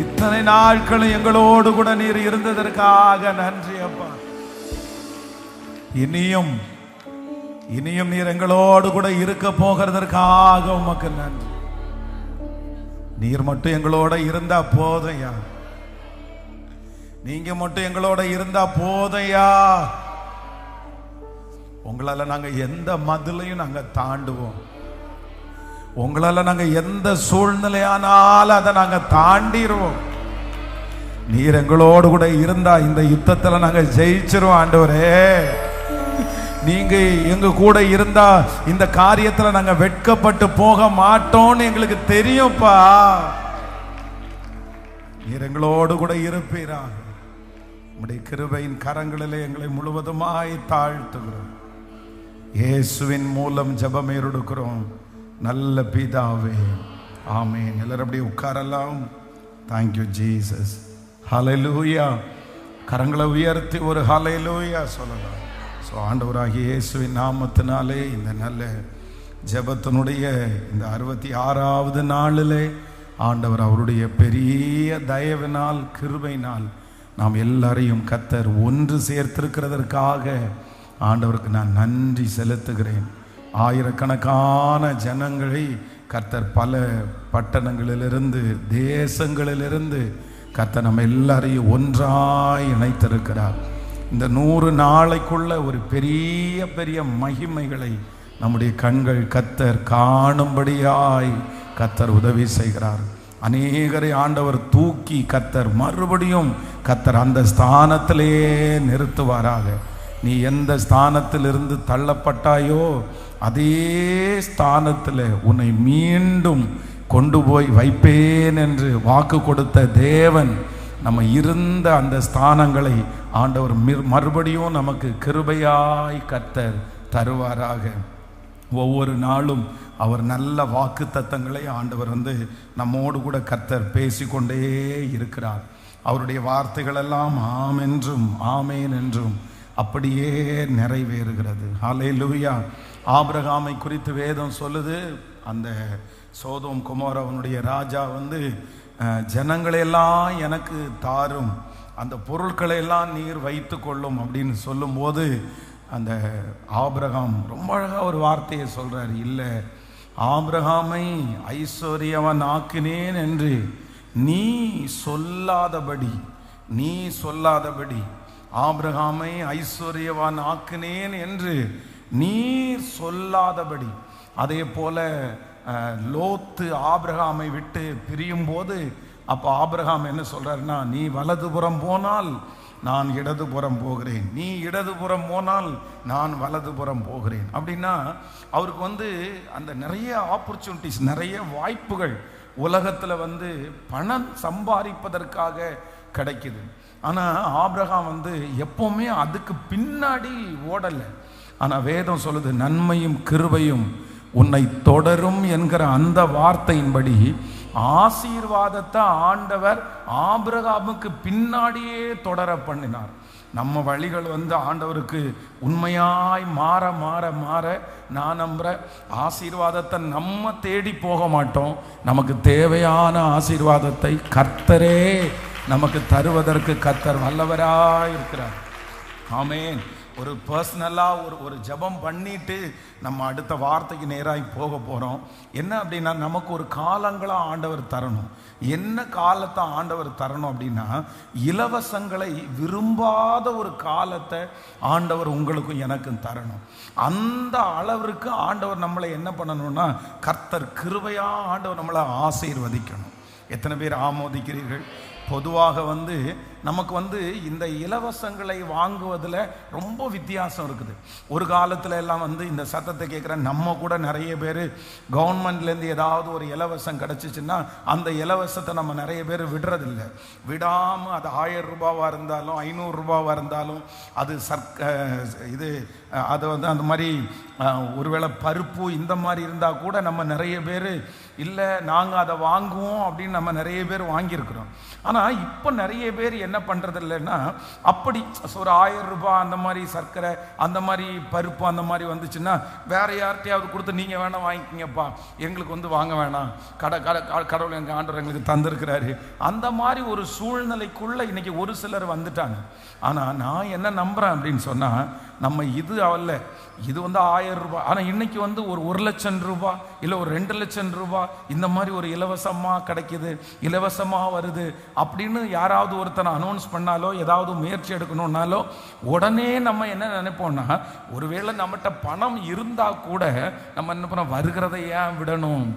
இத்தனை நாட்களும் எங்களோடு கூட நீர் இருந்ததற்காக நன்றி அப்பா. இனியும் இனியும் நீர் எங்களோடு கூட இருக்க போகிறதற்காக உமக்கு நன்றி. நீர் மட்டும் எங்களோட இருந்தா போதையா, நீங்க மட்டும் எங்களோட இருந்தா போதையா. உங்களால நாங்க எந்த மதிலையும் நாங்க தாண்டுவோம். உங்களால நாங்க எந்த சூழ்நிலையானாலும் அதை நாங்க தாண்டிடுவோம். நீர் எங்களோடு கூட இருந்தா இந்த யுத்தத்துல நாங்க ஜெயிச்சிருவோம் ஆண்டவரே. நீங்க எங்க கூட இருந்தா இந்த காரியத்துல நாங்க வெட்கப்பட்டு போக மாட்டோம்னு எங்களுக்கு தெரியும்ப்பா. நீர் எங்களோடு கூட இருப்பீராக. உம்முடைய கிருபையின் கரங்களிலே எங்களை முழுவதுமாய் தாழ்த்துகிறோம். இயேசுவின் மூலம் ஜெபம் ஏறெடுக்கிறோம் நல்ல பிதாவே, ஆமென். எல்லாரும் அப்படியே உட்காரலாம். Thank you Jesus. ஹல்லேலூயா. கரங்களை உயர்த்தி ஒரு ஹல்லேலூயா சொல்லலாம். ஸோ ஆண்டவராகிய இயேசுவின் நாமத்தினாலே இந்த நல்ல ஜெபத்தினுடைய இந்த 66வது நாளிலே ஆண்டவர் அவருடைய பெரிய தயவினால் கிருபையினால் நாம் எல்லாரையும் கர்த்தர் ஒன்று சேர்த்திருக்கிறதற்காக ஆண்டவருக்கு நான் நன்றி செலுத்துகிறேன். ஆயிரக்கணக்கான ஜனங்களை கர்த்தர் பல பட்டணங்களிலிருந்து தேசங்களிலிருந்து கர்த்தர் நம்ம எல்லாரையும் ஒன்றாய் இணைத்திருக்கிறார். இந்த 100 நாளைக்குள்ள ஒரு பெரிய பெரிய மகிமைகளை நம்முடைய கண்கள் கர்த்தர் காணும்படியாய் கர்த்தர் உதவி செய்கிறார். அநேகரை ஆண்டவர் தூக்கி கர்த்தர் மறுபடியும் கர்த்தர் அந்த ஸ்தானத்திலேயே நிறுத்துவாராக. நீ எந்த ஸ்தானத்திலிருந்து தள்ளப்பட்டாயோ அதே ஸ்தானத்தில் உன்னை மீண்டும் கொண்டு போய் வைப்பேன் என்று வாக்கு கொடுத்த தேவன் நம்ம இருந்த அந்த ஸ்தானங்களை ஆண்டவர் மறுபடியும் நமக்கு கிருபையாய் கர்த்தர் தருவாராக. ஒவ்வொரு நாளும் அவர் நல்ல வாக்கு தத்தங்களை ஆண்டவர் நம்மோடு கூட கர்த்தர் பேசிக்கொண்டே இருக்கிறார். அவருடைய வார்த்தைகள் எல்லாம் ஆம் என்றும் ஆமேன் என்றும் அப்படியே நிறைவேறுகிறது. ஹல்லேலூயா. ஆபிரகாமை குறித்து வேதம் சொல்லுது, அந்த சோதோம் குமாரவனுடைய ராஜா ஜனங்களையெல்லாம் எனக்கு தாரும், அந்த பொருட்களை எல்லாம் நீர் வைத்து கொள்ளும் அப்படின்னு சொல்லும்போது அந்த ஆபிரகாம் ரொம்ப அழகாக ஒரு வார்த்தையை சொல்றார். இல்லை, ஆபிரகாமை ஐஸ்வர்யவன் ஆக்கினேன் என்று நீ சொல்லாதபடி ஆபிரகாமை ஐஸ்வர்யவான் ஆக்கினேன் என்று நீர் சொல்லாதபடி. அதே போல லோத்து ஆபிரகாமை விட்டு பிரியும் போது அப்போ ஆபிரகாம் என்ன சொல்றாருன்னா, நீ வலதுபுறம் போனால் நான் இடதுபுறம் போகிறேன், நீ இடதுபுறம் போனால் நான் வலதுபுறம் போகிறேன். அப்படின்னா அவருக்கு அந்த நிறைய ஆப்பர்ச்சுனிட்டிஸ், நிறைய வாய்ப்புகள் உலகத்தில் பணம் சம்பாதிப்பதற்காக கிடைக்குது. ஆனால் ஆபிரகாம் எப்பவுமே அதுக்கு பின்னாடி ஓடலை. ஆனால் வேதம் சொல்லுது, நன்மையும் கிருபையும் உன்னை தொடரும் என்கிற அந்த வார்த்தையின்படி ஆசீர்வாதத்தை ஆண்டவர் ஆபிரகாமுக்கு பின்னாடியே தொடர பண்ணினார். நம்ம வழிகள் ஆண்டவருக்கு உண்மையாய் மாற மாற மாற நான் நம்புற ஆசீர்வாதத்தை நம்ம தேடி போக மாட்டோம். நமக்கு தேவையான ஆசீர்வாதத்தை கர்த்தரே நமக்கு தருவதற்கு கர்த்தர் வல்லவராய் இருக்கிறார். ஆமென். ஒரு பர்சனலாக ஒரு ஜெபம் பண்ணிட்டு நம்ம அடுத்த வார்த்தைக்கு நேராக போக போகிறோம். என்ன அப்படின்னா, நமக்கு ஒரு காலங்களாக ஆண்டவர் தரணும். என்ன காலத்தை ஆண்டவர் தரணும் அப்படின்னா, இலவசங்களை விரும்பாத ஒரு காலத்தை ஆண்டவர் உங்களுக்கும் எனக்கும் தரணும். அந்த அளவிற்கு ஆண்டவர் நம்மளை என்ன பண்ணணும்னா, கர்த்தர் கிருபையாக ஆண்டவர் நம்மளை ஆசீர்வதிக்கணும். எத்தனை பேர் ஆமோதிக்கிறீர்கள்? பொதுவாக நமக்கு இந்த இலவசங்களை வாங்குவதில் ரொம்ப வித்தியாசம் இருக்குது. ஒரு காலத்தில் எல்லாம் இந்த சத்தத்தை கேட்குற நம்ம கூட நிறைய பேர் கவர்மெண்ட்லேருந்து ஏதாவது ஒரு இலவசம் கிடச்சிச்சின்னா அந்த இலவசத்தை நம்ம நிறைய பேர் விடுறதில்லை. விடாமல் அது 1000 ரூபாவாக இருந்தாலும் 500 ரூபாவாக இருந்தாலும் அது அது அந்த மாதிரி ஒருவேளை பருப்பு இந்த மாதிரி இருந்தால் கூட நம்ம நிறைய பேர் இல்லை நாங்கள் அதை வாங்குவோம் அப்படின்னு நம்ம நிறைய பேர் வாங்கியிருக்கிறோம். ஆனால் இப்போ நிறைய பேர் என்ன பண்றது இல்லைன்னா, அப்படி ஒரு 1000 ரூபாய் அந்த மாதிரி சர்க்கரை, அந்த மாதிரி பருப்பு, அந்த மாதிரி வந்துச்சுன்னா வேற யார்கிட்டயாவது கொடுத்து நீங்க வேணா வாங்கிக்கிங்கப்பா, எங்களுக்கு வந்து வாங்க வேணாம், கடவுள் எங்க ஆண்டவர் எங்களுக்கு தந்திருக்கிறாரு, அந்த மாதிரி ஒரு சூழ்நிலைக்குள்ள இன்னைக்கு ஒரு சிலர் வந்துட்டாங்க. ஆனா நான் என்ன நம்புறேன் அப்படின்னு சொன்னா, நம்ம இது அல்ல, இது வந்து 1000 ரூபாய், ஆனா இன்னைக்கு வந்து ஒரு 1,00,000 ரூபாய் இல்ல ஒரு 2,00,000 ரூபாய் இந்த மாதிரி ஒரு இலவசமா கிடைக்குது, இலவசமா வருது அப்படின்னு யாராவது ஒருத்தனை அனௌன்ஸ் பண்ணாலோ, ஏதாவது முயற்சி எடுக்கணும்னாலோ உடனே நம்ம என்ன நினைப்போம்னா, ஒருவேளை நம்மகிட்ட பணம் இருந்தா கூட நம்ம என்ன பண்ண, வருகிறதை ஏன் விடணும்,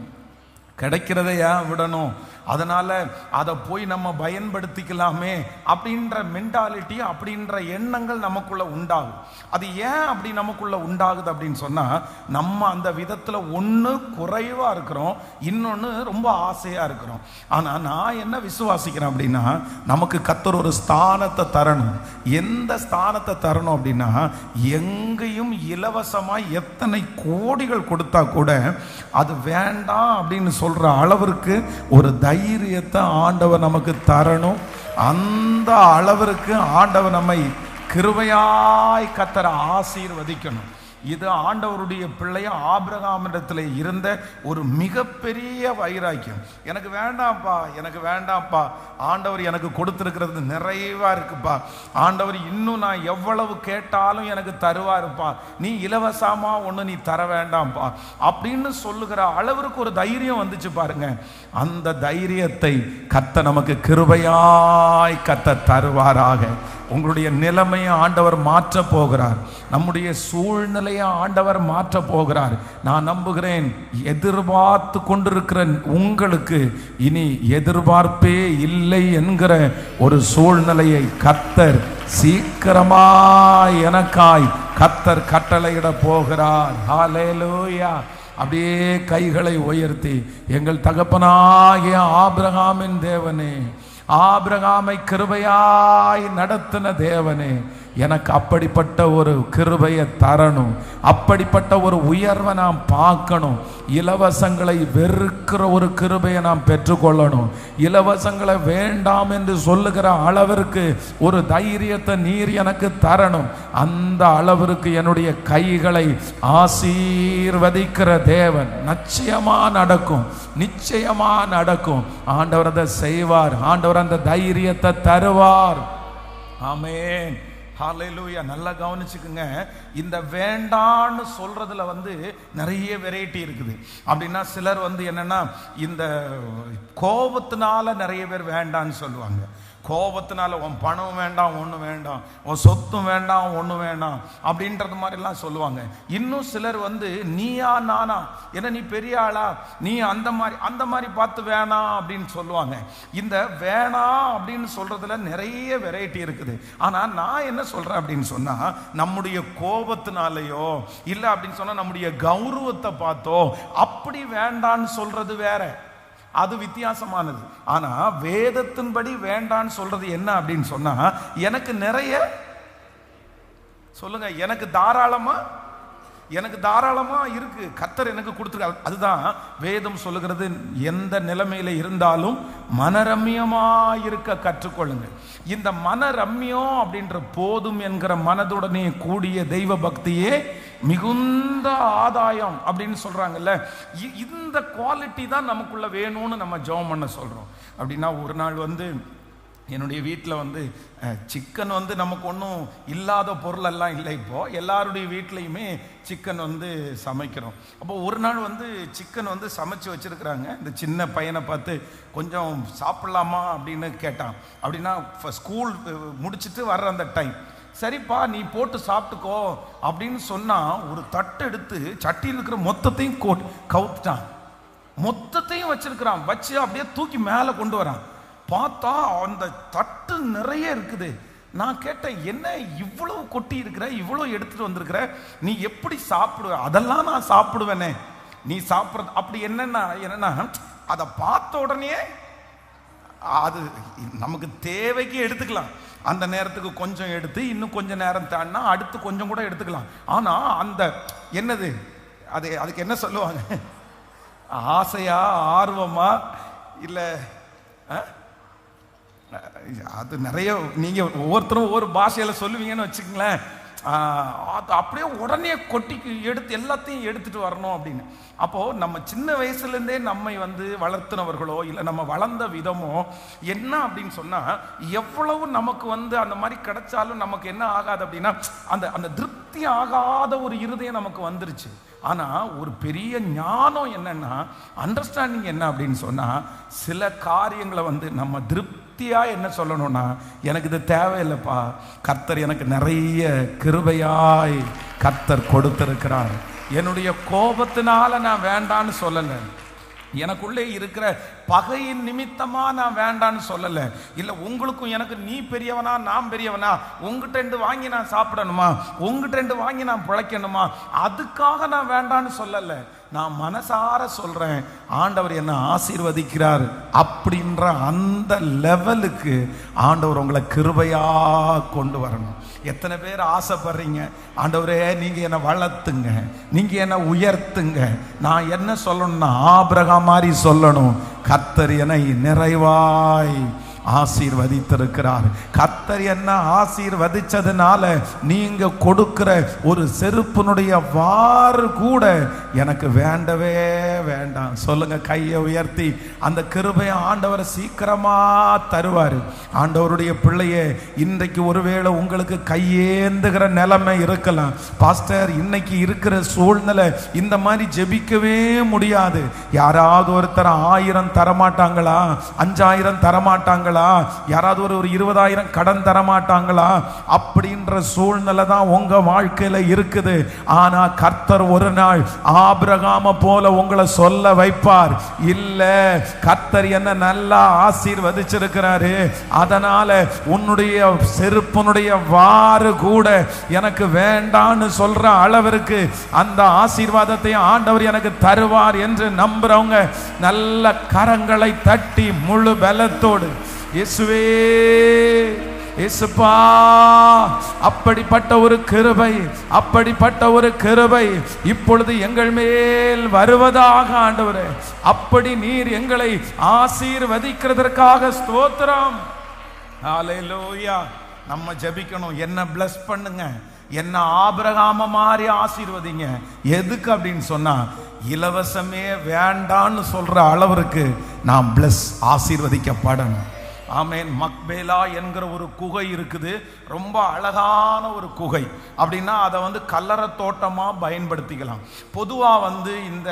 கிடைக்கிறதை ஏன் விடணும், அதனால அதை போய் நம்ம பயன்படுத்திக்கலாமே அப்படின்ற மென்டாலிட்டி, அப்படின்ற எண்ணங்கள் நமக்குள்ள உண்டாகும். அது ஏன் அப்படி நமக்குள்ள உண்டாகுது அப்படின்னு சொன்னா, நம்ம அந்த விதத்துல ஒன்று குறைவா இருக்கிறோம், இன்னொன்று ரொம்ப ஆசையா இருக்கிறோம். ஆனா நான் என்ன விசுவாசிக்கிறேன் அப்படின்னா, நமக்கு கர்த்தர் ஒரு ஸ்தானத்தை தரணும். எந்த ஸ்தானத்தை தரணும் அப்படின்னா, எங்கேயும் இலவசமா எத்தனை கோடிகள் கொடுத்தா கூட அது வேண்டாம் அப்படின்னு சொல்ற அளவிற்கு ஒரு தைரியத்தை ஆண்டவர் நமக்கு தரணும். அந்த அளவிற்கு ஆண்டவர் நம்மை கிருபையாய் கர்த்தர் ஆசீர்வதிக்கணும். இது ஆண்டவருடைய பிள்ளைய ஆபிரகாமிடத்தில் இருந்த ஒரு மிகப்பெரிய வைராக்கியம். எனக்கு வேண்டாம்ப்பா, எனக்கு வேண்டாம்ப்பா, ஆண்டவர் எனக்கு கொடுத்திருக்கிறது நிறைவா இருக்குப்பா, ஆண்டவர் இன்னும் நான் எவ்வளவு கேட்டாலும் எனக்கு தருவாருப்பா, நீ இலவசமா ஒன்று நீ தர வேண்டாம்ப்பா அப்படின்னு சொல்லுகிற அளவிற்கு ஒரு தைரியம் வந்துச்சு பாருங்க. அந்த தைரியத்தை கர்த்தர் நமக்கு கிருபையாய் கர்த்தர் தருவாராக. உங்களுடைய நிலைமையை ஆண்டவர் மாற்ற போகிறார், நம்முடைய சூழ்நிலையை ஆண்டவர் மாற்ற போகிறார். நான் நம்புகிறேன், எதிர்பார்த்து கொண்டிருக்கிற உங்களுக்கு இனி எதிர்பார்ப்பே இல்லை என்கிற ஒரு சூழ்நிலையை கர்த்தர் சீக்கிரமாய் எனக்காய் கர்த்தர் கட்டளையிட போகிறார். ஹல்லேலூயா. அப்படியே கைகளை உயர்த்தி, எங்கள் தகப்பனாகிய ஆபிரகாமின் தேவனே, ஆபிரகாமை கிருபையாய் நடத்தின தேவனே, எனக்கு அப்படிப்பட்ட ஒரு கிருபையை தரணும், அப்படிப்பட்ட ஒரு உயர்வை நாம் பார்க்கணும். இலவசங்களை வெறுக்கிற ஒரு கிருபையை நாம் பெற்றுக்கொள்ளணும். இலவசங்களை வேண்டாம் என்று சொல்லுகிற அளவிற்கு ஒரு தைரியத்தை நீர் எனக்கு தரணும். அந்த அளவிற்கு என்னுடைய கைகளை ஆசீர்வதிக்கிற தேவன் நிச்சயமா நடக்கும், நிச்சயமா நடக்கும். ஆண்டவர் அதை செய்வார், ஆண்டவர் அந்த தைரியத்தை தருவார். ஆமென். ஹல்லேலூயா. நல்லா கவனிச்சுக்குங்க, இந்த வேண்டான்னு சொல்றதுல வந்து நிறைய வெரைட்டி இருக்குது. அப்படின்னா சிலர் வந்து என்னன்னா, இந்த கோபத்தினால நிறைய பேர் வேண்டான்னு சொல்லுவாங்க. கோபத்தினால உன் பணம் வேண்டாம், ஒன்று வேண்டாம், உன் சொத்தும் வேண்டாம், ஒன்று வேண்டாம் அப்படின்றது மாதிரிலாம் சொல்லுவாங்க. இன்னும் சிலர் வந்து நீயா நானா, ஏன்னா நீ பெரிய ஆளா, நீ அந்த மாதிரி பார்த்து வேணாம் அப்படின்னு சொல்லுவாங்க. இந்த வேணாம் அப்படின்னு சொல்றதுல நிறைய வெரைட்டி இருக்குது. ஆனா நான் என்ன சொல்றேன் அப்படின்னு சொன்னா, நம்முடைய கோபத்தினாலேயோ இல்லை அப்படின்னு சொன்னா நம்முடைய கௌரவத்தை பார்த்தோ அப்படி வேண்டான்னு சொல்றது வேற, அது வித்தியாசமானது. ஆனா வேதத்தின்படி வேண்டான்னு சொல்றது என்ன அப்படின்னு சொன்னா, எனக்கு நிறைய சொல்லுங்க, எனக்கு தாராளமா இருக்கு, கர்த்தர் எனக்கு கொடுத்துருக்காரு. அதுதான் வேதம் சொல்லுகிறது, எந்த நிலைமையில இருந்தாலும் மனரம்யமா இருக்க கற்றுக்கொள்ளுங்க. இந்த மனரம்யம் அப்படின்ற போதும் என்கிற மனதுடனே கூடிய தெய்வ பக்தியே மிகுந்த ஆதாயம் அப்படின்னு சொல்றாங்கல்ல. இந்த குவாலிட்டி தான் நமக்குள்ள வேணும்னு நம்ம ஜெபம் பண்ண சொல்றோம். அப்படின்னா ஒரு நாள் வந்து என்னுடைய வீட்டில் வந்து சிக்கன் வந்து நமக்கு ஒன்றும் இல்லாத பொருளெல்லாம் இல்லை. இப்போது எல்லாருடைய வீட்லேயுமே சிக்கன் வந்து சமைக்கிறோம். அப்போ ஒரு நாள் வந்து சிக்கன் வந்து சமைச்சு வச்சுருக்குறாங்க. இந்த சின்ன பையனை பார்த்து கொஞ்சம் சாப்பிட்லாமா அப்படின்னு கேட்டான். அப்படின்னா ஸ்கூல் முடிச்சுட்டு வர்ற அந்த டைம், சரிப்பா நீ போட்டு சாப்பிட்டுக்கோ அப்படின்னு சொன்னால் ஒரு தட்டு எடுத்து சட்டியில் இருக்கிற மொத்தத்தையும் கவுத்துட்டான். மொத்தத்தையும் வச்சிருக்கிறான், வச்சு அப்படியே தூக்கி மேலே கொண்டு வரான். பார்த்தா அந்த தட்டு நிறைய இருக்குது. நான் கேட்டேன், என்ன இவ்வளவு கொட்டி இருக்கிற, இவ்வளவு எடுத்துட்டு வந்திருக்கிற, நீ எப்படி சாப்பிடுவ? அதெல்லாம் நான் சாப்பிடுவேனே, நீ சாப்பிட்றது அப்படி என்னன்னா அதை பார்த்த உடனே அது நமக்கு தேவைக்கு எடுத்துக்கலாம். அந்த நேரத்துக்கு கொஞ்சம் எடுத்து இன்னும் கொஞ்சம் நேரம் தாண்டினா அடுத்து கொஞ்சம் கூட எடுத்துக்கலாம். ஆனா அந்த என்னது அதுக்கு என்ன சொல்லுவாங்க, ஆசையா, ஆர்வமா, இல்லை அது நிறைய நீங்கள் ஒவ்வொருத்தரும் ஒவ்வொரு பாஷையில் சொல்லுவீங்கன்னு வச்சுக்கங்களேன். அது அப்படியே உடனே கொட்டிக்கு எடுத்து எல்லாத்தையும் எடுத்துட்டு வரணும் அப்படின்னு. அப்போது நம்ம சின்ன வயசுலேருந்தே நம்மை வளர்த்துனவர்களோ இல்லை நம்ம வளர்ந்த விதமோ என்ன அப்படின்னு சொன்னால், எவ்வளவு நமக்கு அந்த மாதிரி கிடைச்சாலும் நமக்கு என்ன ஆகாது அப்படின்னா, அந்த அந்த திருப்தி ஆகாத ஒரு இருதயம் நமக்கு வந்துருச்சு. ஆனால் ஒரு பெரிய ஞானம் என்னன்னா, அண்டர்ஸ்டாண்டிங் என்ன அப்படின்னு சொன்னால், சில காரியங்களை நம்ம திருப்தியாக என்ன சொல்லணும்னா, எனக்கு இது தேவையில்லைப்பா, கர்த்தர் எனக்கு நிறைய கிருபையாய் கர்த்தர் கொடுத்திருக்கிறார், என்னுடைய கோபத்தினால நான் வேண்டான்னு சொல்லலை, எனக்குள்ளே இருக்கிற பகையின் நிமித்தமா நான் வேண்டான்னு சொல்லலை, இல்லை உங்களுக்கும் எனக்கு நீ பெரியவனா நான் பெரியவனா, உங்ககிட்ட வாங்கி நான் சாப்பிடணுமா, உங்ககிட்ட வாங்கி நான் பிழைக்கணுமா, அதுக்காக நான் வேண்டான்னு சொல்லலை. நான் மனசார சொல்றேன், ஆண்டவர் என்ன ஆசீர்வதிக்கிறார் அப்படின்ற அந்த லெவலுக்கு ஆண்டவர் உங்களை கிருபையா கொண்டு வரணும். எத்தனை பேர் ஆசைப்படுறீங்க, ஆண்டவரே நீங்க என்ன வளர்த்துங்க, நீங்க என்ன உயர்த்துங்க. நான் என்ன சொல்லணும்னா, ஆபிரகாம் மாதிரி சொல்லணும், கர்த்தர் என்னை நிறைவாய் ஆசீர்வதித்திருக்கிறார். கர்த்தர் என்ன ஆசீர்வதிச்சதுனால நீங்க கொடுக்கிற ஒரு செருப்பினுடைய வாறு கூட எனக்கு வேண்டவே வேண்டாம். சொல்லுங்க கையை உயர்த்தி. அந்த கிருபையை ஆண்டவர் சீக்கிரமா தருவார். ஆண்டவருடைய பிள்ளையே, இன்றைக்கு ஒருவேளை உங்களுக்கு கையேந்துகிற நிலைமை இருக்கலாம். பாஸ்டர், இன்னைக்கு இருக்கிற சூழ்நிலை இந்த மாதிரி ஜெபிக்கவே முடியாது. யாராவது ஒருத்தர் 1000 தரமாட்டாங்களா, 5000 தரமாட்டாங்களா, யாராவது ஒரு 20,000 கடன் தரமாட்டாங்களா, அப்படின்ற சூழ்நிலை தான் உங்க வாழ்க்கையில இருக்குது. ஆனா கர்த்தர் ஒரு நாள் ஆபிரகாம போல உங்களை சொல்ல வைப்பார், இல்ல கர்த்தர் என்ன நல்லா ஆசீர்வதிச்சிருக்கிறாரு, அதனால உன்னுடைய செருப்பனுடைய வாறு கூட எனக்கு வேண்டான்னு சொல்ற அளவிற்கு அந்த ஆசீர்வாதத்தை ஆண்டவர் எனக்கு தருவார் என்று நம்புறவங்க நல்ல கரங்களை தட்டி முழு பலத்தோடு இயேசுவே, இயேசுப்பா, அப்படிப்பட்ட ஒரு கிருபை, அப்படிப்பட்ட ஒரு கிருபை இப்பொழுது எங்கள் மேல் வருவதாக ஆண்டவரே. அப்படி நீர் எங்களை ஆசீர்வதிக்கிறதற்காக ஸ்தோத்திரம். ஹல்லேலூயா. நம்ம ஜெபிக்கணும், என்ன பிளஸ் பண்ணுங்க, என்ன ஆபிரகாம மாதிரி ஆசீர்வதிங்க. எதுக்கு அப்படின்னு சொன்னா, இலவசமே வேண்டான்னு சொல்ற அளவிற்கு நாம் பிளஸ் ஆசீர்வதிக்கப்படணும். ஆமேன். மக்பேலா என்கிற ஒரு குகை இருக்குது, ரொம்ப அழகான ஒரு குகை. அப்படின்னா அதை கல்லறை தோட்டமாக பயன்படுத்திக்கலாம். பொதுவாக இந்த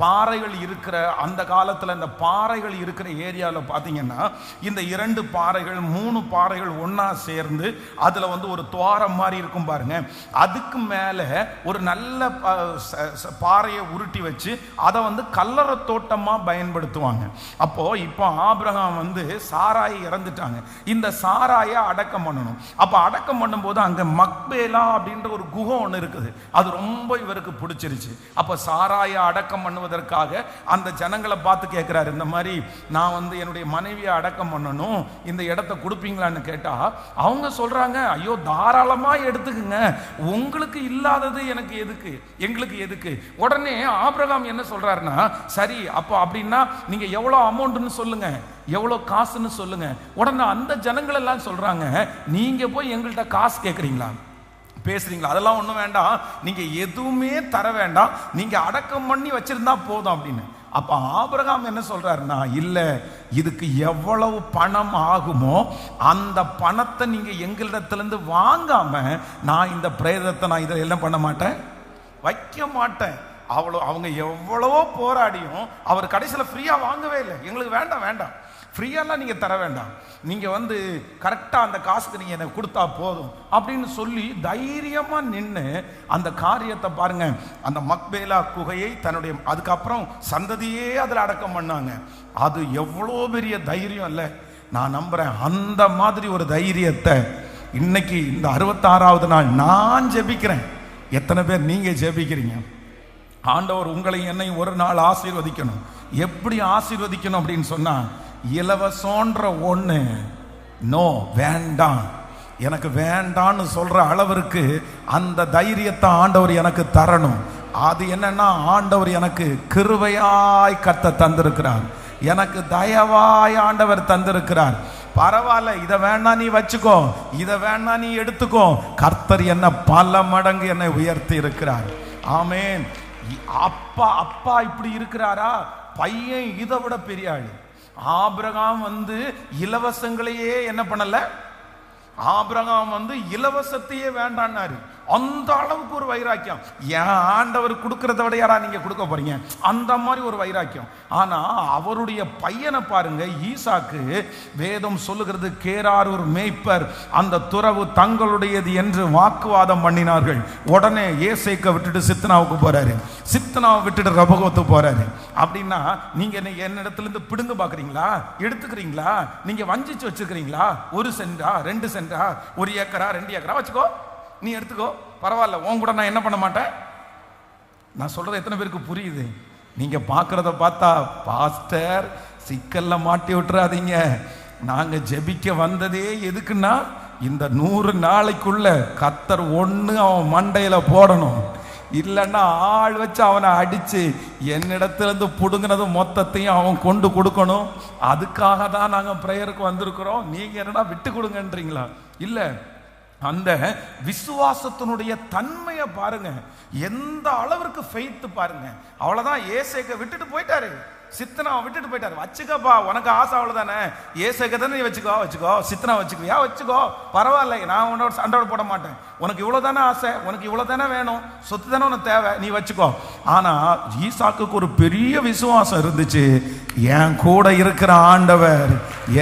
பாறைகள் இருக்கிற அந்த காலத்தில், இந்த பாறைகள் இருக்கிற ஏரியாவில் பார்த்தீங்கன்னா, இந்த 2 பாறைகள் 3 பாறைகள் ஒன்றா சேர்ந்து அதில் ஒரு துவாரம் மாதிரி இருக்கும் பாருங்க. அதுக்கு மேலே ஒரு நல்ல பாறையை உருட்டி வச்சு அதை கல்லறை தோட்டமாக பயன்படுத்துவாங்க. இப்போ ஆபிரகாம் சாராய் இறந்துட்டாங்க, இந்த சாராயை அடக்கம் பண்ணணும். அப்ப அடக்கம் பண்ணும்போது அங்க மக்பேலா அப்படின்ற ஒரு குகை ஒன்று இருக்குது, அது ரொம்ப இவருக்கு பிடிச்சிருச்சு. அப்ப சாராயை அடக்கம் பண்ணுவதற்காக அந்த ஜனங்களை பார்த்து கேட்கிறாரு, இந்த மாதிரி நான் என்னுடைய மனைவியை அடக்கம் பண்ணணும், இந்த இடத்தை கொடுப்பீங்களான்னு கேட்டா அவங்க சொல்றாங்க, ஐயோ தாராளமா எடுத்துக்குங்க, உங்களுக்கு இல்லாதது எனக்கு எதுக்கு, எங்களுக்கு எதுக்கு. உடனே ஆபிரகாம் என்ன சொல்றாருன்னா, சரி அப்போ அப்படின்னா நீங்க எவ்வளவு அமௌண்ட்னு சொல்லுங்க, எவ்வளவு காசுன்னு சொல்லுங்க. உடனே அந்த ஜனங்கள் எல்லாம் சொல்றாங்க, நீங்க போய் எங்கள்கிட்ட காசு கேட்குறீங்களா, பேசுறீங்களா, அதெல்லாம் ஒன்றும் வேண்டாம், நீங்க எதுவுமே தர வேண்டாம், நீங்க அடக்கம் பண்ணி வச்சிருந்தா போதும் அப்படின்னு. அப்ப ஆபிரகாம் என்ன சொல்றாருன்னா, இல்ல இதுக்கு எவ்வளவு பணம் ஆகுமோ அந்த பணத்தை நீங்க எங்களிடத்திலிருந்து வாங்காம நான் இந்த பிரேதத்தை நான் இதை எல்லாம் பண்ண மாட்டேன், வைக்க மாட்டேன். அவங்க எவ்வளவோ போராடியும் அவர் கடைசியில் ஃப்ரீயா வாங்கவே இல்லை. எங்களுக்கு வேண்டாம் வேண்டாம், ஃப்ரீயெல்லாம் நீங்க தர வேண்டாம், நீங்க கரெக்டா அந்த காசுக்கு நீங்க எனக்கு கொடுத்தா போதும் அப்படின்னு சொல்லி தைரியமா நின்று அந்த காரியத்தை பாருங்க. அந்த மக்பேலா குகையை தன்னுடைய அதுக்கப்புறம் சந்ததியே அதில் அடக்கம் பண்ணாங்க. அது எவ்வளோ பெரிய தைரியம் இல்லை. நான் நம்புறேன் அந்த மாதிரி ஒரு தைரியத்தை இன்னைக்கு இந்த 66வது நாள் நான் ஜெபிக்கிறேன். எத்தனை பேர் நீங்க ஜெபிக்கிறீங்க? ஆண்டவர் உங்களை என்னை ஒரு நாள் ஆசீர்வதிக்கணும். எப்படி ஆசீர்வதிக்கணும் அப்படின்னு சொன்னா, இலவசோன்ற ஒண்ணு நோ வேண்டாம், எனக்கு வேண்டான்னு சொல்ற அளவிற்கு அந்த தைரியத்தை ஆண்டவர் எனக்கு தரணும். அது என்னன்னா, ஆண்டவர் எனக்கு கிருபையாய் கர்த்தர் தந்திருக்கிறார், எனக்கு தயவாய் ஆண்டவர் தந்திருக்கிறார். பரவாயில்ல, இதை வேணா நீ வச்சுக்கோ, இதை வேணா நீ எடுத்துக்கோ. கர்த்தர் என்ன பல மடங்கு என்னை உயர்த்தி இருக்கிறார். ஆமென். அப்பா அப்பா இப்படி இருக்கிறாரா? பையன் இதை விட பெரிய ஆளு. ஆபிரகாம் இலவசங்களையே என்ன பண்ணல, ஆபிரகாம் இலவசத்தையே வேண்டான்னாரு. அந்த அளவுக்கு ஒரு வைராக்கியம். என் ஆண்டவர் கொடுக்கறத விட யாரா நீங்க கொடுக்க போறீங்க, அந்த மாதிரி ஒரு வைராக்கியம். ஆனா அவருடைய பையனை பாருங்க, ஈசாக்கு. வேதம் சொல்லுகிறது, கேரார் ஒரு மேய்ப்பர், அந்த துறவு தங்களுடையது என்று வாக்குவாதம் பண்ணினார்கள். உடனே ஏசேக்க விட்டுட்டு சித்தனாவுக்கு போறாரு, சித்தனாவை விட்டுட்டு ரபகோத்துக்கு போறாரு. அப்படின்னா நீங்க என்னிடத்துல இருந்து பிடுங்க பாக்குறீங்களா, எடுத்துக்கிறீங்களா, நீங்க வஞ்சிச்சு வச்சிருக்கிறீங்களா? 1 சென்டா 2 சென்டா 1 ஏக்கரா 2 ஏக்கரா வச்சுக்கோ, நீ எடுத்துக்கோ, பரவாயில்ல, உன் கூட நான் என்ன பண்ண மாட்டேன். நான் சொல்றது எத்தனை பேருக்கு புரியுது? நீங்க பார்க்கறத பார்த்தா, பாஸ்டர் சிக்கல்ல மாட்டி விட்டுறாதீங்க, நாங்க ஜெபிக்க வந்ததே எதுக்குன்னா, இந்த 100 நாளைக்குள்ள கர்த்தர் ஒண்ணு அவன் மண்டையில போடணும், இல்லைன்னா ஆள் வச்சு அவனை அடிச்சு என்னிடத்திலிருந்து புடுங்கினது மொத்தத்தையும் அவன் கொண்டு கொடுக்கணும். அதுக்காக தான் நாங்க பிரேயருக்கு வந்திருக்கிறோம். நீங்க என்னடா விட்டு கொடுங்கன்றீங்களா? இல்ல, அந்த விசுவாசத்தினுடைய தன்மையை பாருங்க, எந்த அளவிற்கு ஃபெய்த் பாருங்க. அவ்வளவுதான், ஏசேக்க விட்டுட்டு போயிட்டாரு, சித்தனா விட்டுட்டு போயிட்டாரு. வச்சுக்கப்பா, உனக்கு ஆசை அவ்வளவுதானே, ஏசேக்க தானே, நீ வச்சுக்கோ வச்சுக்கோ, சித்தனா வச்சுக்கோ வச்சுக்கோ, பரவாயில்ல, நான் உன்னோட சண்டை போட மாட்டேன், உனக்கு இவ்வளவு தானே ஆசை, உனக்கு இவ்வளவு தானே வேணும், சொத்து தானே உனக்கு தேவை, நீ வச்சுக்கோ. ஆனா ஈசாக்குக்கு ஒரு பெரிய விசுவாசம் இருந்துச்சு, என் கூட இருக்கிற ஆண்டவர்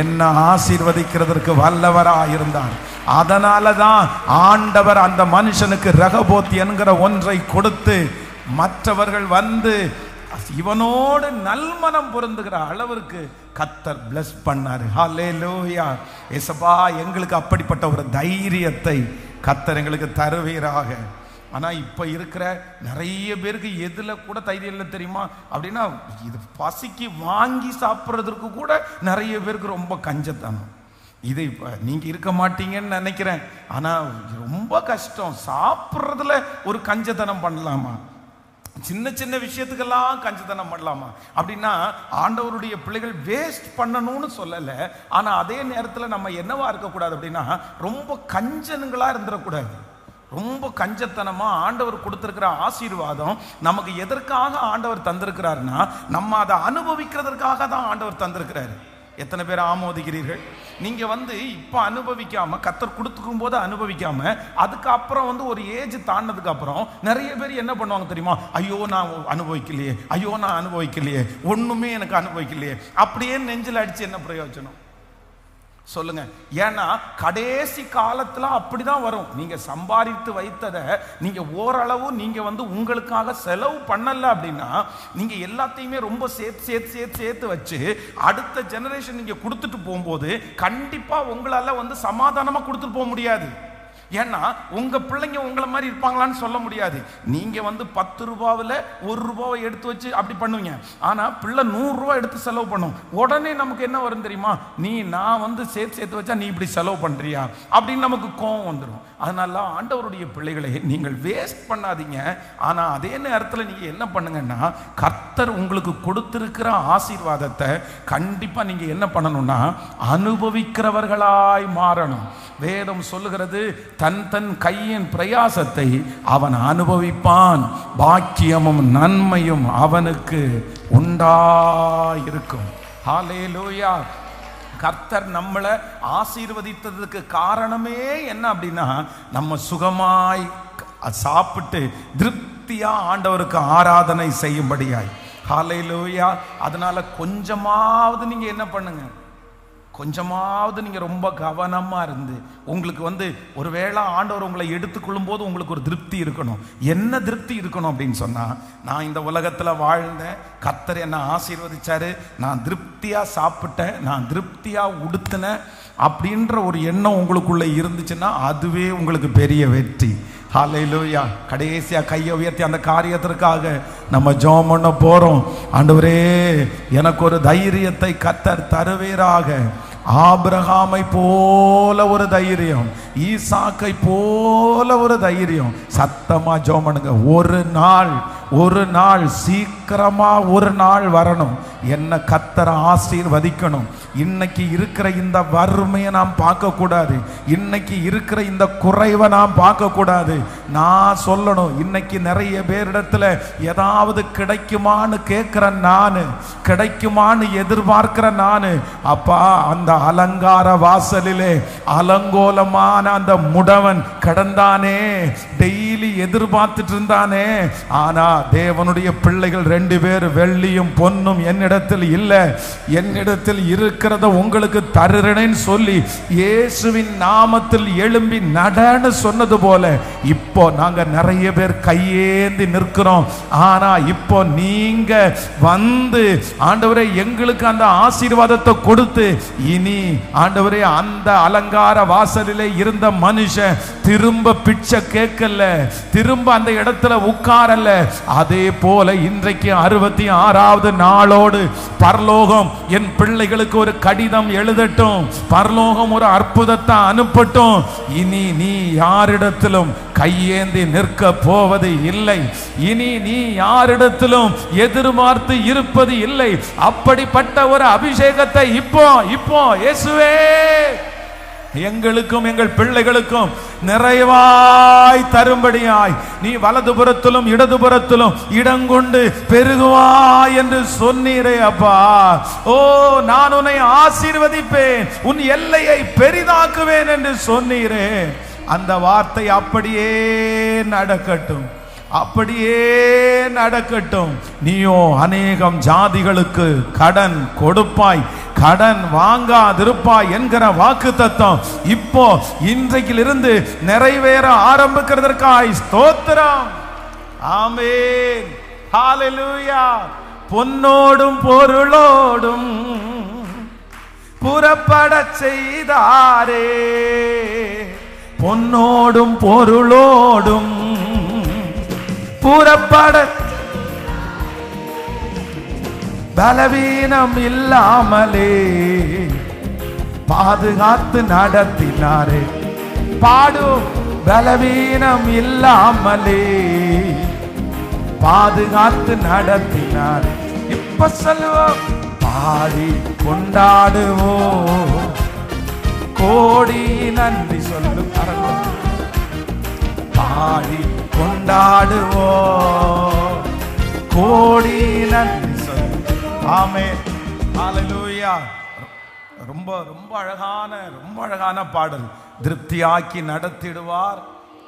என்ன ஆசீர்வதிக்கிறதற்கு வல்லவரா இருந்தார். அதனாலதான் ஆண்டவர் அந்த மனுஷனுக்கு ரெகோபோத் என்கிற ஒன்றை கொடுத்து மற்றவர்கள் இவனோடு நல்மனம் பொருந்துகிற அளவிற்கு கர்த்தர் பிளஸ் பண்ணாரு. ஹல்லேலூயா. ஏசப்பா, எங்களுக்கு அப்படிப்பட்ட ஒரு தைரியத்தை கர்த்தர் எங்களுக்கு தருவீராக. ஆனா இப்ப இருக்கிற நிறைய பேருக்கு எதுல கூட தைரியம் இல்லை தெரியுமா? அப்படின்னா இது பசிக்கு வாங்கி சாப்பிட்றதுக்கு கூட நிறைய பேருக்கு ரொம்ப கஞ்சத்தனம். இது இப்ப நீங்க இருக்க மாட்டீங்கன்னு நினைக்கிறேன், ஆனா ரொம்ப கஷ்டம். சாப்பிட்றதுல ஒரு கஞ்சத்தனம் பண்ணலாமா? சின்ன சின்ன விஷயத்துக்கெல்லாம் கஞ்சத்தனம் பண்ணலாமா? அப்படின்னா ஆண்டவருடைய பிள்ளைகள் வேஸ்ட் பண்ணணும்னு சொல்லல, ஆனா அதே நேரத்தில் நம்ம என்னவா இருக்கக்கூடாது அப்படின்னா, ரொம்ப கஞ்சனுங்களா இருந்துடக்கூடாது. ரொம்ப கஞ்சத்தனமா ஆண்டவர் கொடுத்திருக்கிற ஆசீர்வாதம் நமக்கு எதற்காக ஆண்டவர் தந்திருக்கிறாருன்னா, நம்ம அதை அனுபவிக்கிறதுக்காக தான் ஆண்டவர் தந்திருக்கிறாரு. எத்தனை பேர் ஆமோதிக்கிறீர்கள்? நீங்க இப்ப அனுபவிக்காம, கர்த்தர் கொடுத்துக்கும் போது அனுபவிக்காம, அதுக்கப்புறம் ஒரு ஏஜ் தாண்டதுக்கு அப்புறம் நிறைய பேர் என்ன பண்ணுவாங்க தெரியுமா? ஐயோ நான் அனுபவிக்கலையே, ஐயோ நான் அனுபவிக்கலையே, ஒண்ணுமே எனக்கு அனுபவிக்கலையே, அப்படியே நெஞ்சில் அடிச்சு என்ன பிரயோஜனம் சொல்லுங்க? ஏன்னா கடைசி காலத்துல அப்படிதான் வரும். நீங்க சம்பாதித்து வைத்ததை நீங்க ஓரளவு நீங்க உங்களுக்காக செலவு பண்ணல அப்படின்னா, நீங்க எல்லாத்தையுமே ரொம்ப சேர்த்து வச்சு அடுத்த ஜெனரேஷன் நீங்க கொடுத்துட்டு போகும்போது கண்டிப்பா உங்களால சமாதானமா கொடுத்துட்டு போக முடியாது. ஏன்னா உங்க பிள்ளைங்க உங்களை மாதிரி இருப்பாங்களான்னு சொல்ல முடியாது. நீங்க 10 ரூபாவில் 1 ரூபாவை எடுத்து வச்சு அப்படி பண்ணுவீங்க, ஆனா பிள்ளை 100 ரூபா எடுத்து செலவு பண்ணும். உடனே நமக்கு என்ன வரும் தெரியுமா? நான் சேர்த்து வச்சா நீ இப்படி செலவு பண்றியா அப்படின்னு நமக்கு கோபம் வந்துடும். அதனால ஆண்டவருடைய பிள்ளைகளை நீங்கள் வேஸ்ட் பண்ணாதீங்க. ஆனா அதே நேரத்தில் நீங்க என்ன பண்ணுங்கன்னா, கர்த்தர் உங்களுக்கு கொடுத்திருக்கிற ஆசீர்வாதத்தை கண்டிப்பா நீங்க என்ன பண்ணணும்னா அனுபவிக்கிறவர்களாய் மாறணும். வேதம் சொல்லுகிறது, தன் கையின் பிரயாசத்தை அவன் அனுபவிப்பான், பாக்கியமும் நன்மையும் அவனுக்கு உண்டாயிருக்கும். ஹல்லேலூயா. கர்த்தர் நம்மளை ஆசீர்வதித்ததுக்கு காரணமே என்ன அப்படின்னா, நம்ம சுகமாய் சாப்பிட்டு திருப்தியா ஆண்டவருக்கு ஆராதனை செய்யும்படியாய். ஹல்லேலூயா. அதனால கொஞ்சமாவது நீங்க என்ன பண்ணுங்க, கொஞ்சமாவது நீங்க ரொம்ப கவனமா இருந்து, உங்களுக்கு ஒருவேளை ஆண்டவர் உங்களை எடுத்துக்கொள்ளும் போது உங்களுக்கு ஒரு திருப்தி இருக்கணும். என்ன திருப்தி இருக்கணும் அப்படின்னு சொன்னா, நான் இந்த உலகத்துல வாழ்ந்தேன், கர்த்தர் என்ன ஆசீர்வதிச்சாரு, நான் திருப்தியா சாப்பிட்டேன், நான் திருப்தியா உடுத்தினேன் அப்படின்ற ஒரு எண்ணம் உங்களுக்குள்ள இருந்துச்சுன்னா அதுவே உங்களுக்கு பெரிய வெற்றி. ஹல்லேலூயா. கடைசியா கையை உயர்த்தி அந்த காரியத்திற்காக நம்ம ஜெபம் பண்ண போறோம். ஆண்டவரே, எனக்கு ஒரு தைரியத்தை கர்த்தர் தருவீராக. ஆபிரகாமை போல ஒரு தைரியம் ஈசாக்கை போல ஒரு தைரியம். சத்தமா ஜெபம் பண்ணுங்க. ஒரு நாள் சீக்கிரமா ஒரு நாள் வரணும், என்ன கர்த்தர் ஆசீர்வதிக்கணும். இன்னைக்கு இருக்கிற இந்த வறுமையை நாம் பார்க்க கூடாது, இன்னைக்கு இருக்கிற இந்த குறைவை நாம் பார்க்க கூடாது. நான் சொல்லணும், இன்னைக்கு நிறைய பேரிடத்துல ஏதாவது கிடைக்குமான்னு கேட்கிற நானு, கிடைக்குமான்னு எதிர்பார்க்கிற நானு, அப்பா அந்த அலங்கார வாசலிலே அலங்கோலமான அந்த முடவன் கடந்தானே, டெய்லி எதிர்பார்த்துட்டு இருந்தானே. ஆனா தேவனுடைய பிள்ளைகள் 2 பேர், வெள்ளியும் பொன்னும் என்னிடத்தில் இல்லை, என்னிடத்தில் இருக்கிறத உங்களுக்கு தருறேன்னு சொல்லி இயேசுவின் நாமத்தில் எழும்பி நடன்னு சொன்னது போல இப்போ நாங்க நிறைய பேர் கையேந்தி நிற்கிறோம். ஆனா இப்போ நீங்க வந்து ஆண்டவரே எங்களுக்கு அந்த ஆசீர்வாதத்தை கொடுத்து, இனி ஆண்டவரே அந்த அலங்கார வாசலிலே இருந்த மனுஷன் திரும்ப பிச்சை கேட்கல, திரும்ப அந்த இடத்துல உட்காரல. அதே போல இன்றைக்கு 66வது நாளோடு பரலோகம் என் பிள்ளைகளுக்கு ஒரு கடிதம் எழுதட்டும், பரலோகம் ஒரு அற்புதத்தை அனுப்பட்டும். இனி நீ யாரிடத்திலும் கையேந்தி நிற்க போவது இல்லை, இனி நீ யாரிடத்திலும் எதிர்பார்த்து இருப்பது இல்லை. அப்படிப்பட்ட ஒரு அபிஷேகத்தை இப்போ இயேசுவே எங்களுக்கும் எங்கள் பிள்ளைகளுக்கும் நிறைவாய் தரும்படியாய் நீ வலதுபுறத்திலும் இடதுபுறத்திலும் இடங்கொண்டு பெருகுவாய் என்று சொன்னீரே அப்பா. ஓ, நான் உன்னை ஆசீர்வதிப்பேன், உன் எல்லையை பெரிதாக்குவேன் என்று சொன்னீரே. அந்த வார்த்தை அப்படியே நடக்கட்டும், அப்படியே நடக்கட்டும். நீயோ அநேகம் ஜாதிகளுக்கு கடன் கொடுப்பாய், கடன் வாங்காதிருப்பாய் என்கிற வாக்கு தத்துவம் இப்போ இன்றைக்கிலிருந்து நிறைவேற ஆரம்பிக்கிறதற்காய் ஸ்தோத்திரம். ஆமென், ஹalleluya. பொன்னோடும் பொருளோடும் புறப்பட செய்தாரே, பொன்னோடும் பொருளோடும் புறப்பட, பலவீனம் இல்லாமலே பாதுகாத்து நடத்தினாரே. பாடும், பலவீனம் இல்லாமலே பாதுகாத்து நடத்தினாரே. இப்ப சொல்லுவோம், பாடி கொண்டாடுவோம், கோடி நன்றி சொல்லு, பாடி கொண்டாடுவோம், கோடி நன்றி சொல்லு. ஆமென், ஹalleluya. ரொம்ப ரொம்ப அழகான பாடல். திருப்தியாக்கி நடத்திடுவார்,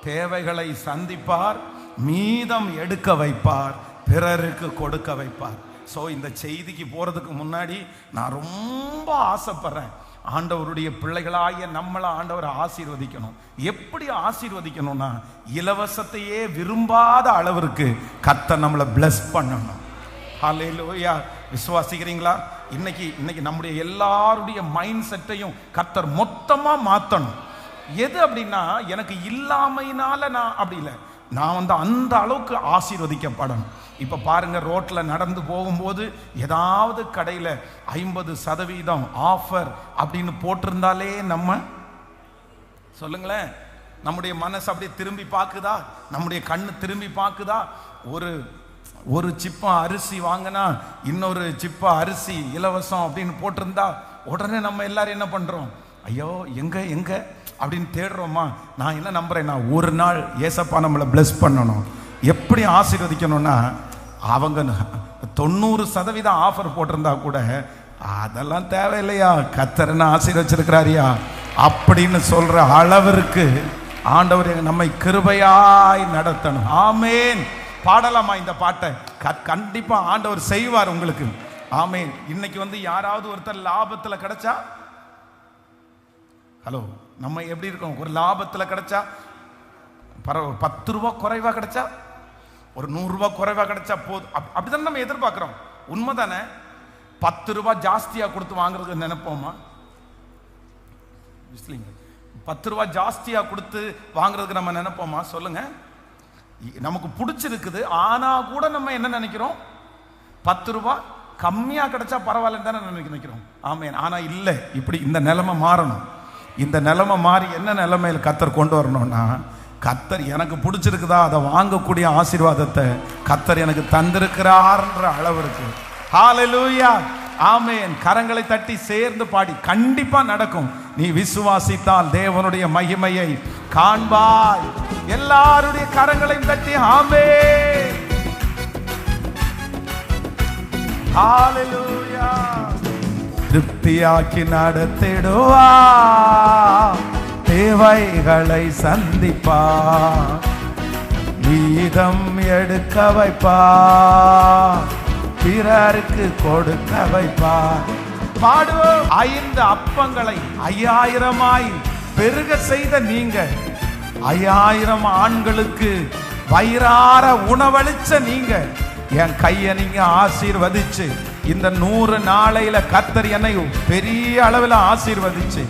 தேவைகளை சந்திப்பார், மீதம் எடுக்க வைப்பார், பிறருக்கு கொடுக்க வைப்பார். ஸோ இந்த செய்திக்கு போறதுக்கு முன்னாடி நான் ரொம்ப ஆசைப்படுறேன், ஆண்டவருடைய பிள்ளைகளாகிய நம்மளை ஆண்டவர் ஆசீர்வதிக்கணும். எப்படி ஆசீர்வதிக்கணும்னா, இலவசத்தையே விரும்பாத அளவிற்கு கர்த்தர் நம்மளை பிளஸ் பண்ணணும். ஹல்லேலூயா. விசுவாசிக்கிறீங்களா? இன்னைக்கு நம்முடைய எல்லாருடைய மைண்ட் செட்டையும் கர்த்தர் மொத்தமா மாத்தணும். எது அப்படின்னா, எனக்கு இல்லாமையினால நான் அப்படி இல்லை, நான் அந்த அளவுக்கு ஆசீர்வதிக்கப்படணும். இப்ப பாருங்க, ரோட்ல நடந்து போகும்போது ஏதாவது கடையில 50% ஆஃபர் அப்படின்னு போட்டிருந்தாலே நம்ம சொல்லுங்களேன், நம்முடைய மனசு அப்படியே திரும்பி பார்க்குதா, நம்முடைய கண்ணு திரும்பி பார்க்குதா? ஒரு சிப்பா அரிசி வாங்கினா இன்னொரு சிப்பா அரிசி இலவசம் அப்படின்னு போட்டிருந்தா உடனே நம்ம எல்லாரும் என்ன பண்றோம்? ஐயோ எங்க அப்படின்னு தேடுறோமா? நான் என்ன நம்புறேன், நான் ஒரு நாள் ஏசப்பா நம்மளை பிளஸ் பண்ணணும். எப்படி ஆசீர்வதிக்கணும்னா, அவங்க 90% ஆஃபர் போட்டிருந்தா கூட அதெல்லாம் தேவையில்லையா, கர்த்தர் ஆசீர்வச்சிருக்கிறாரியா அப்படின்னு சொல்ற அளவிற்கு ஆண்டவர் நம்மை கிருபையாய் நடத்தணும். ஆமேன். பாடலாமா இந்த பாட்டை? கண்டிப்பா ஆண்டவர் செய்வார் உங்களுக்கு. ஆமேன். இன்னைக்கு யாராவது ஒருத்தர் லாபத்துல கிடைச்சா, ஹலோ, நம்ம எப்படி இருக்கோம்? ஒரு லாபத்துல கிடைச்சா பரவாயில்ல, 10 ரூபா குறைவா கிடைச்சா, ஒரு 100 ரூபாய் குறைவா கிடைச்சா போதும், அப்படிதான் நம்ம எதிர்பார்க்கிறோம். உண்மைதானே? 10 ரூபாய் ஜாஸ்தியா கொடுத்து வாங்குறதுக்கு நினைப்போமா? 10 ரூபாய் ஜாஸ்தியா கொடுத்து வாங்குறதுக்கு நம்ம நினைப்போமா? சொல்லுங்க. நமக்கு பிடிச்சிருக்குது, ஆனா கூட நம்ம என்ன நினைக்கிறோம்? 10 ரூபாய் கம்மியா கிடைச்சா பரவாயில்லன்னு தானே நினைக்கிறோம். ஆமேன். ஆனா இல்லை, இப்படி இந்த நிலைமை மாறணும். இந்த நிலைமை மாறி என்ன நிலைமையில் கர்த்தர் கொண்டு வரணும்னா, கர்த்தர் எனக்கு பிடிச்சிருக்குதா அதை வாங்கக்கூடிய ஆசீர்வாதத்தை கர்த்தர் எனக்கு தந்திருக்கிறார்ன்ற அளவு இருக்கு. ஹல்லேலூயா, ஆமென். கரங்களை தட்டி சேர்ந்து பாடி கண்டிப்பா நடக்கும். நீ விசுவாசித்தால் தேவனுடைய மகிமையை காண்பாய். எல்லாருடைய கரங்களையும் தட்டி ஆமென். ஹல்லேலூயா. திருப்தியாக்கி நடத்திடுவா, தேவைகளை சந்திப்பா, மீதம் எடுக்க வைப்பா, பிறருக்கு கொடுக்க வைப்பா. பாடுவோம். 5 அப்பங்களை 5000 பெருக செய்த நீங்க, 5000 ஆண்களுக்கு வயிறார உணவளிச்ச நீங்க, என் கையை நீங்க ஆசீர்வதிச்சு இந்த 100 நாளையில கர்த்தர் என்னை பெரிய அளவில் ஆசீர்வதிச்சு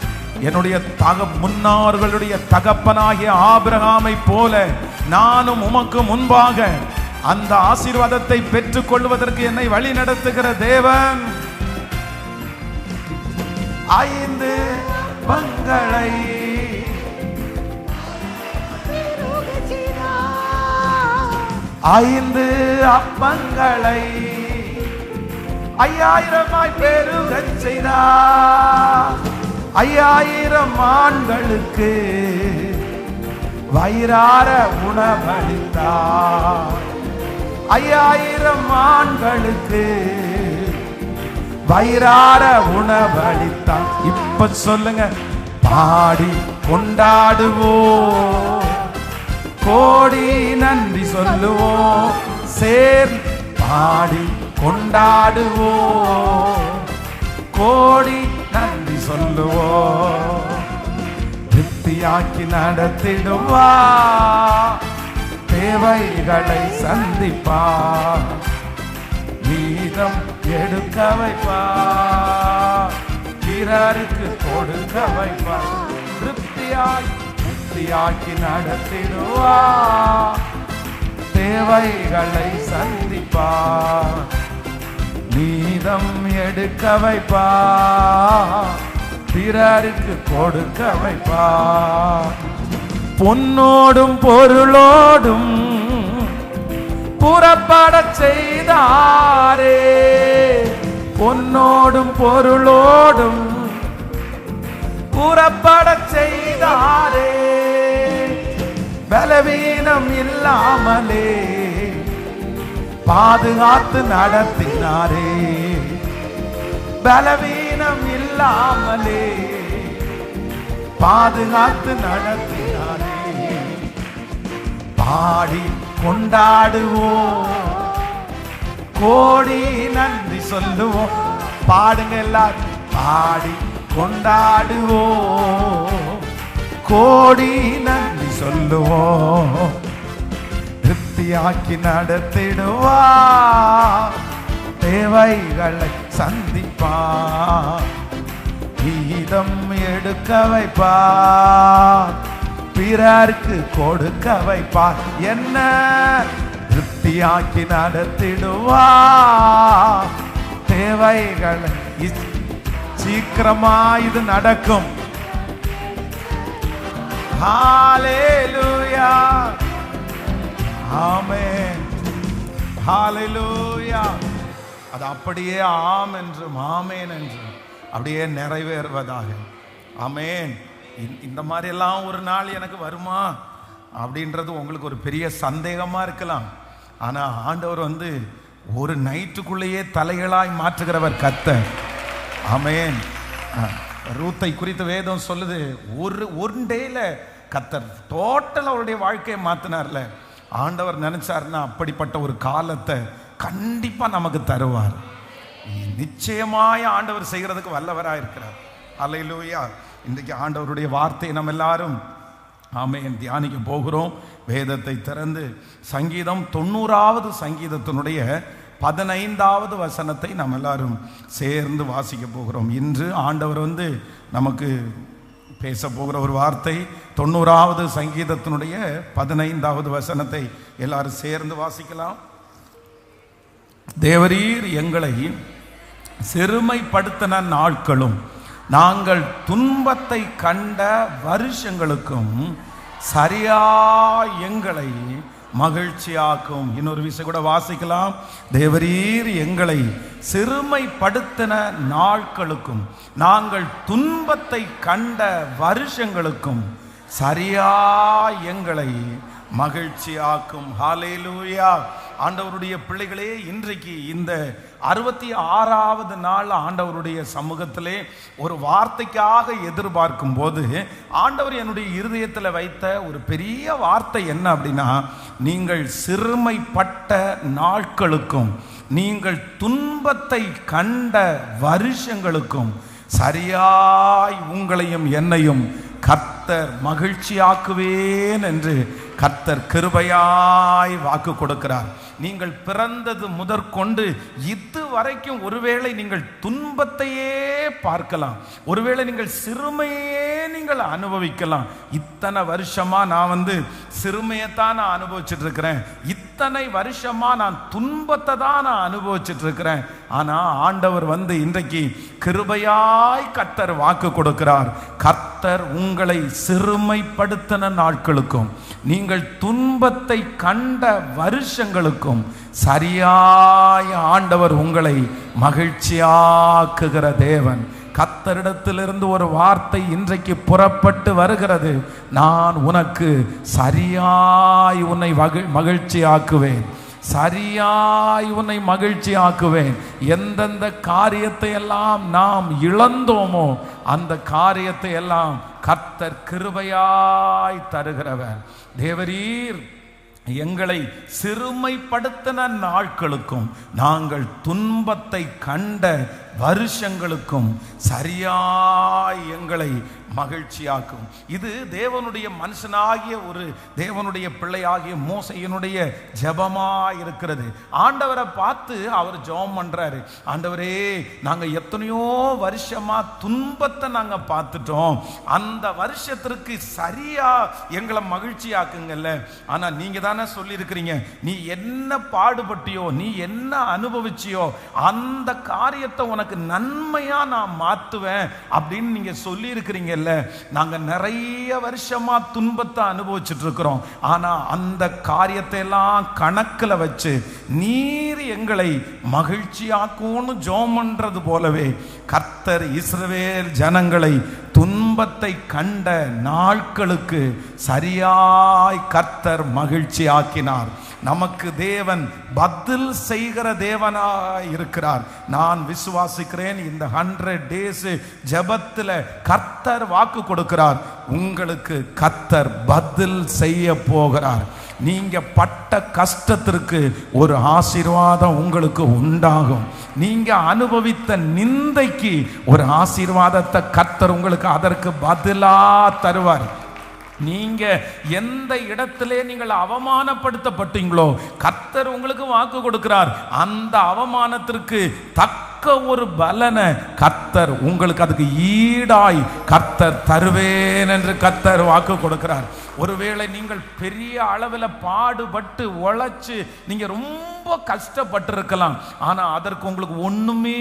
என்னுடைய முன்னோர்களுடைய தகப்பனாகிய ஆபிரகாமை போல நானும் உமக்கு முன்பாக அந்த ஆசீர்வாதத்தை பெற்றுக் கொள்வதற்கு என்னை வழி நடத்துகிற தேவன் 5 பங்களை 5 அப்பங்களை 5000 பெருகச் செய்தார். 5000 ஆண்களுக்கு வயிறார உணவளித்தார். 5000 ஆண்களுக்கு வயிறார உணவளித்தார். இப்ப சொல்லுங்க, பாடி கொண்டாடுவோம், கோடி நன்றி சொல்லுவோம், சேர்ந்து பாடி கொண்டாடுவோம், கோடி நன்றி சொல்லுவோம். திருப்தியாக்கி நடத்திடுவா, தேவைகளை சந்திப்பா, மீதம் எடுக்க வைப்பா, பிறருக்கு கொடுக்க வைப்பா. திருப்தியாக்கி நடத்திடுவா, தேவைகளை சந்திப்பா, மீதம் எடுக்க வைப்பா, பிறருக்கு கொடுக்க வைப்பா. பொன்னோடும் பொருளோடும் புறப்பட செய்தாரே, பொன்னோடும் பொருளோடும் புறப்பட செய்தாரே, பலவீனம் இல்லாமலே பாதுகாத்து நடத்தினாரே, பலவீனம் இல்லாமலே பாதுகாத்து நடத்தினாரே. பாடி கொண்டாடுவோம், கோடி நன்றி சொல்லுவோம். பாடுங்க எல்லாரும், பாடி கொண்டாடுவோம், கோடி நன்றி சொல்லுவோம். திருப்தியாக்கி நடத்திடுவா, தேவைகளை சந்திப்பா, மீதம் எடுக்க வைப்பா, பிறருக்கு கொடுக்க வைப்பா. என்ன திருப்தியாக்கி நடத்திடுவா, தேவைகளை சீக்கிரமா இது நடக்கும். ஹல்லேலூயா, ஆமென், ஹல்லேலூயா. அது அப்படியே ஆம் என்றும் ஆமேன் என்றும் அப்படியே நிறைவேறுவதாக. ஆமேன். இந்த மாதிரி எல்லாம் ஒரு நாள் எனக்கு வருமா அப்படின்றது உங்களுக்கு ஒரு பெரிய சந்தேகமா இருக்கலாம். ஆனா ஆண்டவர் ஒரு நைட்டுக்குள்ளேயே தலைகளாய் மாற்றுகிறவர் கர்த்தர். ஆமேன். ரூத்தை குறித்து வேதம் சொல்லுது, ஒரு டேல கர்த்தர் டோட்டல் அவருடைய வாழ்க்கையை மாத்தினார்ல. ஆண்டவர் நினைச்சாருன்னா அப்படிப்பட்ட ஒரு காலத்தை கண்டிப்பா நமக்கு தருவார். நிச்சயமாய் ஆண்டவர் செய்கிறதுக்கு வல்லவராக இருக்கிறார். அல்லேலூயா. இன்றைக்கு ஆண்டவருடைய வார்த்தையை நம்ம எல்லாரும் ஆமென் தியானிக்க போகிறோம். வேதத்தை திறந்து சங்கீதம் 90வது சங்கீதத்தினுடைய 15வது வசனத்தை நாம் எல்லாரும் சேர்ந்து வாசிக்க போகிறோம். இன்று ஆண்டவர் நமக்கு பேச போகிற ஒரு வார்த்தை 90வது சங்கீதத்தினுடைய 15வது வசனத்தை எல்லாரும் சேர்ந்து வாசிக்கலாம். தேவரீர் எங்களை சிறுமைப்படுத்தின நாட்களும் நாங்கள் துன்பத்தை கண்ட வருஷங்களுக்கும் சரியா எங்களை மகிழ்ச்சியாக்கும். இன்னொரு விஷயம் கூட வாசிக்கலாம். தேவரீர் எங்களை சிறுமைப்படுத்தின நாட்களுக்கும் நாங்கள் துன்பத்தை கண்ட வருஷங்களுக்கும் சரியா எங்களை மகிழ்ச்சியாக்கும். ஹல்லேலூயா. ஆண்டவருடைய பிள்ளைகளே, இன்றைக்கு இந்த 66வது நாள் ஆண்டவருடைய சமூகத்திலே ஒரு வார்த்தைக்காக எதிர்பார்க்கும் போது ஆண்டவர் என்னுடைய இருதயத்தில் வைத்த ஒரு பெரிய வார்த்தை என்ன அப்படின்னா, நீங்கள் சிறுமைப்பட்ட நாட்களுக்கும் நீங்கள் துன்பத்தை கண்ட வருஷங்களுக்கும் சரியாய் உங்களையும் என்னையும் கர்த்தர் மகிழ்ச்சியாக்குவேன் என்று கர்த்தர் கிருபையாய் வாக்கு கொடுக்கிறார். நீங்கள் பிறந்தது முதற்கொண்டு இதுவரைக்கும் ஒருவேளை நீங்கள் துன்பத்தையே பார்க்கலாம், ஒருவேளை நீங்கள் சிறுமையே நீங்கள் அனுபவிக்கலாம். இத்தனை வருஷமா நான் சிறுமையைத்தான் நான் அனுபவிச்சுட்டு இருக்கிறேன், இத்தனை வருஷமா நான் துன்பத்தை தான் நான் அனுபவிச்சுட்டு இருக்கிறேன். ஆனா ஆண்டவர் இன்றைக்கு கிருபையாய் கர்த்தர் வாக்கு கொடுக்கிறார். கர்த்தர் உங்களை சிறுமைப்படுத்தின நாட்களுக்கும் நீங்கள் துன்பத்தை கண்ட வருஷங்களுக்கும் சரியாய ஆண்டவர் உங்களை மகிழ்ச்சியாக்குகிற தேவன். கர்த்தரிடத்திலிருந்து ஒரு வார்த்தை இன்றைக்கு புறப்பட்டு வருகிறது. நான் உனக்கு சரியாய் உன்னை மகிழ்ச்சியாக்குவேன், சரியாய் உன்னை மகிழ்ச்சியாக்குவேன். எந்தெந்த காரியத்தை எல்லாம் நாம் இழந்தோமோ அந்த காரியத்தை எல்லாம் கர்த்தர் கிருபையாய் தருகிறவர். தேவரீர் எங்களை சிறுமைப்படுத்தின நாட்களுக்கும் நாங்கள் துன்பத்தை கண்ட வருஷங்களுக்கும் சரியாய் எங்களை மகிழ்ச்சியாக்கும். இது தேவனுடைய மனுஷனாகிய ஒரு தேவனுடைய பிள்ளையாகிய மோசையினுடைய ஜெபமாய் இருக்கிறது. ஆண்டவரை பார்த்து அவர் ஜெபம் பண்றாரு. ஆண்டவரே, நாங்க எத்தனையோ வருஷமா துன்பத்தை நாங்க பார்த்துட்டோம், அந்த வருஷத்திற்கு சரியா எங்களை மகிழ்ச்சியாக்குங்கல்ல. ஆனா நீங்க தானே சொல்லி இருக்கிறீங்க, நீ என்ன பாடுபட்டியோ, நீ என்ன அனுபவிச்சியோ அந்த காரியத்தை உனக்கு நன்மையா நான் மாத்துவேன் அப்படின்னு நீங்க சொல்லி இருக்கிறீங்க. நாங்க நிறைய வருஷமா துன்பத்தை அனுபவிச்சுட்டு இருக்கிறோம். ஆனா அந்த காரியத்தை எல்லாம் கணக்குல வச்சு நீர் எங்களை மகிழ்ச்சியாக்கும்னு ஜெபம் பண்றது போலவே கர்த்தர் இஸ்ரவேல் ஜனங்களை துன்பத்தை கண்ட நாட்களுக்கு சரியாய் கர்த்தர் மகிழ்ச்சி ஆக்கினார். நமக்கு தேவன் பதில் செய்கிற தேவனாய் இருக்கிறார். நான் விசுவாசிக்கிறேன், இந்த 100 days ஜெபத்தில் கர்த்தர் வாக்கு கொடுக்கிறார். உங்களுக்கு கர்த்தர் பதில் செய்ய போகிறார். நீங்க பட்ட கஷ்டத்திற்கு ஒரு ஆசீர்வாதம் உங்களுக்கு உண்டாகும். நீங்க அனுபவித்த நிந்தைக்கு ஒரு ஆசீர்வாதத்தை கர்த்தர் உங்களுக்கு அதற்கு பதிலா தருவார். நீங்க எந்த இடத்திலே நீங்கள் அவமானப்படுத்தப்பட்டீங்களோ கர்த்தர் உங்களுக்கு வாக்கு கொடுக்கிறார். அந்த அவமானத்திற்கு தக்க ஒரு பலனை கர்த்தர் உங்களுக்கு அதுக்கு ஈடாய் கர்த்தர் தருவேன் என்று கர்த்தர் வாக்கு கொடுக்கிறார். ஒருவேளை நீங்கள் பெரிய அளவில் பாடுபட்டு உழைச்சு நீங்க ரொம்ப கஷ்டப்பட்டு இருக்கலாம், ஆனா அதற்கு உங்களுக்கு ஒண்ணுமே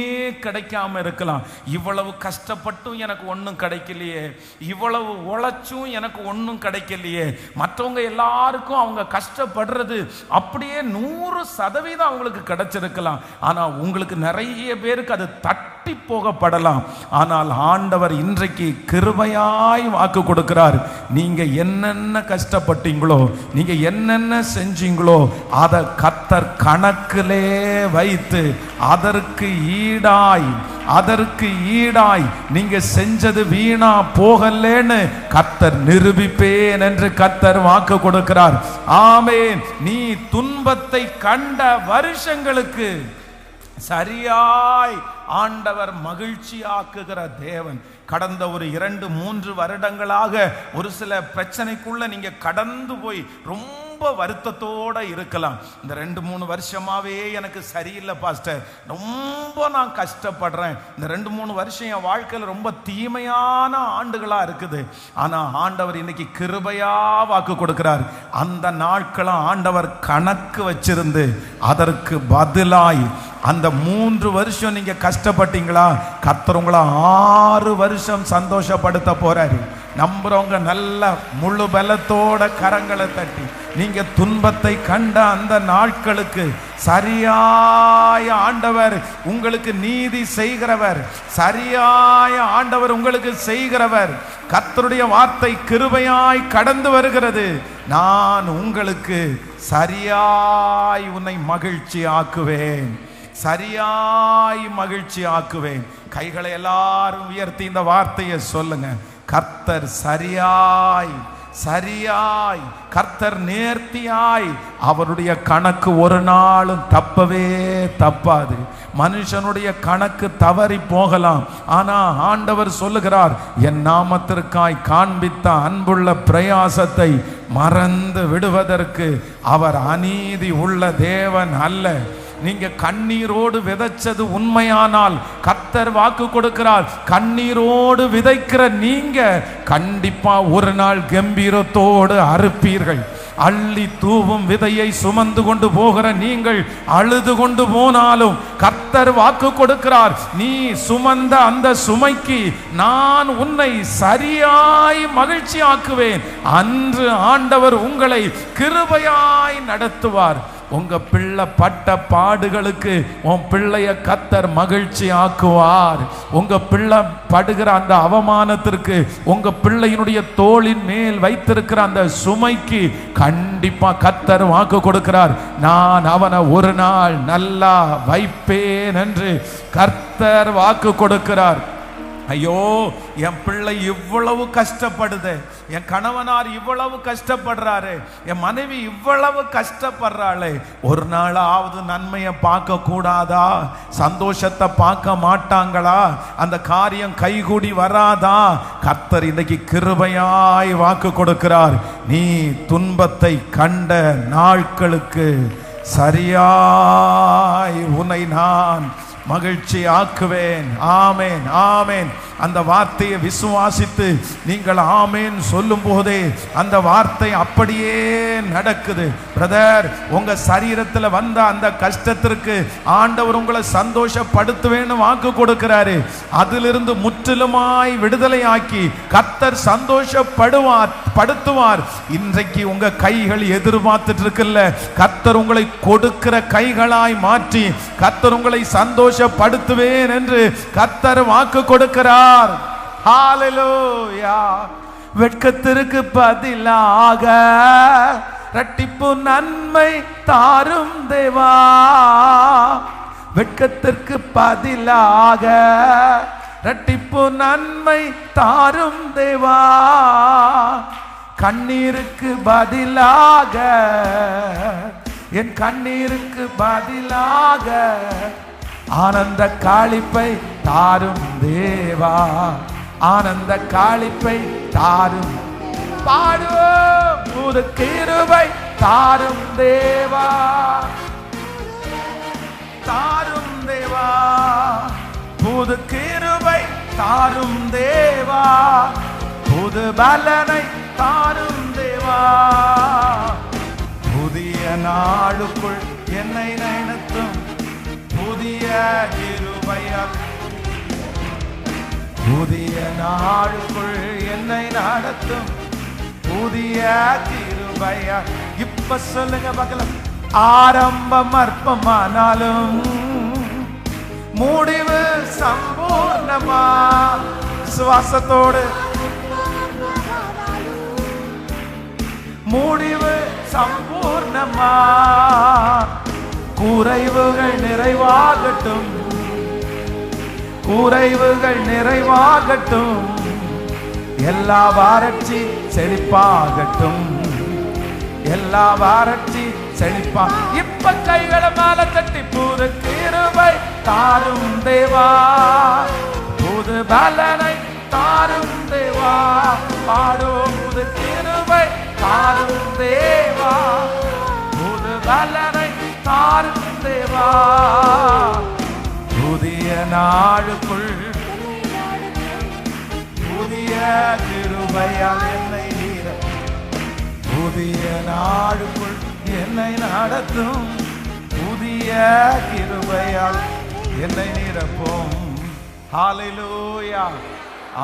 கிடைக்காம இருக்கலாம். இவ்வளவு கஷ்டப்பட்டும் எனக்கு ஒன்றும் கிடைக்கலையே, இவ்வளவு உழைச்சும் எனக்கு ஒன்றும் கிடைக்கலையே. மற்றவங்க எல்லாருக்கும் அவங்க கஷ்டப்படுறது அப்படியே 100% அவங்களுக்கு கிடைச்சிருக்கலாம், ஆனா உங்களுக்கு நிறைய பேருக்கு அது தட்டி போகப்படலாம். ஆனால் ஆண்டவர் இன்றைக்கு கிருபையாய் வாக்கு கொடுக்கிறார். நீங்க என்னென்ன கஷ்டப்பட்டீங்களோ, நீங்க என்னென்ன செஞ்சீங்களோ அதை கர்த்தர் கணக்கிலே வைத்து அதற்கு ஈடாய் நீங்க செஞ்சது வீணா போகலேன்னு கர்த்தர் நிரூபிப்பேன் என்று கர்த்தர் வாக்கு கொடுக்கிறார். ஆமென். நீ துன்பத்தை கண்ட வருஷங்களுக்கு சரியாய் ஆண்டவர் மகிழ்ச்சியாக்குகிற தேவன். கடந்த ஒரு 2-3 வருடங்களாக ஒரு சில பிரச்சனைக்குள்ள நீங்க கடந்து போய் ரொம்ப வருத்தத்தோட இருக்கலாம். இந்த 2-3 வருஷமாவே எனக்கு சரியில்லை பாஸ்டர், ரொம்ப நான் கஷ்டப்படுறேன், இந்த 2-3 வருஷம் என் வாழ்க்கையில் ரொம்ப தீமையான ஆண்டுகளா இருக்குது. ஆனா ஆண்டவர் இன்னைக்கு கிருபையா வாக்கு கொடுக்கிறார். அந்த நாட்களை ஆண்டவர் கணக்கு வச்சிருந்து அதற்கு பதிலாய் அந்த 3 வருஷம் நீங்க கஷ்டப்பட்டீங்களா, கர்த்தர் உங்களை 6 வருஷம் சந்தோஷப்படுத்த போறாரு. நம்புறவங்க நல்ல முழு பலத்தோட கரங்களை தட்டி, நீங்க துன்பத்தை கண்ட அந்த நாட்களுக்கு சரியாய ஆண்டவர் உங்களுக்கு நீதி செய்கிறவர், சரியாய ஆண்டவர் உங்களுக்கு செய்கிறவர். கர்த்தருடைய வார்த்தை கிருபையாய் கடந்து வருகிறது. நான் உங்களுக்கு சரியாய் உன்னை மகிழ்ச்சி ஆக்குவேன், சரியாய் மகிழ்ச்சி ஆக்குவேன். கைகளை எல்லாரும் உயர்த்தி இந்த வார்த்தையை சொல்லுங்க. கர்த்தர் சரியாய், சரியாய், கர்த்தர் நேர்த்தியாய். அவருடைய கணக்கு ஒரு நாளும் தப்பவே தப்பாது. மனுஷனுடைய கணக்கு தவறி போகலாம், ஆனா ஆண்டவர் சொல்லுகிறார், என் நாமத்திற்காய் காண்பித்த அன்புள்ள பிரயாசத்தை மறந்து விடுவதற்கு அவர் அநீதி உள்ள தேவன் அல்ல. நீங்க கண்ணீரோடு விதைச்சது உண்மையானால் கர்த்தர் வாக்கு கொடுக்கிறார், கண்ணீரோடு விதைக்கிற நீங்க கண்டிப்பா ஒரு நாள் கம்பீரத்தோடு அறுப்பீர்கள். அள்ளி தூவும் விதையை சுமந்து கொண்டு போகிற நீங்கள் அழுது கொண்டு போனாலும் கர்த்தர் வாக்கு கொடுக்கிறார், நீ சுமந்த அந்த சுமைக்கு நான் உன்னை சரியாய் மகிழ்ச்சி ஆக்குவேன். அன்று ஆண்டவர் உங்களை கிருபையாய் நடத்துவார். உங்க பிள்ளை பட்ட பாடுகளுக்கு உன் பிள்ளைய கர்த்தர் மகிழ்ச்சி ஆக்குவார். உங்க பிள்ளை படுகிற அந்த அவமானத்திற்கு, உங்க பிள்ளையினுடைய தோளின் மேல் வைத்திருக்கிற அந்த சுமைக்கு கண்டிப்பா கர்த்தர் வாக்கு கொடுக்கிறார், நான் அவனை ஒரு நாள் நல்லா வைப்பேன் என்று கர்த்தர் வாக்கு கொடுக்கிறார். ஐயோ, என் பிள்ளை இவ்வளவு கஷ்டப்படுது, என் கணவனார் இவ்வளவு கஷ்டப்படுறாரு, என் மனைவி இவ்வளவு கஷ்டப்படுறாளே, ஒரு நாளாவது நன்மையை பார்க்க கூடாதா? சந்தோஷத்தை பார்க்க மாட்டாங்களா? அந்த காரியம் கைகூடி வராதா? கர்த்தர் இன்னைக்கு கிருபையாய் வாக்கு கொடுக்கிறார், நீ துன்பத்தை கண்ட நாட்களுக்கு சரியாய் உன்னை நான் மகிழ்ச்சி ஆக்குவேன். ஆமேன், ஆமேன். அந்த வார்த்தையை விசுவாசித்து நீங்கள் ஆமேன் சொல்லும் போதே அந்த வார்த்தை அப்படியே நடக்குது. பிரதர், உங்க சரீரத்தில் வந்த அந்த கஷ்டத்திற்கு ஆண்டவர் உங்களை சந்தோஷப்படுத்துவேன்னு வாக்கு கொடுக்கிறாரு. அதிலிருந்து முற்றிலுமாய் விடுதலை ஆக்கி கர்த்தர் சந்தோஷப்படுத்துவார். இன்றைக்கு உங்க கைகள் எதிர்பார்த்துட்டு இருக்குல்ல, கர்த்தர் உங்களை கொடுக்கிற கைகளாய் மாற்றி கர்த்தர் உங்களை சந்தோஷப்படுத்துவேன் என்று கர்த்தர் வாக்கு கொடுக்கிறார். ஹalleluya. வெட்கத்திற்கு பதிலாக இரட்டிப்பு நன்மை தாரும் தேவா, வெட்கத்திற்கு பதிலாக இரட்டிப்பு நன்மை தாரும் தேவா, கண்ணீருக்கு பதிலாக, என் கண்ணீருக்கு பதிலாக ஆனந்த காளிப்பை தாரும் தேவா, ஆனந்த காளிப்பை தாரும். பாடுவோம், புது கிருபை தாரும் தேவா, தாரும் தேவா, புது கிருபை தாரும் தேவா, புது பலனை தாரும் தேவா, புதிய நாளுக்குள் என்னை நடத்தும் புதிய கிருபையா, புதிய நாளுக்குள் என்னை நடத்தும் புதிய கிருபையா. இப்ப சொல்லுங்க பார்க்கலாம். ஆரம்பம் அற்பமானாலும் முடிவு சம்பூர்ணமா, விசுவாசத்தோடு முடிவு சம்பூர்ணமா, குறைவுகள் நிறைவாகட்டும், குறைவுகள் நிறைவாகட்டும், எல்லா வறட்சி செழிப்பாகட்டும், எல்லா வறட்சி செழிப்பா. இப்ப கைகளை மேல தட்டி புது கிருபை தாரும் தேவா, புது பலனை தாரும் தேவா, பாடும் புது கிருபை தாரும் தேவா, புது பலனை தாரும் தேவா, புதிய நாளுக்குள் புதிய கிருபையால் என்னை நீர, புதிய நாளுக்குள் என்னை நடத்தும் புதிய புதிய கிருபையால் என்னை நிரப்பும். ஹல்லேலூயா,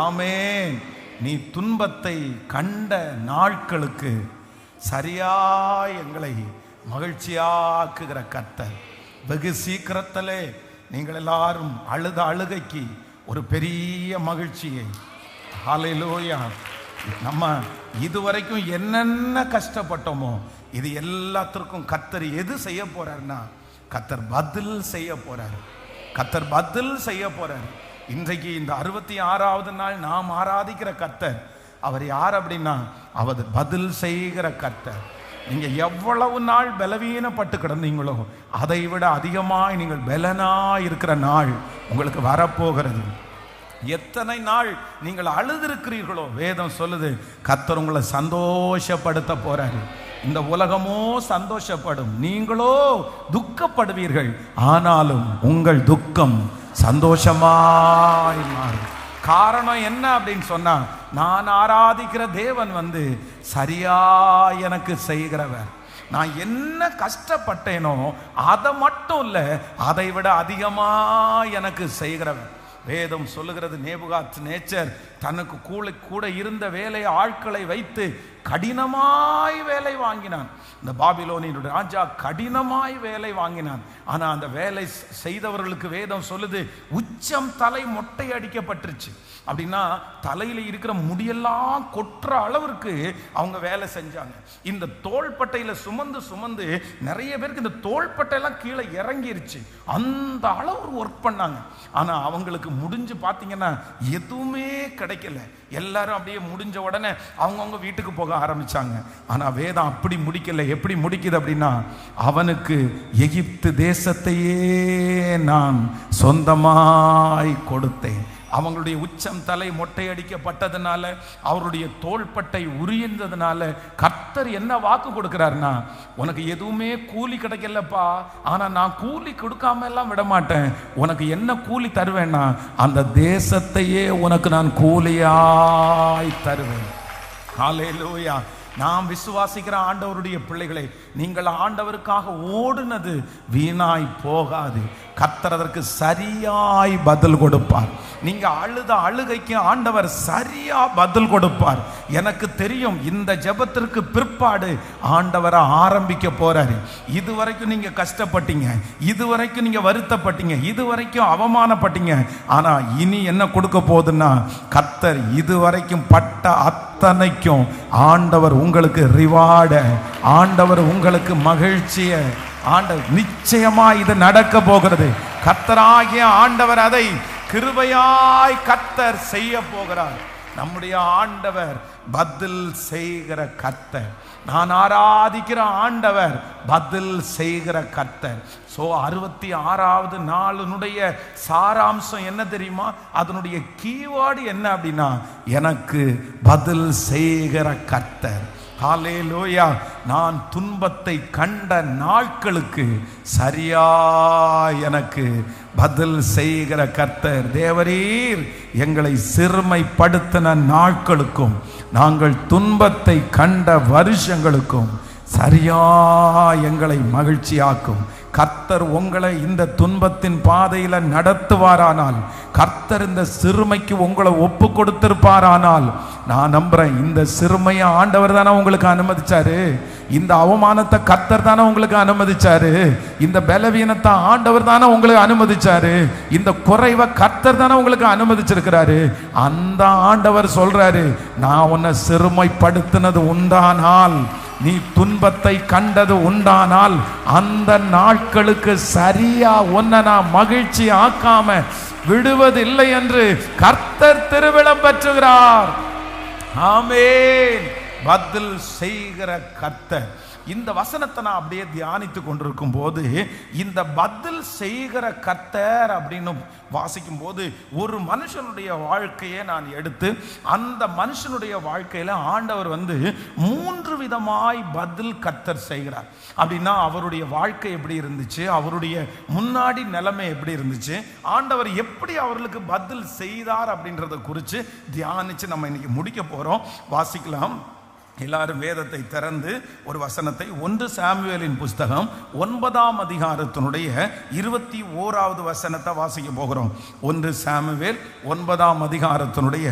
ஆமென். நீ துன்பத்தை கண்ட நாட்களுக்கு சரியா எங்களை மகிழ்ச்சியாக்குகிற கர்த்தர். வெகு சீக்கிரத்திலே நீங்கள் எல்லாரும் அழுத அழுகைக்கு ஒரு பெரிய மகிழ்ச்சியை, ஹல்லேலூயா, நம்ம இதுவரைக்கும் என்னென்ன கஷ்டப்பட்டோமோ இது எல்லாத்திற்கும் கர்த்தர் எது செய்ய போறாருன்னா, கர்த்தர் பதில் செய்ய போறாரு. கர்த்தர் பதில் செய்ய போறாரு. இன்றைக்கு இந்த 66வது நாள் நாம் ஆராதிக்கிற கர்த்தர் அவர் யார் அப்படின்னா, அவர் பதில் செய்கிற கர்த்தர். நீங்க எவ்வளவு நாள் பலவீனப்பட்டு கிடந்தீங்களோ அதை விட அதிகமாய் நீங்கள் பலனாய் இருக்கிற நாள் உங்களுக்கு வரப்போகிறது. எத்தனை நாள் நீங்கள் அழுதிருக்கிறீர்களோ வேதம் சொல்லுது கர்த்தர் உங்களை சந்தோஷப்படுத்த போறாரு. இந்த உலகமோ சந்தோஷப்படும், நீங்களோ துக்கப்படுவீர்கள். ஆனாலும் உங்கள் துக்கம் சந்தோஷமாய் மாறும். காரணம் என்ன அப்படின்னு சொன்னா, நான் ஆராதிக்கிற தேவன் சரியா எனக்கு செய்கிறவர். நான் என்ன கஷ்டப்பட்டேனோ அதை மட்டும் இல்ல, அதை விட அதிகமா எனக்கு செய்கிறவர். வேதம் சொல்லுகிறது, நேபுகாத் நேச்சர் தனக்கு கூட இருந்த வேலை ஆட்களை வைத்து கடினமாய் வேலை வாங்கினான். இந்த பாபிலோனியனுடைய ராஜா கடினமாய் வேலை வாங்கினான். ஆனா அந்த வேலை செய்தவர்களுக்கு வேதம் சொல்லுது உச்சம் தலை மொட்டை அடிக்கப்பட்டுருச்சு. அப்படின்னா தலையில இருக்கிற முடியெல்லாம் கொட்டுற அளவிற்கு அவங்க வேலை செஞ்சாங்க. இந்த தோள்பட்டையில சுமந்து சுமந்து நிறைய பேருக்கு இந்த தோள்பட்டையெல்லாம் கீழே இறங்கிருச்சு. அந்த அளவு ஒர்க் பண்ணாங்க. ஆனா அவங்களுக்கு முடிஞ்சு பார்த்தீங்கன்னா எதுவுமே கிடைக்கல. எல்லாரும் அப்படியே முடிஞ்ச உடனே அவங்கவுங்க வீட்டுக்கு போக ஆரம்பிச்சாங்க. ஆனா வேதம் அப்படி முடிக்கல. எப்படி முடிக்குது அப்படின்னா, அவனுக்கு எகிப்து தேசத்தையே நான் சொந்தமாய் கொடுத்தேன். அவங்களுடைய உச்சம் தலை மொட்டையடிக்கப்பட்டதுனால, அவருடைய தோள்பட்டை உரியந்ததுனால கர்த்தர் என்ன வாக்கு கொடுக்கிறார்னா, உனக்கு எதுவுமே கூலி கிடைக்கலப்பா, ஆனா நான் கூலி கொடுக்காம எல்லாம் விட மாட்டேன். உனக்கு என்ன கூலி தருவேன்னா, அந்த தேசத்தையே உனக்கு நான் கூலியாய் தருவேன். ஹல்லேலூயா. நாம் விசுவாசிக்கிற ஆண்டவருடைய பிள்ளைகளை, நீங்கள் ஆண்டவருக்காக ஓடுனது வீணாய் போகாது. கர்த்தர் அதற்கு சரியாய் பதில் கொடுப்பார். நீங்க அழுத அழுகைக்கு ஆண்டவர் சரியா பதில் கொடுப்பார். எனக்கு தெரியும் இந்த ஜெபத்திற்கு பிற்பாடு ஆண்டவரை ஆரம்பிக்க போறாரு. இதுவரைக்கும் நீங்க கஷ்டப்பட்டீங்க, இதுவரைக்கும் நீங்க வருத்தப்பட்டீங்க, இதுவரைக்கும் அவமானப்பட்டீங்க. ஆனா இனி என்ன கொடுக்க போகுதுன்னா, கர்த்தர் இதுவரைக்கும் பட்ட அத்தனைக்கும் ஆண்டவர் உங்களுக்கு ரிவார்ட, ஆண்டவர் உங்களுக்கு மகிழ்ச்சிய, ஆண்டவர் நிச்சயமா இது நடக்க போகிறது. கர்த்தராகிய ஆண்டவர் அதை கிருபையாய் கர்த்தர் செய்ய போகிறார். நம்முடைய ஆண்டவர் பதில் செய்கிற கர்த்தர். நான் ஆராதிக்கிற ஆண்டவர் பதில் செய்கிற கர்த்தர். 66வது நாளினுடைய சாராம்சம் என்ன தெரியுமா? அதனுடைய கீவேர்டு என்ன அப்படின்னா, எனக்கு பதில் செய்கிற கர்த்தர். ஹல்லேலூயா. நான் துன்பத்தை கண்ட நாட்களுக்கு சரியா எனக்கு பதில் செய்கிற கர்த்தர். தேவரீர் எங்களை சிறுமைப்படுத்தின நாட்களுக்கும் நாங்கள் துன்பத்தை கண்ட வருஷங்களுக்கும் சரியா எங்களை மகிழ்ச்சியாக்கும். கர்த்தர் உங்களை இந்த துன்பத்தின் பாதையில நடத்துவாரானால், கர்த்தர் இந்த சிறுமைக்கு உங்களை ஒப்பு கொடுத்திருப்பாரானால், நான் நம்புறேன் இந்த சிறுமையை ஆண்டவர் தானே உங்களுக்கு அனுமதிச்சாரு, இந்த அவமானத்தை கர்த்தர் தானே உங்களுக்கு அனுமதிச்சாரு, இந்த பலவீனத்தை ஆண்டவர் தானே உங்களுக்கு அனுமதிச்சாரு, இந்த குறைவை கர்த்தர் தானே உங்களுக்கு அனுமதிச்சிருக்கிறாரு. அந்த ஆண்டவர் சொல்றாரு, நான் உன்னை சிறுமைப்படுத்தினது உண்டானால், நீ துன்பத்தை கண்டது உண்டானால், அந்த நாட்களுக்கு சரியா உன்னை நான் மகிழ்ச்சி ஆக்காம விடுவதில்லை என்று கர்த்தர் திருவிழம் பெற்றுகிறார். ஆமென். பதில் செய்கிற கர்த்தர். இந்த வசனத்தை நான் அப்படியே தியானித்து கொண்டிருக்கும் போது, இந்த பதில் செய்கிற கர்த்தர் அப்படின்னு வாசிக்கும் போது, ஒரு மனுஷனுடைய வாழ்க்கையை நான் எடுத்து அந்த மனுஷனுடைய வாழ்க்கையில ஆண்டவர் 3 விதமாய் பதில் கர்த்தர் செய்கிறார். அப்படின்னா அவருடைய வாழ்க்கை எப்படி இருந்துச்சு, அவருடைய முன்னாடி நிலைமை எப்படி இருந்துச்சு, ஆண்டவர் எப்படி அவர்களுக்கு பதில் செய்தார் அப்படின்றத குறித்து தியானிச்சு நம்ம இன்னைக்கு முடிக்க போறோம். வாசிக்கலாம். எல்லாரும் வேதத்தை திறந்து ஒரு வசனத்தை 1 சாமுவேலின் புஸ்தகம் 9ஆம் அதிகாரத்தினுடைய 21வது வசனத்தை வாசிக்க போகிறோம். 1 சாமுவேல் 9ஆம் அதிகாரத்தினுடைய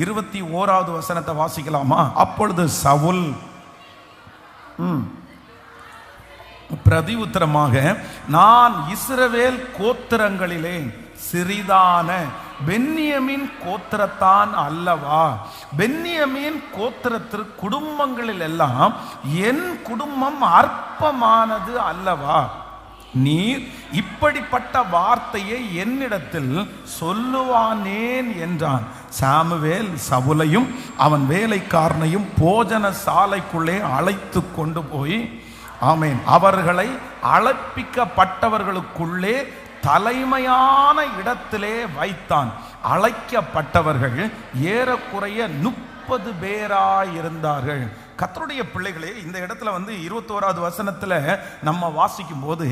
21வது வசனத்தை வாசிக்கலாமா? அப்பொழுது சவுல் பிரதி உத்தரமாக, நான் இஸ்ரவேல் கோத்திரங்களிலே சிறிதான பென்யமீன் கோத்திரத்தான் அல்லவா? பென்யமீன் கோத்திரத்திற்கு குடும்பங்களில் எல்லாம் என் குடும்பம் அற்பமானது அல்லவா? நீர் இப்படிப்பட்ட வார்த்தையை என்னிடத்தில் சொல்லுவானேன் என்றான். சாமுவேல் சவுலையும் அவன் வேலைக்காரனையும் போஜன சாலைக்குள்ளே அழைத்து கொண்டு போய், ஆமேன், அவர்களை அழைப்பிக்கப்பட்டவர்களுக்குள்ளே தலைமையான இடத்திலே வைத்தான். அழைக்கப்பட்டவர்கள் ஏறக்குறைய 30 பேராயிருந்தார்கள். கர்த்தருடைய பிள்ளைகளே, இந்த இடத்துல 21வது வசனத்துல நம்ம வாசிக்கும் போது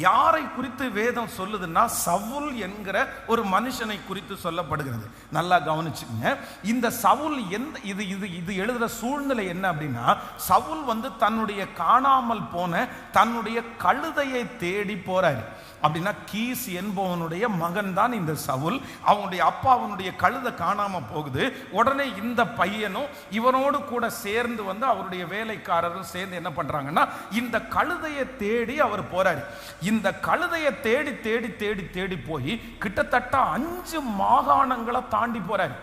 யாரை குறித்து வேதம் சொல்லுதுன்னா சவுல் என்கிற ஒரு மனுஷனை குறித்து சொல்லப்படுகிறது. நல்லா கவனிச்சுங்க. இந்த சவுல் இது எழுதுற சூழ்நிலை என்ன அப்படின்னா, சவுல் தன்னுடைய காணாமல் போன தன்னுடைய கழுதையை தேடி போறாரு. அப்படின்னா கீஸ் என்பவனுடைய மகன் தான் இந்த சவுல். அவனுடைய அப்பா அவனுடைய கழுதை காணாம போகுது. உடனே இந்த பையனும் இவனோடு கூட சேர்ந்து அவருடைய வேலைக்காரரும் சேர்ந்து என்ன பண்றாங்கன்னா, இந்த கழுதையை தேடி அவர் போறாரு. இந்த கழுதையை தேடி தேடி தேடி தேடி போய் கிட்டத்தட்ட 5 மாகாணங்களை தாண்டி போறாரு.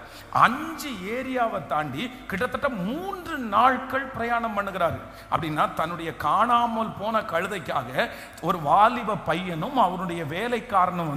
5 ஏரியாவை தாண்டி கிட்டத்தட்ட 3 நாட்கள் பிரயாணம் பண்ணுகிறாரு. அப்படின்னா தன்னுடைய காணாமல் போன கழுதைக்காக ஒரு வாலிப பையனும் அவருடைய வேலைக்காரனும்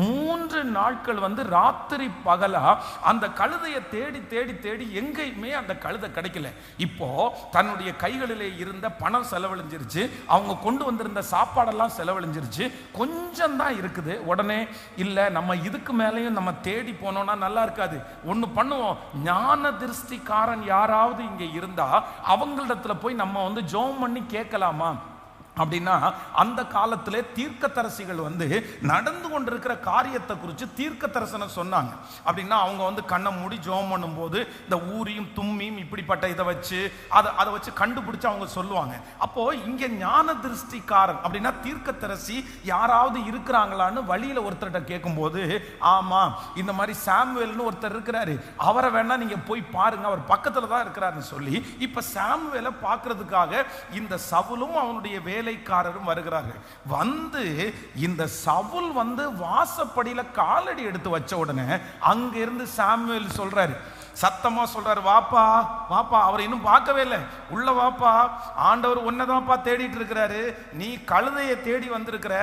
3 நாட்கள் ராத்திரி பகலா அந்த கழுதையை தேடி தேடி தேடி எங்கேயுமே அந்த கழுதை கிடைக்கல. இப்போ தன்னுடைய கைகளிலே இருந்த பணம் செலவழிஞ்சிருச்சு, அவங்க கொண்டு வந்திருந்த சாப்பாடெல்லாம் செலவழிஞ்சிருச்சு, கொஞ்சம் தான் இருக்குது. உடனே இல்ல, நம்ம இதுக்கு மேலேயும் நம்ம தேடி போனோம்னா நல்லா இருக்காது, ஒண்ணு பண்ணுவோம், ஞான திருஷ்டிக்காரன் யாராவது இங்க இருந்தா அவங்களிடத்துல போய் நம்ம ஜெபம் பண்ணி கேட்கலாமா அப்படின்னா, அந்த காலத்திலே தீர்க்கதரிசிகள் நடந்து கொண்டிருக்கிற காரியத்தை குறித்து தீர்க்க தரிசனம் சொன்னாங்க. அப்படின்னா அவங்க கண்ணை மூடி ஜெபம் பண்ணும் போது இந்த ஊரியும் தும்மியும் இப்படிப்பட்ட இதை வச்சு அதை வச்சு கண்டுபிடிச்சு அவங்க சொல்லுவாங்க. அப்போ இங்க ஞான திருஷ்டிக்காரன் அப்படின்னா தீர்க்கதரிசி யாராவது இருக்கிறாங்களான்னு வழியில ஒருத்தர்கிட்ட கேட்கும்போது, ஆமா இந்த மாதிரி சாமுவேல்னு ஒருத்தர் இருக்கிறாரு, அவரை வேணா நீங்க போய் பாருங்க, அவர் பக்கத்துல தான் இருக்கிறாருன்னு சொல்லி இப்ப சாமுவேலை பார்க்கறதுக்காக இந்த சவுலும் அவனுடைய வேலைக்காரரும் வருகிறார்கள். இந்த சவுல் வாசப்படியில காலடி எடுத்து வச்ச உடனே அங்க இருந்து சாமுவேல் சொல்றாரு, சத்தமா சொல்றாரு, வாப்பா வாப்பா, அவர் இன்னும் பார்க்கவே இல்லை, உள்ள வாப்பா, ஆண்டவர் உன்னதான்ப்பா தேடிட்டு இருக்கிறாரு, நீ கழுதையை தேடி வந்திருக்கிற,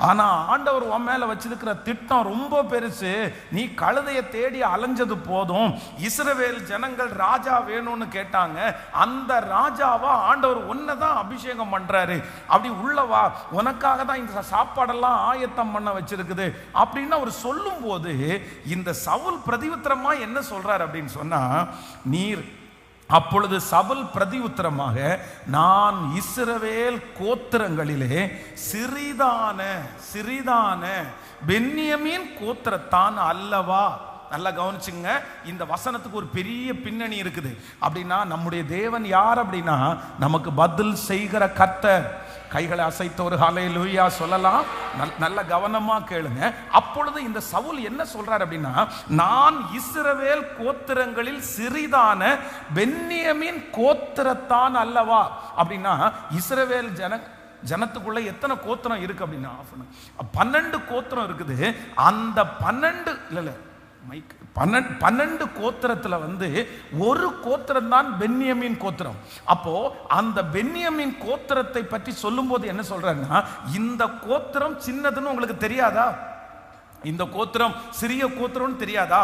ஆனா ஆண்டவர் உன் மேல வச்சிருக்கிற திட்டம் ரொம்ப பெருசு, நீ கழுதையை தேடி அலைஞ்சது போதும், இஸ்ரவேல் ஜனங்கள் ராஜா வேணும்னு கேட்டாங்க, அந்த ராஜாவா ஆண்டவர் உன்னதான் அபிஷேகம் பண்றாரு, அப்படி உள்ளவா, உனக்காக தான் இந்த சாப்பாடெல்லாம் ஆயத்தம் பண்ண வச்சிருக்குது அப்படின்னு அவர் சொல்லும் போது இந்த சவுல் பிரதியுத்தரமா என்ன சொல்றாரு அப்படின்னு சொன்னா, நீர் அப்பொழுது சவுல் பிரதி உத்தரமாக, நான் இஸ்ரவேல் கோத்திரங்களிலே சிறிதான பென்யமீன் கோத்திரத்தான் அல்லவா? நல்லா கவனிச்சுங்க, இந்த வசனத்துக்கு ஒரு பெரிய பின்னணி இருக்குது. அப்படின்னா நம்முடைய தேவன் யார் அப்படின்னா, நமக்கு பதில் செய்கிற கர்த்தர். கைகளை அசைத்த ஒரு ஹல்லேலூயா சொல்லலாம். நல்ல கவனமா கேளுங்க. அப்பொழுது இந்த சவுல் என்ன சொல்றார் அப்படின்னா, நான் இஸ்ரவேல் கோத்திரங்களில் சிறிதான பென்யமீன் கோத்திரத்தான் அல்லவா? அப்படின்னா இஸ்ரவேல் ஜனத்துக்குள்ள எத்தனை கோத்திரம் இருக்கு அப்படின்னா 12 கோத்திரம் இருக்குது. அந்த 12 கோத்திரத்துல ஒரு கோத்திரம் தான் பென்யமீன் கோத்திரம். அப்போ அந்த பென்யமீன் கோத்திரத்தை பற்றி சொல்லும் போது என்ன சொல்றாருன்னா, இந்த கோத்திரம் சின்னதுன்னு உங்களுக்கு தெரியாதா? இந்த கோத்திரம் சிறிய கோத்திரம் தெரியாதா?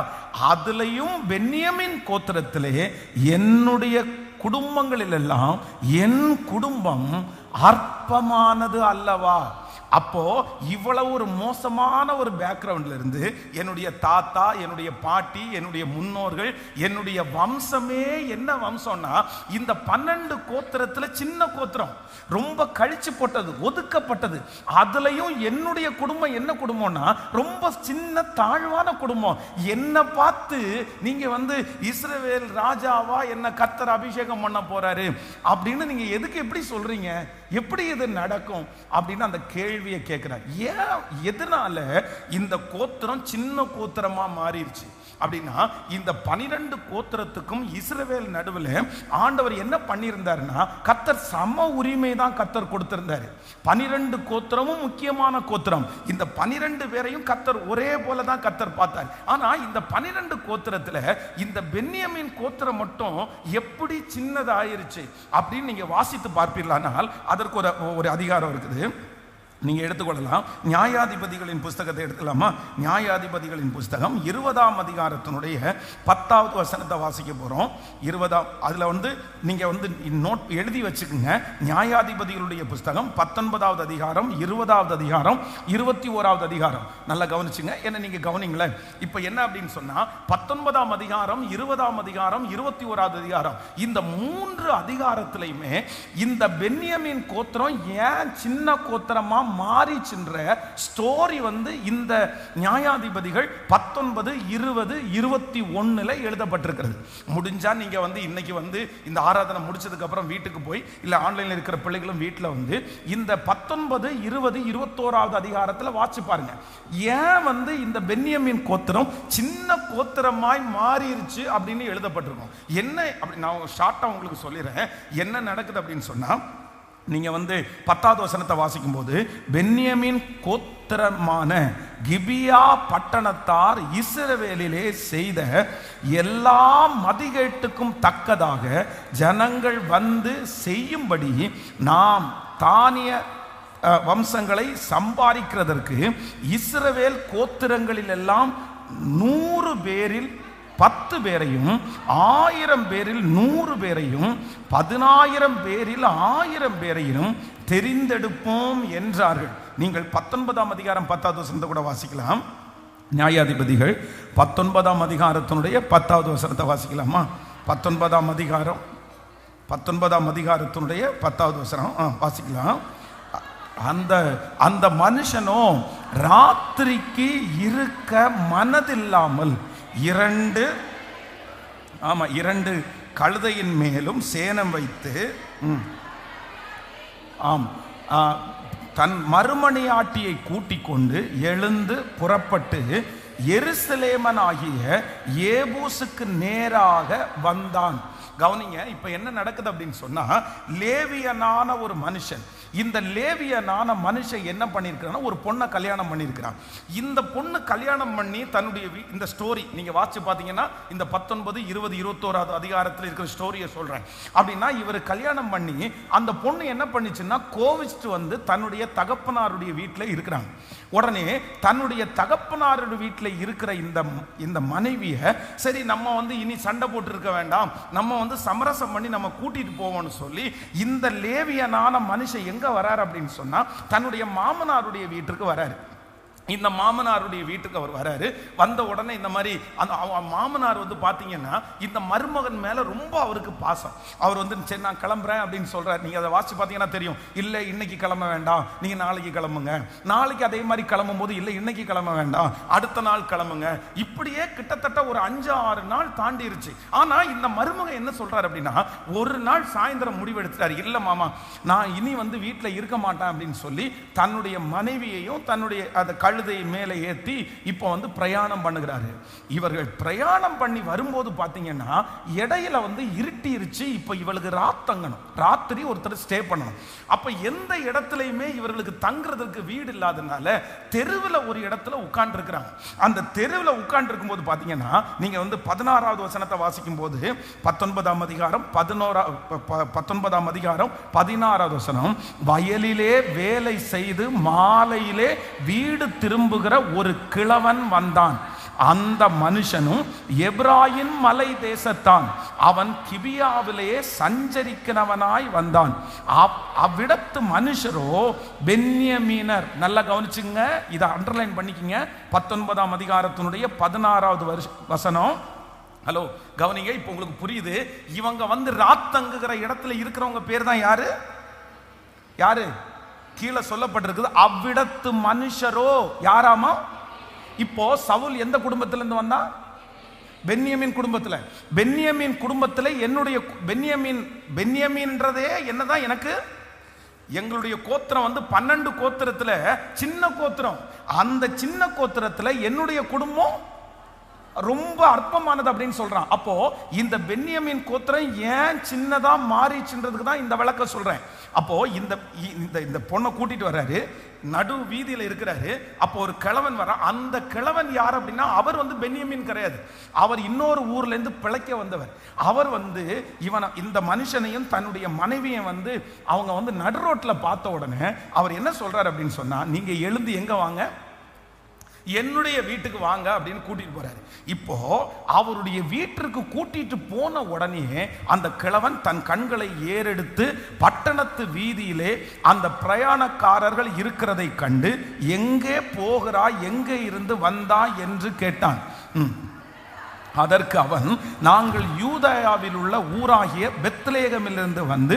அதுலயும் பென்யமீன் கோத்திரத்திலே என்னுடைய குடும்பங்களில் எல்லாம் என் குடும்பம் அற்பமானது அல்லவா? அப்போ இவ்வளவு ஒரு மோசமான ஒரு பேக்ரவுண்ட்ல இருந்து என்னுடைய தாத்தா, என்னுடைய பாட்டி, என்னுடைய முன்னோர்கள், என்னுடைய வம்சமே என்ன வம்சம்னா இந்த 12 கோத்திரத்துல சின்ன கோத்திரம், ரொம்ப கழிச்சு போட்டது, ஒதுக்கப்பட்டது. அதுலயும் என்னுடைய குடும்பம் என்ன குடும்பம்னா ரொம்ப சின்ன தாழ்வான குடும்பம். என்ன பார்த்து நீங்க வந்து இஸ்ரவேல் ராஜாவா என்ன கர்த்தர் அபிஷேகம் பண்ண போறாரு அப்படின்னு நீங்க எதுக்கு எப்படி சொல்றீங்க? எப்படி இது நடக்கும் அப்படின்னு அந்த கேள்வியை கேட்கிறார். ஏன், எதனால இந்த கோத்திரம் சின்ன கோத்திரமா மாறிடுச்சு அப்படின்னா, இந்த 12 கோத்திரத்துக்கும் இஸ்ரவேல் நடுவில் ஆண்டவர் என்ன பண்ணியிருந்தாருன்னா, கர்த்தர் சம உரிமை தான் கர்த்தர் கொடுத்திருந்தாரு. 12 கோத்திரமும் முக்கியமான கோத்திரம். இந்த 12 பேரையும் கர்த்தர் ஒரே போல தான் கர்த்தர் பார்த்தார். ஆனா இந்த 12 கோத்திரத்துல இந்த பென்யமீன் கோத்திரம் மட்டும் எப்படி சின்னதாயிருச்சு அப்படின்னு நீங்க வாசித்து பார்ப்பீர்களானால் அதற்கு ஒரு அதிகாரம் இருக்குது, நீங்க எடுத்துக்கொள்ளலாம். நியாயாதிபதிகளின் புஸ்தகத்தை எடுத்துக்கலாமா? நியாயாதிபதிகளின் புஸ்தகம் 20ஆம் அதிகாரத்தினுடைய 10வது வசனத்தை வாசிக்க போறோம். 20ஆம், அதுல வந்து நீங்க வந்து நோட் எழுதி வச்சுக்கோங்க. நியாயாதிபதிகளுடைய புஸ்தகம் 19வது அதிகாரம், 20வது அதிகாரம், 21வது அதிகாரம். நல்லா கவனிச்சுங்க, என்ன நீங்க கவனிங்களேன். இப்ப என்ன அப்படின்னு சொன்னா 19ஆம் அதிகாரம், 20ஆம் அதிகாரம், 21வது அதிகாரம், இந்த 3 அதிகாரத்திலையுமே இந்த பென்யமீன் கோத்திரம் ஏன் சின்ன கோத்திரமா மாறிச்சுன்ற ஸ்டோரி வந்து இந்த நியாயாதிபதிகள் 19, 20, 21 எழுதப்பட்டிருக்கிறது. முடிஞ்சா நீங்க வந்து இன்னைக்கு வந்து இந்த ஆராதனை முடிச்சதுக்கு அப்புறம் வீட்டுக்கு போய், இல்ல ஆன்லைன்ல இருக்கிற பிள்ளைகளும் வீட்டில் வந்து இந்த 19, 20, 21வது அதிகாரத்துல வாட்சி பாருங்க. ஏன் வந்து இந்த பென்யமீன் கோத்திரம் சின்ன கோத்திரமாய் மாறிடுச்சு அப்படின்னு எழுதப்பட்டிருக்கும். என்ன அப்படி நான் ஷார்ட்டா உங்களுக்கு சொல்லிடுறேன் என்ன நடக்குது அப்படின்னு சொன்னா, நீங்க வந்து 10வது வசனத்தை வாசிக்கும் போது, பென்யமீன் கோத்திரமான கிபியா பட்டணத்தார் இஸ்ரவேலிலே செய்த எல்லா மதிகேட்டுக்கும் தக்கதாக ஜனங்கள் வந்து செய்யும்படி நாம் தானிய வம்சங்களை சம்பாதிக்கிறதற்கு இஸ்ரவேல் கோத்திரங்களில் எல்லாம் 100 பேரில் 10 பேரையும், 1000 பேரில் 100 பேரையும், 10000 பேரில் 1000 பேரையும் தெரிந்தெடுப்போம் என்றார்கள். நீங்கள் 19ஆம் அதிகாரம் 10வது வசனத்தை கூட வாசிக்கலாம். நியாயாதிபதிகள் 19ஆம் அதிகாரத்தினுடைய 10வது வசனத்தை வாசிக்கலாமா? 19ஆம் அதிகாரம், 19ஆம் அதிகாரத்தினுடைய 10வது வசனம் வாசிக்கலாம். அந்த மனுஷனோ ராத்திரிக்கு இருக்க மனதில்லாமல் 2 கழுதையின் மேலும் சேணம் வைத்து தன் மறுமணியாட்டியை கூட்டிக் கொண்டு எழுந்து புறப்பட்டு எருசலேமனாகிய ஏபூசுக்கு நேராக வந்தான். கவனிங்க, இப்ப என்ன நடக்குது அப்படின்னு சொன்னா, லேவியனான ஒரு மனுஷன், இந்த லேவியனான மனுஷன் என்ன பண்ணியிருக்கிறான், ஒரு பொண்ணை கல்யாணம் பண்ணியிருக்கிறான். இந்த பொண்ணு கல்யாணம் பண்ணி தன்னுடைய இந்த ஸ்டோரி நீங்க வாட்சி பார்த்தீங்கன்னா இந்த 19, 20, 21வது அதிகாரத்தில் இருக்கிற ஸ்டோரியை சொல்றேன். அப்படின்னா இவர் கல்யாணம் பண்ணி அந்த பொண்ணு என்ன பண்ணிச்சுன்னா கோவிச்சுட்டு வந்து தன்னுடைய தகப்பனாருடைய வீட்டில் இருக்கிறாங்க. உடனே தன்னுடைய தகப்பனாருடைய வீட்டில் இருக்கிற இந்த மனைவியை, சரி நம்ம வந்து இனி சண்டை போட்டு இருக்க வேண்டாம், நம்ம வந்து சமரசம் பண்ணி நம்ம கூட்டிட்டு போவோம்னு சொல்லி இந்த லேவியனான மனுஷன் எங்க வராரு அப்படின்னு சொன்னா தன்னுடைய மாமனாருடைய வீட்டுக்கு வராரு. இந்த மாமனாருடைய வீட்டுக்கு அவர் வராரு. வந்த உடனே இந்த மாதிரி அந்த மாமனார் வந்து பார்த்தீங்கன்னா இந்த மருமகன் மேலே ரொம்ப அவருக்கு பாசம். அவர் வந்து சரி நான் கிளம்புறேன் அப்படின்னு சொல்கிறார். நீங்கள் அதை வாசி பார்த்தீங்கன்னா தெரியும். இல்லை இன்னைக்கு கிளம்ப வேண்டாம், நீங்கள் நாளைக்கு கிளம்புங்க. நாளைக்கு அதே மாதிரி கிளம்பும் போது இல்லை இன்னைக்கு கிளம்ப வேண்டாம், அடுத்த நாள் கிளம்புங்க. இப்படியே கிட்டத்தட்ட ஒரு 5-6 நாள் தாண்டிருச்சு. ஆனால் இந்த மருமகன் என்ன சொல்கிறார் அப்படின்னா, ஒரு நாள் சாயந்தரம் முடிவெடுத்துட்டார், இல்லை மாமா நான் இனி வந்து வீட்டில் இருக்க மாட்டேன் அப்படின்னு சொல்லி தன்னுடைய மனைவியையும் தன்னுடைய அந்த கழுதை மேலே ஏற்றி இப்போ வந்து பிரயாணம் பண்ணுகிறாரு. இவர்கள் பிரயாணம் பண்ணி வரும்போது பார்த்தீங்கன்னா இடையில வந்து இருட்டிருச்சு. இப்போ இவளுக்கு ராத்தங்கணும், ராத்திரி ஒருத்தர் ஸ்டே பண்ணணும். அப்போ எந்த இடத்துலையுமே இவர்களுக்கு தங்குறதுக்கு வீடு இல்லாதனால தெருவில் ஒரு இடத்துல உட்கார்ந்து இருக்கிறாங்க. அந்த தெருவில் உட்கார்ந்து இருக்கும்போது பார்த்தீங்கன்னா நீங்க வந்து 16வது வசனத்தை வாசிக்கும் போது 19ஆம் அதிகாரம் 19ஆம் அதிகாரம் 16வது வசனம், வயலிலே வேலை செய்து மாலையிலே வீடு திரும்புகிற ஒரு கிழவன் வந்தான். அந்த மனுஷனும் எப்ராயிம் மலை தேசத்தான், அவன் கிபியாவிலேயே சஞ்சரிக்கிறவனாய் வந்தான். அவ்விடத்து மனுஷரோ பென்யமீனர். நல்லா கவனிச்சுங்க, இதை அண்டர்லைன் பண்ணிக்கங்க. 19ஆம் அதிகாரத்தினுடைய 16வது வசனம். ஹலோ கவனிங்க, இப்போ உங்களுக்கு புரியுது. இவங்க வந்து ராத்தங்குகிற இடத்துல இருக்கிறவங்க பேர் தான் யாரு யாரு கீழே சொல்லப்பட்டிருக்குது. அவ்விடத்து மனுஷரோ யாராமா? இப்போ சவுல் எந்த குடும்பத்திலிருந்து வந்தா? பென்யமீன் குடும்பத்தில். பென்யமீன் குடும்பத்தில் என்னுடைய பென்யமீன்றதே என்னதான் எனக்கு, எங்களுடைய கோத்திரம் வந்து 12 கோத்திரத்தில் சின்ன கோத்திரம். அந்த சின்ன கோத்திரத்தில் என்னுடைய குடும்பம் ரொம்ப அற்பமானது அப்படின்னு சொல்றான். அப்போ இந்த பென்யமீன் கோத்திரம் ஏன் சின்னதா மாறிச்சுன்றதுக்கு தான் இந்த விளக்க சொல்றேன். அப்போ இந்த இந்த பொண்ணை கூட்டிட்டு வர்றாரு, நடு வீதியில இருக்கிறாரு. அப்போ ஒரு கிழவன் வர, அந்த கிழவன் யார் அப்படின்னா அவர் வந்து பென்யமீன் கிடையாது, அவர் இன்னொரு ஊர்ல இருந்து பிழைக்க வந்தவர். அவர் வந்து இந்த மனுஷனையும் தன்னுடைய மனைவியை வந்து அவங்க வந்து நடு ரோட்ல பார்த்த உடனே அவர் என்ன சொல்றாரு அப்படின்னு சொன்னா, நீங்க எழுந்து எங்க வாங்க, என்னுடைய வீட்டுக்கு வாங்க அப்படின்னு கூட்டிட்டு போறாரு. இப்போ அவருடைய வீட்டிற்கு கூட்டிட்டு போன உடனே அந்த கிழவன் தன் கண்களை ஏறெடுத்து பட்டணத்து வீதியிலே அந்த பிரயாணக்காரர்கள் இருக்கிறதை கண்டு, எங்கே போகிறாய், எங்கே இருந்து வந்தா என்று கேட்டான். அதற்கு அவன், நாங்கள் யூதேயாவில் உள்ள ஊராகிய பெத்லேகமிலிருந்து வந்து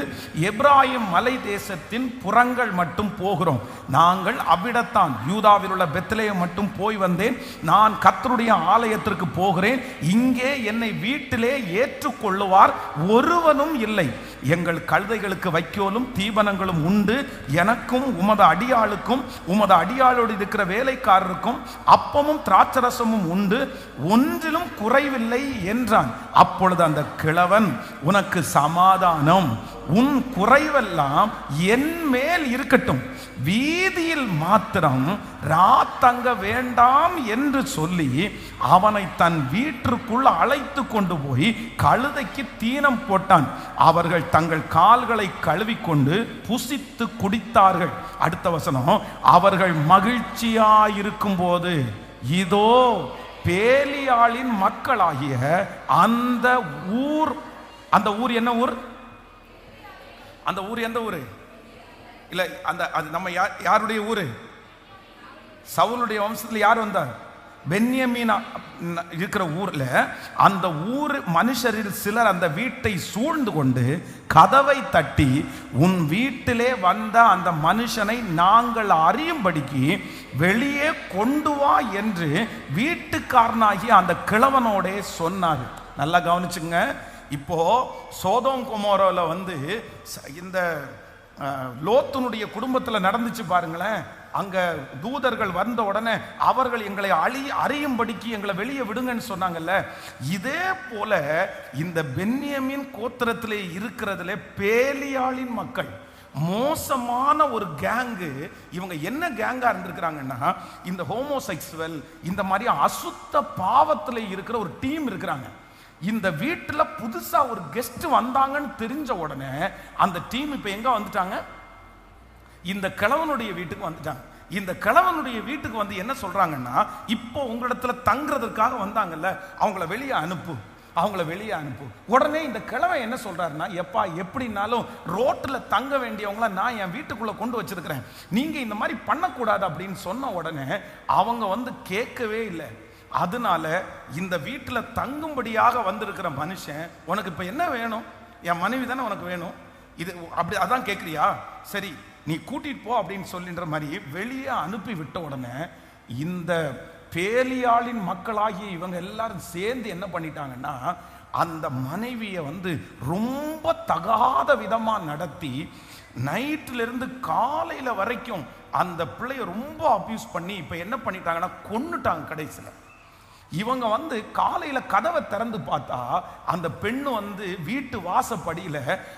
எப்ராயிம் மலை தேசத்தின் புறங்கள் மட்டும் போகிறோம். நாங்கள் அவ்விடத்தான் யூதாவில் உள்ள பெத்லேகம் மட்டும் போய் வந்தேன். நான் கர்த்தருடைய ஆலயத்திற்கு போகிறேன். இங்கே என்னை வீட்டிலே ஏற்றுக்கொள்ளுவார் ஒருவனும் இல்லை. எங்கள் கழுதைகளுக்கு வைக்கோலும் தீபனங்களும் உண்டு. எனக்கும் உமது அடியாளுக்கும் உமது அடியாளோடு இருக்கிற வேலைக்காரருக்கும் அப்பமும் திராட்சரசமும் உண்டு, ஒன்றிலும் குறைவில்லை என்றான். அப்பொழுது அந்த கிழவன், உனக்கு சமாதானம், உன் குறைவெல்லாம் என் மேல் இருக்கட்டும், வீதியில் மாத்திரம் ராத்தங்க வேண்டாம் என்று சொல்லி அவனை தன் வீட்டிற்குள் அழைத்து கொண்டு போய் கழுதைக்கு தீனம் போட்டான். அவர்கள் தங்கள் கால்களை கழுவிக்கொண்டு புசித்து குடித்தார்கள். அடுத்த வசனம், அவர்கள் மகிழ்ச்சியாயிருக்கும் போது இதோ பேலியாளின் மக்களாகிய அந்த ஊர் என்ன ஊர்? அந்த ஊர் எந்த ஊரு? இல்ல, அது நம்ம யாருடைய ஊரு? சவுலுடைய வம்சத்தில் யார் வந்தார்? பென்யமீன் இருக்கிற ஊர்ல அந்த ஊர் மனுஷரில் சிலர் அந்த வீட்டை சூழ்ந்து கொண்டு கதவை தட்டி, உன் வீட்டிலே வந்த அந்த மனுஷனை நாங்கள் அறியும்படிக்கு வெளியே கொண்டு வா என்று வீட்டுக்காரனாகி அந்த கிழவனோட சொன்னார். நல்லா கவனிச்சுங்க. இப்போ சோதோம் கொமோரோல வந்து இந்த லோத்துனுடைய குடும்பத்தில் நடந்துச்சு பாருங்களேன். அங்க தூதர்கள் வந்த உடனே அவர்கள் எங்களை அறியும்படிக்கு எங்களை வெளியே விடுங்கன்னு சொன்னாங்கல்ல. இதே போல இந்த பென்யமீன் கோத்திரத்திலே இருக்கிறதுல பேலியாளின் மக்கள் மோசமான ஒரு கேங்கு. இவங்க என்ன கேங்கா இருந்திருக்கிறாங்கன்னா, இந்த ஹோமோசெக்சுவல், இந்த மாதிரி அசுத்த பாவத்தில் இருக்கிற ஒரு டீம் இருக்கிறாங்க. இந்த வீட்டில் புதுசா ஒரு கெஸ்ட் வந்தாங்கன்னு தெரிஞ்ச உடனே அந்த டீம் இப்ப எங்க வந்துட்டாங்க? இந்த கிழவனுடைய வீட்டுக்கு வந்துட்டாங்க. இந்த கிழவனுடைய வீட்டுக்கு வந்து என்ன சொல்றாங்கன்னா, இப்போ உங்களிடத்துல தங்குறதுக்காக வந்தாங்கல்ல, அவங்கள வெளியே அனுப்பு, அவங்கள வெளியே அனுப்பு. உடனே இந்த கிழவன் என்ன சொல்றாருன்னா, எப்பா எப்படின்னாலும் ரோட்டில் தங்க வேண்டியவங்கள நான் என் வீட்டுக்குள்ள கொண்டு வச்சிருக்கிறேன், நீங்க இந்த மாதிரி பண்ணக்கூடாது அப்படின்னு சொன்ன உடனே அவங்க வந்து கேட்கவே இல்லை. அதனால இந்த வீட்டில் தங்கும்படியாக வந்திருக்கிற மனுஷன், உனக்கு இப்ப என்ன வேணும்? என் மனைவி தானே உனக்கு வேணும், இது அப்படி அதான் கேட்குறியா? சரி நீ கூட்டிட்டு போ அப்படின்னு சொல்லின்ற மாதிரி வெளியே அனுப்பி விட்ட உடனே இந்த பேலியாளின் மக்களாகிய இவங்க எல்லாரும் சேர்ந்து என்ன பண்ணிட்டாங்கன்னா, அந்த மனைவியை வந்து ரொம்ப தகாத விதமா நடத்தி நைட்ல இருந்து காலையில வரைக்கும் அந்த பிள்ளைய ரொம்ப அபியூஸ் பண்ணி இப்ப என்ன பண்ணிட்டாங்கன்னா கொன்னுட்டாங்க. கடைசியில் இவங்க வந்து காலையில கதவை திறந்து பார்த்தா அந்த பெண்ணு வந்து வீட்டு வாசப்படியில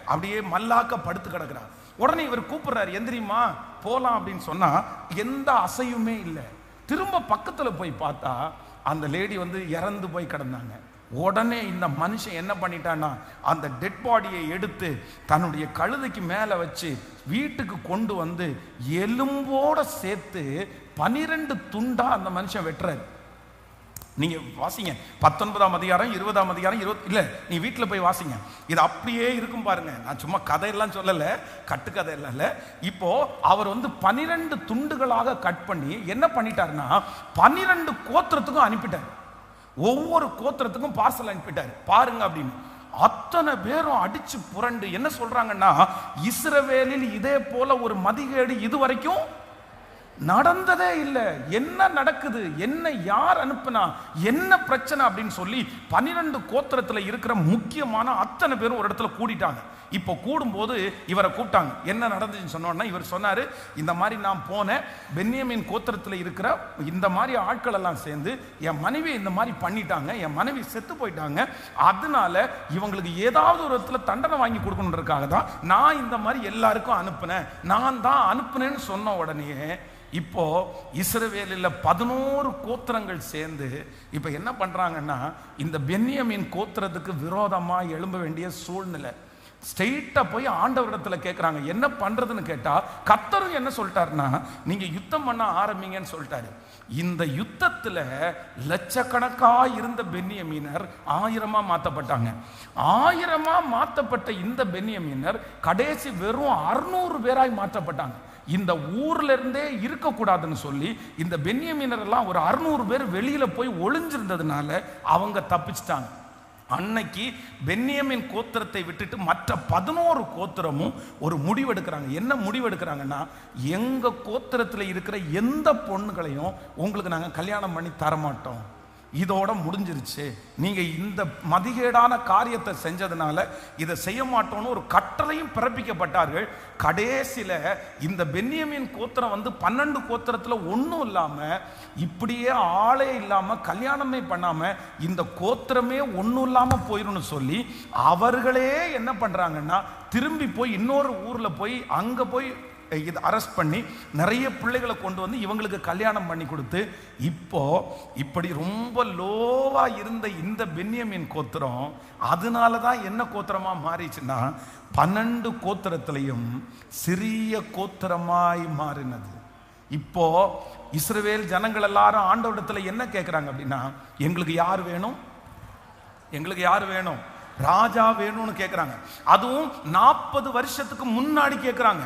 அப்படியே மல்லாக்க படுத்து கிடக்குறாங்க. உடனே இவர் கூப்பிடுறாரு, எந்திரிமா போலாம் அப்படின்னு சொன்னா எந்த அசையுமே இல்லை. திரும்ப பக்கத்துல போய் பார்த்தா அந்த லேடி வந்து இறந்து போய் கிடந்தாங்க. உடனே இந்த மனுஷன் என்ன பண்ணிட்டான்னா, அந்த டெட் பாடியை எடுத்து தன்னுடைய கழுதைக்கு மேல வச்சு வீட்டுக்கு கொண்டு வந்து எலும்போட சேர்த்து 12 துண்டா அந்த மனுஷன் வெட்டுறாரு. நீங்க வாசிங்க 19ஆம் அதிகாரம் 20ஆம் அதிகாரம் 20 இல்ல நீ வீட்டுல போய் வாசிங்க. இது அப்படியே இருக்கும் பாருங்க. நான் சும்மா கதையெல்லாம் சொல்லல, கட்டுக்கதை எல்லாம் இல்ல. இப்போ அவர் 12 துண்டுகளாக கட் பண்ணி என்ன பண்ணிட்டாருன்னா 12 கோத்திரத்துக்கும் அனுப்பிட்டார். ஒவ்வொரு கோத்திரத்துக்கும் பார்சல் அனுப்பிட்டாரு பாருங்க அப்படின்னு. அத்தனை பேரும் அடிச்சு புரண்டு என்ன சொல்றாங்கன்னா, இஸ்ரவேலில் இதே போல ஒரு மதிகேடு இதுவரைக்கும் நடந்ததே இல்லை. என்ன நடக்குது, என்ன யார் அனுப்புனா, என்ன பிரச்சனை அப்படின்னு சொல்லி 12 கோத்திரத்தில் இருக்கிற முக்கியமான அத்தனை பேரும் ஒரு இடத்துல கூடிட்டாங்க. இப்போ கூடும்போது இவரை கூப்பிட்டாங்க. என்ன நடந்துச்சுன்னு சொன்னோன்னா இவர் சொன்னாரு, இந்த மாதிரி நான் போனேன், பென்யமீன் கோத்திரத்தில் இருக்கிற இந்த மாதிரி ஆட்கள் எல்லாம் சேர்ந்து என் மனைவி இந்த மாதிரி பண்ணிட்டாங்க, என் மனைவி செத்து போயிட்டாங்க, அதனால இவங்களுக்கு ஏதாவது ஒரு இடத்துல தண்டனை வாங்கி கொடுக்கணுன்றதுக்காக தான் நான் இந்த மாதிரி எல்லாருக்கும் அனுப்புனேன், நான் தான் அனுப்புனேன்னு சொன்ன உடனே இப்போ இஸ்ரவேலில் 11 கோத்திரங்கள் சேர்ந்து இப்ப என்ன பண்றாங்கன்னா, இந்த பென்யமீன் கோத்திரத்துக்கு விரோதமா எழும்ப வேண்டிய சூழ்நிலை. ஸ்ட்ரெயிட்டா போய் ஆண்டவரிடத்துல கேட்கறாங்க, என்ன பண்றதுன்னு கேட்டா கர்த்தரும் என்ன சொல்லிட்டாருன்னா, நீங்க யுத்தம் பண்ண ஆரம்பிங்கன்னு சொல்லிட்டாரு. இந்த யுத்தத்துல லட்சக்கணக்கா இருந்த பென்யமீனர் 1000-ஆ மாத்தப்பட்டாங்க. 1000-ஆ மாத்தப்பட்ட இந்த பென்யமீனர் கடைசி வெறும் 600 பேராய் மாற்றப்பட்டாங்க. இந்த ஊர்ல இருந்தே இருக்க கூடாதுன்னு சொல்லி இந்த பென்யமீனர் எல்லாம் ஒரு 600 பேர் வெளியில போய் ஒளிஞ்சிருந்ததுனால அவங்க தப்பிச்சிட்டாங்க. அன்னைக்கு பென்யமீன் கோத்திரத்தை விட்டுட்டு மற்ற 11 கோத்திரமும் ஒரு முடிவு எடுக்கிறாங்க. என்ன முடிவு எடுக்கிறாங்கன்னா, எங்க கோத்திரத்தில் இருக்கிற எந்த பொண்ணுகளையும் உங்களுக்கு நாங்கள் கல்யாணம் பண்ணி தரமாட்டோம், இதோட முடிஞ்சிருச்சு, நீங்க இந்த மதிகேடான காரியத்தை செஞ்சதுனால இதை செய்ய மாட்டோம்னு ஒரு கட்டளையும் பிறப்பிக்கப்பட்டார்கள். கடைசியில இந்த பென்யமீன் கோத்திரம் 12 கோத்திரத்துல ஒன்றும் இல்லாம இப்படியே ஆளே இல்லாம கல்யாணமே பண்ணாம இந்த கோத்திரமே ஒன்றும் இல்லாம போயிடும்னு சொல்லி அவர்களே என்ன பண்றாங்கன்னா, திரும்பி போய் இன்னொரு ஊர்ல போய் அங்க போய் இது அரெஸ்ட் பண்ணி நிறைய பிள்ளைகளை கொண்டு வந்து இவங்களுக்கு கல்யாணம் பண்ணி கொடுத்து, இப்போ இப்படி ரொம்ப லோவா இருந்த இந்த பென்யமீன் கோத்திரம் அதனாலதான் என்ன கோத்திரமா மாறிச்சுன்னா 12 கோத்திரத்திலையும் சிறிய கோத்திரமாய் மாறினது. இப்போ இஸ்ரவேல் ஜனங்கள் எல்லாரும் ஆண்டவரிடத்துல என்ன கேட்கிறாங்க அப்படின்னா, எங்களுக்கு யார் வேணும், எங்களுக்கு யார் வேணும், ராஜா வேணும்னு கேட்கிறாங்க. அதுவும் 40 வருஷத்துக்கு முன்னாடி கேட்கிறாங்க.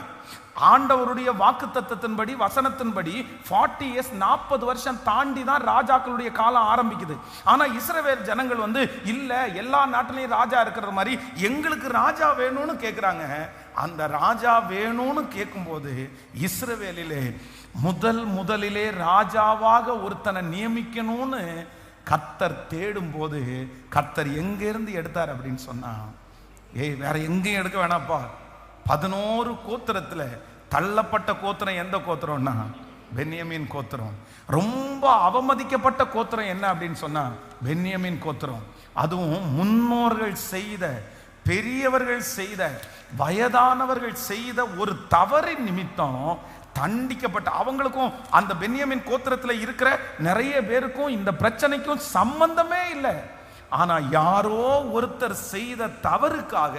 ஆண்டவருடைய வாக்குத்தத்தத்தின்படி வசனத்தின்படி 40 இயர்ஸ் 40 வருஷம் தாண்டி தான் ராஜாக்களுடைய காலம் ஆரம்பிக்குது. ஆனா இஸ்ரவேல் ஜனங்கள் இல்ல எல்லா நாட்டிலையும் ராஜா இருக்கிற மாதிரி எங்களுக்கு ராஜா வேணும்னு கேட்கிறாங்க. அந்த ராஜா வேணும்னு கேட்கும்போது இஸ்ரவேலிலே முதலிலே ராஜாவாக ஒருத்தனை நியமிக்கணும்னு கர்த்தர் தேடும் போது கர்த்தர் எங்க இருந்து எடுத்தார் அப்படின்னு சொன்னா, வேற எங்கேயும் எடுக்க வேணாப்பா, 11 கோத்திரத்துல தள்ளப்பட்ட கோத்திரம் எந்த கோத்திரம்னா பென்யமீன் கோத்திரம். ரொம்ப அவமதிக்கப்பட்ட கோத்திரம் என்ன அப்படின்னு சொன்னா பென்யமீன் கோத்திரம். அதுவும் முன்னோர்கள் செய்த, பெரியவர்கள் செய்த, வயதானவர்கள் செய்த ஒரு தவறின் நிமித்தம் தண்டிக்கப்பட்ட அவங்களுக்கும் அந்த பென்யமீன் கோத்திரத்தில் இருக்கிற நிறைய பேருக்கும் இந்த பிரச்சனைக்கும் சம்பந்தமே இல்லை. ஆனா யாரோ ஒருத்தர் செய்த தவறுக்காக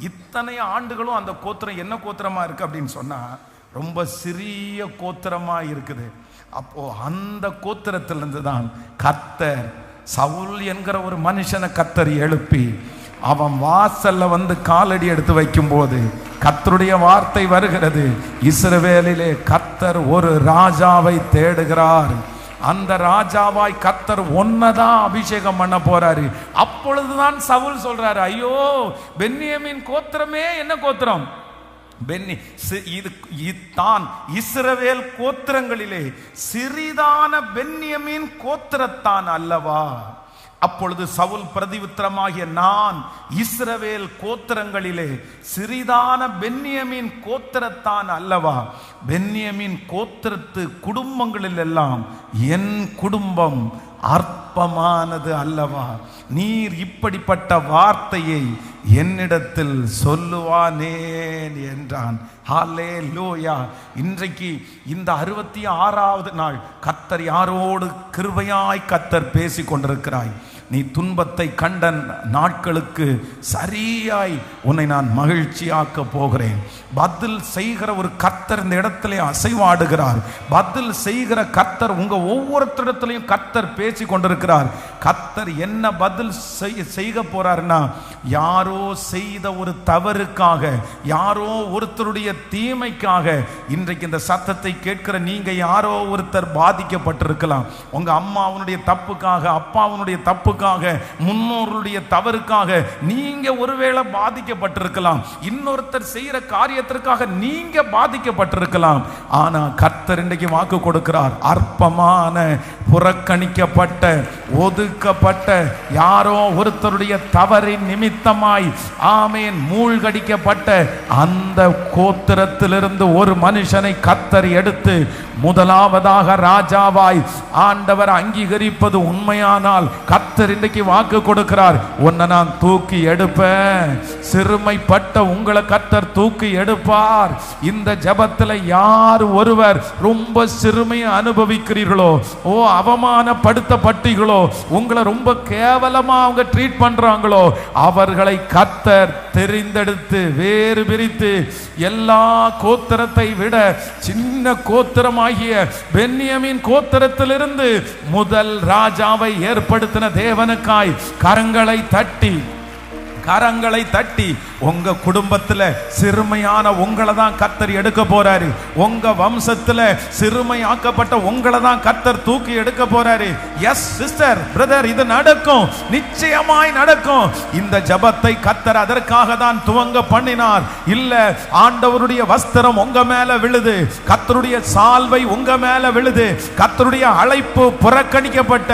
இத்தனை ஆண்டுகளும் அந்த கோத்திரம் என்ன கோத்திரமா இருக்கு அப்படின்னு சொன்னா ரொம்ப சிறிய கோத்திரமா இருக்குது. அப்போ அந்த கோத்திரத்திலிருந்து தான் கர்த்தர் சவுல் என்கிற ஒரு மனுஷனை கர்த்தர் எழுப்பி அவன் வாசல்ல காலடி எடுத்து வைக்கும் போது கர்த்தருடைய வார்த்தை வருகிறது, இஸ்ரவேலிலே கர்த்தர் ஒரு ராஜாவை தேடுகிறார், அந்த ராஜாவாய் கர்த்தர் ஒன்னதான் அபிஷேகம் பண்ண போறாரு. அப்பொழுதுதான் சவுல் சொல்றாரு, ஐயோ பென்யமீன் கோத்திரமே என்ன கோத்திரம், இதுதான் இஸ்ரவேல் கோத்திரங்களிலே சிறிதான பென்யமீன் கோத்திரத்தான் அல்லவா. அப்பொழுது சவுல் பிரதியுத்தரமாகிய, நான் இஸ்ரவேல் கோத்திரங்களிலே சிறிதான பென்யமீன் கோத்திரத்தான் அல்லவா, பென்யமீன் கோத்திரத்து குடும்பங்களில் எல்லாம் என் குடும்பம் அற்பமானது அல்லவா, நீர் இப்படிப்பட்ட வார்த்தையை என்னிடத்தில் சொல்லுவானேன் என்றான். ஹல்லேலூயா. இன்றைக்கு இந்த 66வது நாள் கர்த்தர் யாரோடு கிருபையாய் கர்த்தர் பேசி கொண்டிருக்கிறாய். நீ துன்பத்தை கண்ட நாட்களுக்கு சரியாய் உன்னை நான் மகிழ்ச்சியாக்க போகிறேன். பதில் செய்கிற ஒரு கர்த்தர் இந்த இடத்திலே அசைவாடுகிறார். பதில் செய்கிற கர்த்தர் உங்க ஒவ்வொருத்தரிடத்திலையும் கர்த்தர் பேசி கொண்டிருக்கிறார். கர்த்தர் என்ன பதில் செய்ய போறாருன்னா, யாரோ செய்த ஒரு தவறுக்காக, யாரோ ஒருத்தருடைய தீமைக்காக இன்றைக்கு இந்த சத்தத்தை கேட்கிற நீங்க யாரோ ஒருத்தர் பாதிக்கப்பட்டிருக்கலாம். உங்க அம்மாவுடைய தப்புக்காக, அப்பாவுடைய தப்புக்காக, முன்னோர்களுடைய தவறுக்காக நீங்க ஒருவேளை பாதிக்கப்பட்டிருக்கலாம். இன்னொருத்தர் செய்யற காரியத்திற்காக நீங்க பாதிக்கப்பட்டிருக்கலாம். ஆனா கர்த்தர் இன்றைக்கு வாக்கு கொடுக்கிறார். அற்பமான, புறக்கணிக்கப்பட்ட, ஒதுக்கப்பட்ட யாரோ ஒருத்தருடைய தவறின் நிமித்தமாய் ஆமேன் மூழ்கடிக்கப்பட்ட அந்த கோத்திரத்திலிருந்து ஒரு மனுஷனை கர்த்தர் எடுத்து முதலாவதாக ராஜாவாய் ஆண்டவர் அங்கீகரிப்பது உண்மையானால் கர்த்தர் இன்றைக்கு வாக்கு கொடுக்கிறார். உன்னை நான் தூக்கி எடுப்பேன். சிறுமைப்பட்ட உங்களை கர்த்தர் தூக்கி எடுப்பார். இந்த ஜெபத்தில் யார் ஒருவர் ரொம்ப சிறுமையை அனுபவிக்கிறீர்களோ, அவமானப்படுத்தப்பட்டீர்களோ, உங்களை ரொம்ப கேவலமா அவங்க ட்ரீட் பண்றாங்களோ, அவர்களை கர்த்தர் தெரிந்தெடுத்து வேறு பிரித்து எல்லா கோத்திரத்தை விட சின்ன கோத்திரமாகிய பென்யமீன் கோத்திரத்திலிருந்து முதல் ராஜாவை ஏற்படுத்தின தேவனுக்காய் கரங்களை தட்டி உங்க குடும்பத்துல சிறுமையான உங்களை தான் கர்த்தர் எடுக்க போறாரு. உங்க வம்சத்துல சிறுமையாக்கப்பட்ட உங்களை தான் கர்த்தர் தூக்கி எடுக்க போறாரு. எஸ் சிஸ்டர், பிரதர், இது நடக்கும், நிச்சயமாய் நடக்கும். இந்த ஜெபத்தை கர்த்தர் அதற்காக தான் துவங்க பண்ணினார். இல்ல ஆண்டவருடைய வஸ்திரம் உங்க மேல விழுது, கர்த்தருடைய சால்வை உங்க மேல விழுது, கர்த்தருடைய அழைப்பு புறக்கணிக்கப்பட்ட,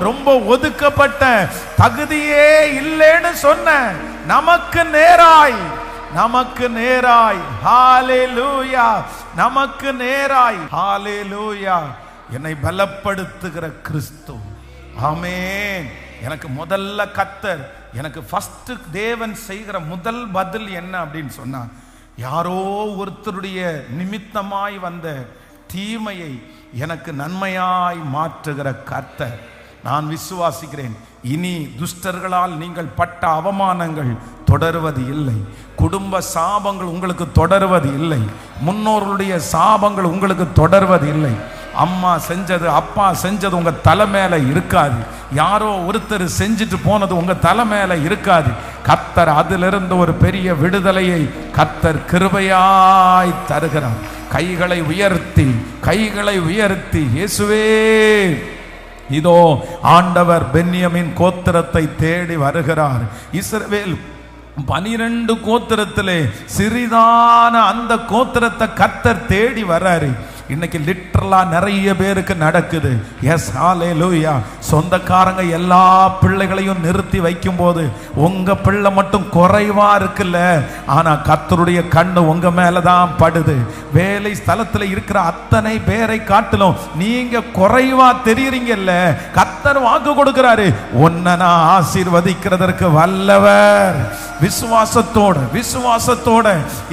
ரொம்ப ஒதுக்கப்பட்ட, தகுதியே இல்லைன்னு சொன்ன நமக்கு நேராய் ஹalleluya, நமக்கு நேராய் ஹalleluya, என்னை பலப்படுத்துகிற கிறிஸ்து. ஆமென். எனக்கு முதல்ல கர்த்தர், எனக்கு ஃபர்ஸ்ட் தேவன் செய்கிற முதல் பதில் என்ன அப்படின்னு சொன்னா, யாரோ ஒருத்தருடைய நிமித்தமாய் வந்த தீமையை எனக்கு நன்மையாய் மாற்றுகிற கர்த்தர். நான் விசுவாசிக்கிறேன், இனி துஷ்டர்களால் நீங்கள் பட்ட அவமானங்கள் தொடருவது இல்லை. குடும்ப சாபங்கள் உங்களுக்கு தொடருவது இல்லை. முன்னோர்களுடைய சாபங்கள் உங்களுக்கு தொடருவது இல்லை. அம்மா செஞ்சது, அப்பா செஞ்சது உங்க தலை மேல இருக்காது. யாரோ ஒருத்தர் செஞ்சுட்டு போனது உங்க தலை மேல இருக்காது. கர்த்தர் அதிலிருந்து ஒரு பெரிய விடுதலையை கர்த்தர் கிருபையாய் தருகிறார். கைகளை உயர்த்தி இயேசுவே, இதோ ஆண்டவர் பென்யமீன் கோத்திரத்தை தேடி வருகிறார். இஸ்ரவேல் 12 கோத்திரத்திலே சிறிதான அந்த கோத்திரத்தை கர்த்தர் தேடி வர்றாரு. இன்னைக்கு லிட்டரலா நிறைய பேருக்கு நடக்குது. எஸ் ஹalleluya. சொந்தக்காரங்க எல்லா பிள்ளைகளையும் நிறுத்தி வைக்கும் போது உங்க பிள்ளை மட்டும் குறைவா இருக்குல்ல, ஆனா கர்த்தருடைய கண்ணு உங்க மேலதான் படுது. வேலை ஸ்தலத்துல இருக்கிற அத்தனை பேரை காட்டிலும் நீங்க குறைவா தெரியுறீங்கல்ல. கர்த்தர் வாக்கு கொடுக்கிறாரு, உன்னை நான் ஆசீர்வதிக்கிறதற்கு வல்லவர். விசுவாசத்தோட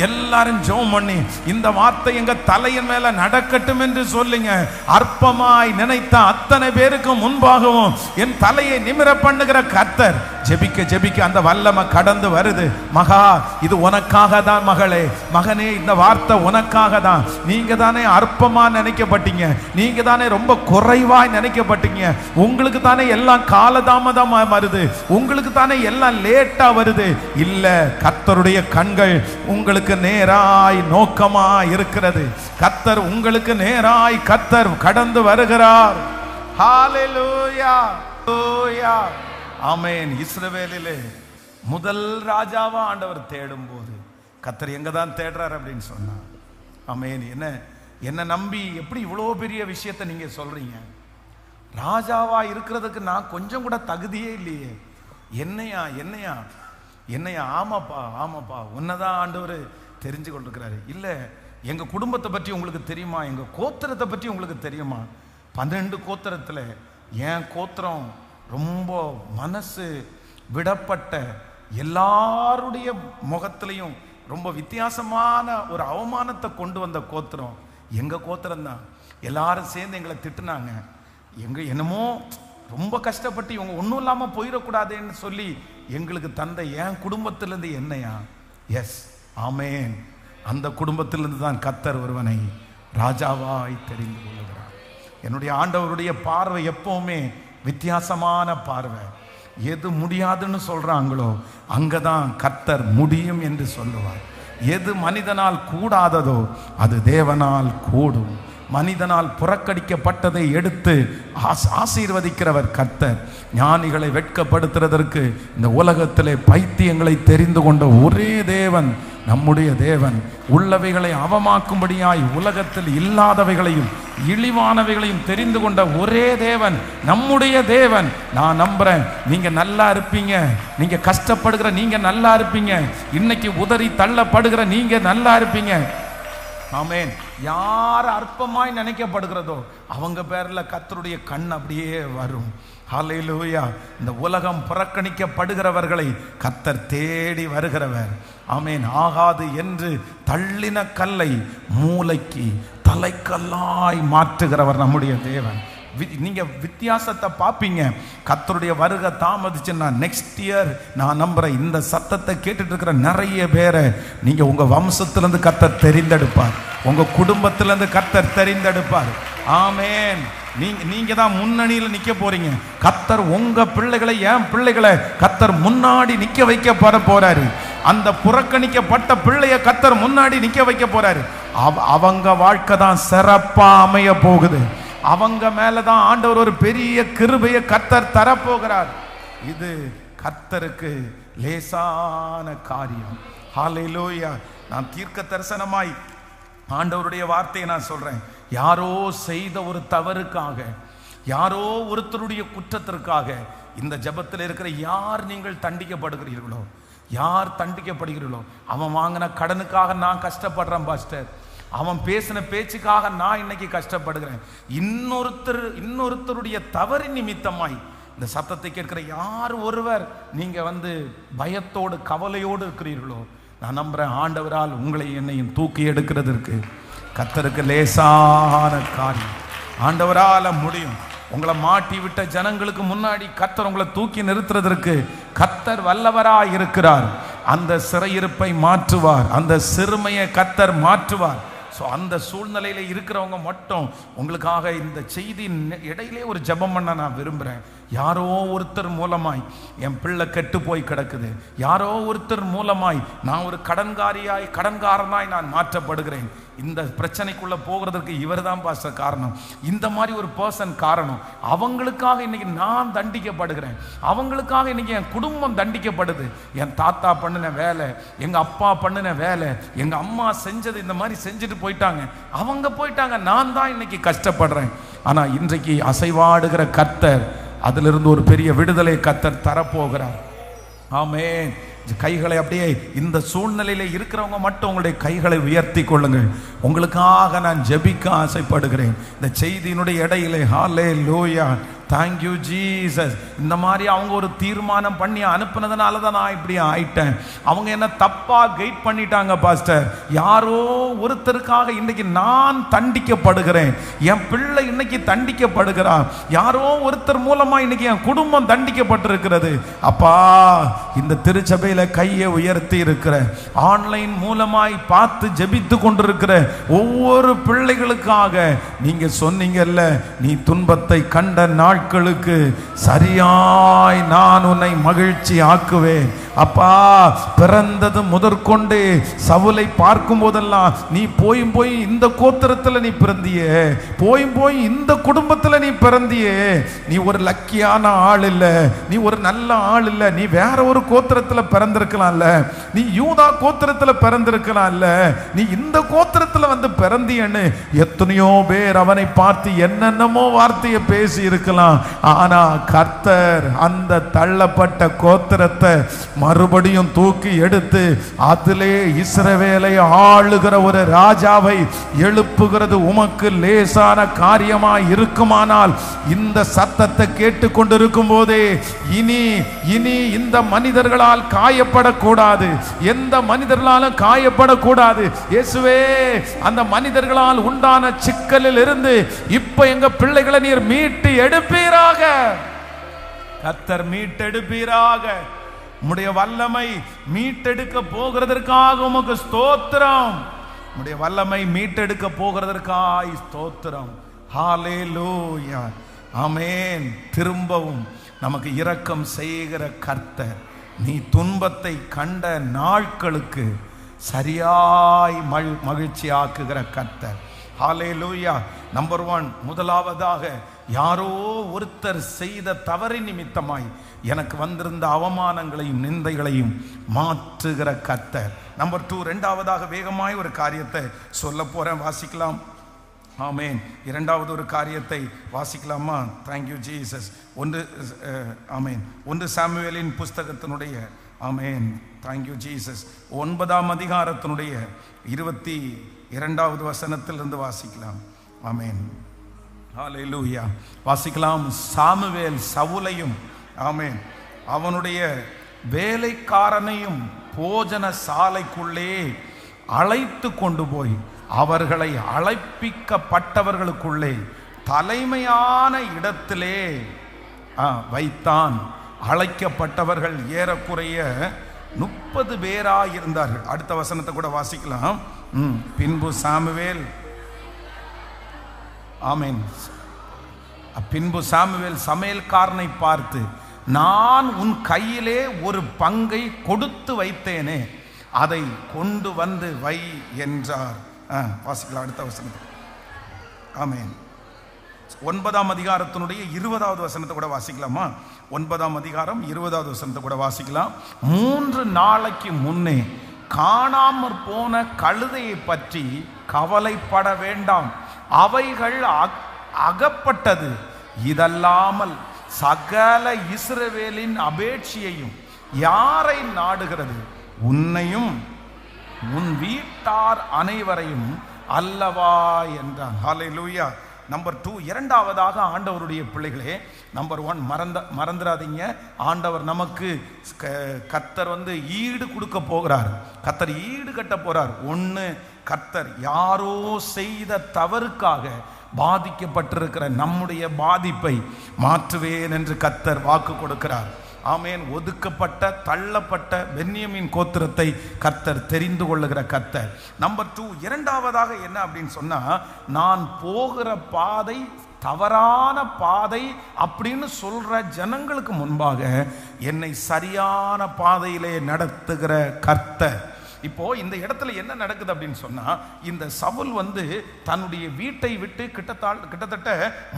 எல்லாரும் ஜெபம் பண்ணி இந்த வார்த்தை எங்க தலையின் மேல நடக்கட்டும் என்று சொல்லுங்க. அற்பமாய் நினைத்த அத்தனை பேருக்கு முன்பாகவும் என் தலையை நிமிர பண்ணுகிற கர்த்தர் ஜெபிக்க அந்த வல்லமை கடந்து வருது. மகா, இது உனக்காக தான். மகளே, மகனே, இந்த வார்த்தை உனக்காக தான். நீங்க தானே அற்பமா நினைக்கப்பட்டீங்க, நீங்க தானே ரொம்ப குறைவாய் நினைக்கப்பட்டீங்க, உங்களுக்கு தானே எல்லாம் காலதாமதமா வருது, உங்களுக்கு தானே எல்லாம் லேட்டா வருது. இல்ல, கர்த்தருடைய கண்கள் உங்களுக்கு நேராய் நோக்கமா இருக்கிறது. கர்த்தர் உங்களுக்கு நேராய் கர்த்தர் கடந்து வருகிறார். ஹalleluya, ஆமென். இஸ்ரவேலிலே முதல் ராஜாவா ஆண்டவர் தேடும் போது கர்த்தர் எங்க தான் தேடுறார் அப்படின்னு சொன்னார். ஆமென். என்ன நம்பி எப்படி இவ்வளோ பெரிய விஷயத்தை நீங்க சொல்றீங்க? ராஜாவா இருக்கிறதுக்கு நான் கொஞ்சம் கூட தகுதியே இல்லையே. என்னையா? ஆமாப்பா உன்னதான் ஆண்டவர் தெரிஞ்சு கொண்டிருக்கிறாரு. இல்லை, எங்க குடும்பத்தை பற்றி உங்களுக்கு தெரியுமா? எங்க கோத்திரத்தை பற்றி உங்களுக்கு தெரியுமா? 12 கோத்திரத்தில் என் கோத்திரம் ரொம்ப மனசு விடப்பட்ட, எல்லாருடைய முகத்திலையும் ரொம்ப வித்தியாசமான ஒரு அவமானத்தை கொண்டு வந்த கோத்திரம் எங்க கோத்திரம் தான். எல்லாரும் சேர்ந்து எங்களை திட்டுனாங்க. என்னமோ ரொம்ப கஷ்டப்பட்டு இவங்க ஒன்றும் இல்லாமல் போயிடக்கூடாதுன்னு சொல்லி எங்களுக்கு தந்த என் குடும்பத்திலேருந்து என்னையா? எஸ், ஆமேன். அந்த குடும்பத்திலிருந்து தான் கர்த்தர் ஒருவனை ராஜாவாய் தெரிந்து கொள்ளுகிறார். என்னுடைய ஆண்டவருடைய பார்வை எப்பவுமே வித்தியாசமான பார்வை. எது முடியாதுன்னு சொல்றாங்களோ அங்கதான் கர்த்தர் முடியும் என்று சொல்லுவார். எது மனிதனால் கூடாததோ அது தேவனால் கூடும். மனிதனால் புறக்கணிக்கப்பட்டதை எடுத்து ஆசீர்வதிக்கிறவர் கர்த்தர். ஞானிகளை வெட்கப்படுத்துறதற்கு இந்த உலகத்திலே பைத்தியங்களை தெரிந்து கொண்ட ஒரே தேவன் நம்முடைய தேவன். உள்ளவைகளை அவமாக்கும்படியாய் உலகத்தில் இல்லாதவைகளையும் இழிவானவைகளையும் தெரிந்து கொண்ட ஒரே தேவன் நம்முடைய தேவன். நான் நம்புறேன், நீங்க நல்லா இருப்பீங்க. நீங்க கஷ்டப்படுகிற நீங்க நல்லா இருப்பீங்க. இன்னைக்கு உதறி தள்ளப்படுகிற நீங்க நல்லா இருப்பீங்க. ஆமென். யார் அற்பமாய் நினைக்கப்படுகிறதோ அவங்க பேர்ல கர்த்தருடைய கண் அப்படியே வரும். ஹல்லேலூயா. இந்த உலகம் புறக்கணிக்கப்படுகிறவர்களை கர்த்தர் தேடி வருகிறவர். ஆமென். ஆகாது என்று தள்ளின கல்லை மூளைக்கு தலைக்கல்லாய் மாற்றுகிறவர் நம்முடைய தேவன். நீங்க வித்தியாசத்தை பார்ப்பீங்க. கர்த்தருடைய வருகை தாமதிச்சுன்னா நெக்ஸ்ட் இயர் நான் நம்புறேன் இந்த சத்தத்தை கேட்டுட்டு இருக்கிற நிறைய பேரை நீங்க உங்க வம்சத்திலிருந்து கர்த்தர் தெரிந்தெடுப்பார். உங்க குடும்பத்திலிருந்து கர்த்தர் தெரிந்தெடுப்பார். ஆமென். நீங்க தான் முன்னணியில் நிக்க போறீங்க. கர்த்தர் உங்க பிள்ளைகளை, என் பிள்ளைகளை கர்த்தர் முன்னாடி நிக்க வைக்க போறாரு. அந்த புறக்கணிக்கப்பட்ட பிள்ளைய கர்த்தர் முன்னாடி நிக்க வைக்க போறாரு. அவங்க வாழ்க்கை தான் சிறப்பா அமைய போகுது. அவங்க மேலதான் ஆண்டவர் ஒரு பெரிய கிருபையை கர்த்தர் தரப்போகிறார். இது கர்த்தருக்கு லேசான காரியம். ஹல்லேலூயா. நான் தீர்க்க தரிசனமாய் ஆண்டவருடைய வார்த்தையை நான் சொல்றேன். யாரோ செய்த ஒரு தவறுக்காக, யாரோ ஒருத்தருடைய குற்றத்திற்காக இந்த ஜெபத்தில் இருக்கிற யார் நீங்கள் தண்டிக்கப்படுகிறீர்களோ, யார் தண்டிக்கப்படுகிறீர்களோ, அவன் வாங்கின கடனுக்காக நான் கஷ்டப்படுறேன் பாஸ்டர், அவன் பேசின பேச்சுக்காக நான் இன்னைக்கு கஷ்டப்படுகிறேன், இன்னொருத்தருடைய தவறு நிமித்தமாய் இந்த சத்தத்தை கேட்கிற யார் ஒருவர் நீங்க பயத்தோடு கவலையோடு இருக்கிறீர்களோ, நான் நம்புறேன் ஆண்டவரால் உங்களை என்னையும் தூக்கி எடுக்கிறதற்கு கர்த்தருக்கு லேசான காரியம். ஆண்டவரால் முடியும். உங்களை மாட்டி விட்ட ஜனங்களுக்கு முன்னாடி கர்த்தர் உங்களை தூக்கி நிறுத்துறதற்கு கர்த்தர் வல்லவராய் இருக்கிறார். அந்த சிறையிருப்பை மாற்றுவார். அந்த சிறுமையை கர்த்தர் மாற்றுவார். ஸோ அந்த சூழ்நிலையில இருக்கிறவங்க மட்டும் உங்களுக்காக இந்த செய்தி இடையிலே ஒரு ஜெபம் பண்ண நான் விரும்புகிறேன். யாரோ ஒருத்தர் மூலமாய் என் பிள்ளை கெட்டு போய் கிடக்குது, யாரோ ஒருத்தர் மூலமாய் நான் ஒரு கடன்காரனாய் நான் மாற்றப்படுகிறேன், இந்த பிரச்சனைக்குள்ள போகிறதுக்கு இவர் தான் பாஸ்டர் காரணம், இந்த மாதிரி ஒரு பர்சன் காரணம், அவங்களுக்காக இன்னைக்கு நான் தண்டிக்கப்படுகிறேன், அவங்களுக்காக இன்னைக்கு என் குடும்பம் தண்டிக்கப்படுது, என் தாத்தா பண்ணின வேலை, எங்க அப்பா பண்ணின வேலை, எங்க அம்மா செஞ்சது இந்த மாதிரி செஞ்சுட்டு போயிட்டாங்க, அவங்க போயிட்டாங்க, நான் தான் இன்னைக்கு கஷ்டப்படுறேன். ஆனா இன்றைக்கு அசைவாடுகிற கர்த்தர் அதிலிருந்து ஒரு பெரிய விடுதலை கர்த்தர் தரப்போகிறார். ஆமென். கைகளை அப்படியே இந்த சூழ்நிலையில இருக்கிறவங்க மட்டும் உங்களுடைய கைகளை உயர்த்தி கொள்ளுங்கள். உங்களுக்காக நான் ஜெபிக்க ஆசைப்படுகிறேன். இந்த செய்தியினுடைய இடையிலே ஹல்லேலூயா, தேங்க் யூ ஜீசஸ். இந்த மாதிரி அவங்க ஒரு தீர்மானம் பண்ணி அனுப்புனதுனால தான் நான் இப்படி ஆயிட்டேன். அவங்க என்ன தப்பா கைட் பண்ணிட்டாங்க பாஸ்டர். யாரோ ஒருத்தருக்காக இன்னைக்கு நான் தண்டிக்கப்படுகிறேன், என் பிள்ளை இன்னைக்கு தண்டிக்கப்படுகிறான், யாரோ ஒருத்தர் மூலமா இன்னைக்கு என் குடும்பம் தண்டிக்கப்பட்டிருக்கிறது. அப்பா, இந்த திருச்சபையில கையை உயர்த்தி இருக்கிற, ஆன்லைன் மூலமாய் பார்த்து ஜெபித்து கொண்டிருக்கிற ஒவ்வொரு பிள்ளைகளுக்காக நீங்க சொன்னீங்கல்ல, நீ துன்பத்தை கண்ட நாட்களுக்கு சரியாய் நான் உன்னை மகிழ்ச்சி ஆக்குவேன். அப்பா, பிறந்தது முதற்கொண்டு சவுலை பார்க்கும் போதெல்லாம் நீ போய் இந்த கோத்திரத்தில் நீ பிறந்தியே, போய் இந்த குடும்பத்தில் நீ பிறந்தியே, நீ ஒரு லக்கியான ஆள் இல்லை, நீ ஒரு நல்ல ஆள் இல்லை, நீ வேற ஒரு கோத்திரத்தில் பிறந்திருக்கலாம்ல, நீ யூதா கோத்திரத்தில் பிறந்திருக்கலாம்ல, நீ இந்த கோத்திரத்தில் பிறந்தியன்னு எத்தனையோ பேர் அவனை பார்த்து என்னென்னமோ வார்த்தையை பேசி இருக்கலாம். ஆனா கர்த்தர் அந்த தள்ளப்பட்ட கோத்திரத்தை மறுபடியும் தூக்கி எடுத்து அதிலே இஸ்ரவேலை ஆளுகிற ஒரு ராஜாவை எழுப்புகிறது உமக்கு லேசான காரியமாய் இருக்குமானால், இந்த சத்தத்தை கேட்டுக்கொண்டிருக்கும் போதே இனி இந்த மனிதர்களால் காயப்படக்கூடாது, எந்த மனிதர்களாலும் காயப்படக்கூடாது. இயேசுவே, அந்த மனிதர்களால் உண்டான சிக்கலில் இருந்து இப்ப எங்க பிள்ளைகளை நீர் மீட்டு எடுப்பீராக. கர்த்தர் மீட்டெடுப்பீராக. உம்முடைய வல்லமை மீட்டெடுக்க போகிறதற்காக உமக்கு ஸ்தோத்திரம். உம்முடைய வல்லமை மீட்டெடுக்க போகிறதற்காய் ஸ்தோத்திரம். ஹல்லேலூயா, ஆமென். திரும்பவும் நமக்கு இரக்கம் செய்கிற கர்த்தர், நீ துன்பத்தை கண்ட நாட்களுக்கு சரியாய் மகிழ்ச்சி ஆக்குகிற கர்த்தர். ஹல்லேலூயா. நம்பர் 1, முதலாவதாக யாரோ ஒருத்தர் செய்த தவறின் நிமித்தமாய் எனக்கு வந்திருந்த அவமானங்களையும் நிந்தைகளையும் மாற்றுகிற கர்த்தர். நம்பர் 2, இரண்டாவதாக வேகமாய் ஒரு காரியத்தை சொல்ல போறேன், வாசிக்கலாம். ஆமென். இரண்டாவது ஒரு காரியத்தை வாசிக்கலாமா? Thank you Jesus. ஆமென். 1 சாமுவேலின் புஸ்தகத்தினுடைய, ஆமென், தேங்க்யூ ஜீசஸ், 9ஆம் அதிகாரத்தினுடைய 22வது வசனத்திலிருந்து வாசிக்கலாம். ஆமென். ஹல்லேலூயா. வாசிக்கலாம். சாமுவேல் சவுலையும், ஆமென், அவனுடைய வேலைக்காரனையும் போஜன சாலைக்குள்ளே அழைத்து கொண்டு போய் அவர்களை அழைப்பிக்கப்பட்டவர்களுக்குள்ளே தலைமையான இடத்திலே வைத்தான். அழைக்கப்பட்டவர்கள் ஏறக்குறைய 30 பேராயிருந்தார்கள். அடுத்த வசனத்தை கூட வாசிக்கலாம். பின்பு சாமுவேல், ஆமென், பின்பு சாமுவேல் சமையல்காரனை பார்த்து, நான் உன் கையிலே ஒரு பங்கை கொடுத்து வைத்தேனே, அதை கொண்டு வந்து வை என்றார். வாசிக்கலாம் அடுத்த வசனத்தை. ஆமென். 9ஆம் அதிகாரத்தினுடைய 20வது வசனத்தை கூட வாசிக்கலாமா? 9ஆம் அதிகாரம் 20வது வசனத்தை கூட வாசிக்கலாம். 3 நாளைக்கு முன்னே காணாமற் போன கழுதையை பற்றி கவலைப்பட வேண்டாம், அவைகள் அகப்பட்டது. இதல்லாமல் சகல இஸ்ரவேலின் அபேட்சியையும் யாரை நாடுகிறது? உன்னையும் உன் வீட்டார் அனைவரையும் அல்லவா என்றான். ஹல்லேலூயா. நம்பர் 2, இரண்டாவதாக ஆண்டவருடைய பிள்ளைகளே, நம்பர் 1 மறந்துடாதீங்க. ஆண்டவர் நமக்கு கர்த்தர் ஈடு கொடுக்க போகிறார். கர்த்தர் ஈடு கட்ட போறார். 1, கர்த்தர் யாரோ செய்த தவறுக்காக பாதிக்கப்பட்டிருக்கிற நம்முடைய பாதிப்பை மாற்றுவேன் என்று கர்த்தர் வாக்கு கொடுக்கிறார். ஆமென். ஒதுக்கப்பட்ட தள்ளப்பட்ட பென்யமீன் கோத்திரத்தை கர்த்தர் தெரிந்து கொள்ளுகிற கர்த்தர். நம்பர் 2, இரண்டாவதாக என்ன அப்படின்னு சொன்னா, நான் போகிற பாதை தவறான பாதை அப்படின்னு சொல்ற ஜனங்களுக்கு முன்பாக என்னை சரியான பாதையிலே நடத்துகிற கர்த்தர். இப்போ இந்த இடத்துல என்ன நடக்குது அப்படின்னு சொன்னா, இந்த சவுல் தன்னுடைய வீட்டை விட்டு கிட்டத்தட்ட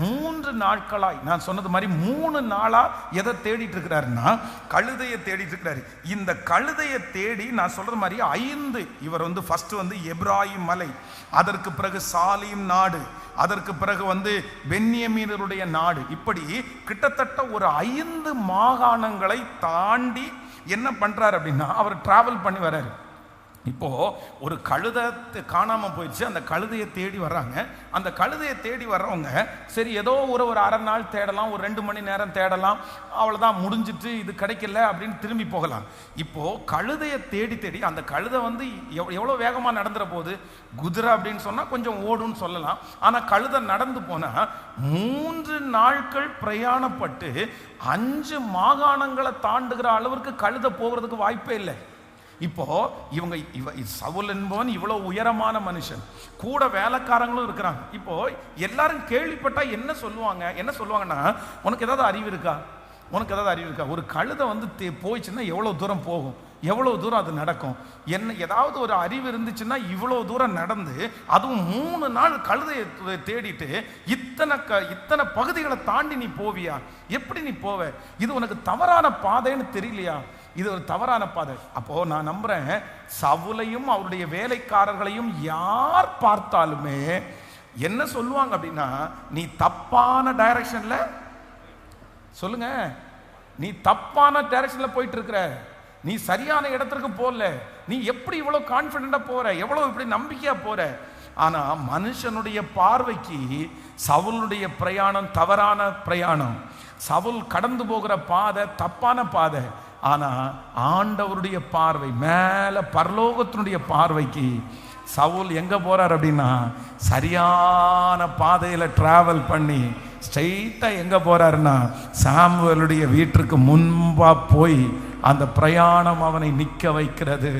3 நாட்களாய், நான் சொன்னது மாதிரி 3 நாளா எதை தேடிட்டு இருக்கிறாருன்னா, கழுதையை தேடிட்டு இருக்கிறாரு. இந்த கழுதையை தேடி நான் சொல்றது மாதிரி 5, இவர் ஃபர்ஸ்ட் எப்ராயிம் மலை, அதற்கு பிறகு சாலீம் நாடு, அதற்கு பிறகு பென்யமீனருடைய நாடு, இப்படி கிட்டத்தட்ட ஒரு 5 மாகாணங்களை தாண்டி என்ன பண்றாரு அப்படின்னா, அவர் டிராவல் பண்ணி வர்றாரு. இப்போ ஒரு கழுதை காணாம போயிடுச்சு, அந்த கழுதையை தேடி வர்றாங்க. அந்த கழுதையை தேடி வர்றவங்க சரி ஏதோ ஒரு அரை நாள் தேடலாம், ஒரு 2 மணி நேரம் தேடலாம், அவ்வளவுதான், முடிஞ்சிட்டு இது கிடைக்கல அப்படின்னு திரும்பி போகலாம். இப்போ கழுதையை தேடி தேடி அந்த கழுதை எவ்வளவு வேகமா நடந்துற போது, குதிரை அப்படின்னு சொன்னா கொஞ்சம் ஓடுன்னு சொல்லலாம், ஆனா கழுதை நடந்து போனா 3 நாட்கள் பிரயாணப்பட்டு 5 மாகாணங்களை தாண்டுகிற அளவிற்கு கழுதை போகிறதுக்கு வாய்ப்பே இல்லை. இப்போ சவுல் என்பவன் இவ்வளவு உயரமான மனுஷன், கூட வேலைக்காரங்களும் இருக்கிறாங்க. இப்போ எல்லாரும் கேள்விப்பட்டா என்ன சொல்லுவாங்கன்னா, உனக்கு ஏதாவது அறிவு இருக்கா? ஒரு கழுதை போயிடுச்சுன்னா எவ்வளவு தூரம் போகும், எவ்வளவு தூரம் அது நடக்கும், என்ன ஏதாவது ஒரு அறிவு இருந்துச்சுன்னா இவ்வளவு தூரம் நடந்து, அதுவும் 3 நாள் கழுதையை தேடிட்டு இத்தனை பகுதிகளை தாண்டி நீ போவியா? எப்படி நீ போவ? இது உனக்கு தவறான பாதைன்னு தெரியலையா? இது ஒரு தவறான பாதை. அப்போ நான் நம்புறேன், சவுலையும் அவருடைய வேலைக்காரர்களையும் யார் பார்த்தாலுமே என்ன சொல்லுவாங்க அப்படின்னா, நீ தப்பான டைரக்ஷன்ல, சொல்லுங்க, நீ தப்பான டைரக்ஷன்ல போயிட்டு இருக்கிற, நீ சரியான இடத்திற்கு போகல, நீ எப்படி இவ்வளவு கான்பிடண்டா போற, எவ்வளவு இப்படி நம்பிக்கையா போற. ஆனா மனுஷனுடைய பார்வைக்கு சவுலுடைய பிரயாணம் தவறான பிரயாணம், சவுல் கடந்து போகிற பாதை தப்பான பாதை. ஆனா ஆண்டவருடைய பார்வை, மேல பரலோகத்தினுடைய பார்வைக்கு சவுல் எங்க போறார் அப்படின்னா, சரியான பாதையில டிராவல் பண்ணி ஸ்ட்ரெயிட்டா எங்க போறாருன்னா, சாமுவேலுடைய வீட்டிற்கு முன்பா போய் அந்த பிரயாணம் அவனை நிற்க வைக்கிறது.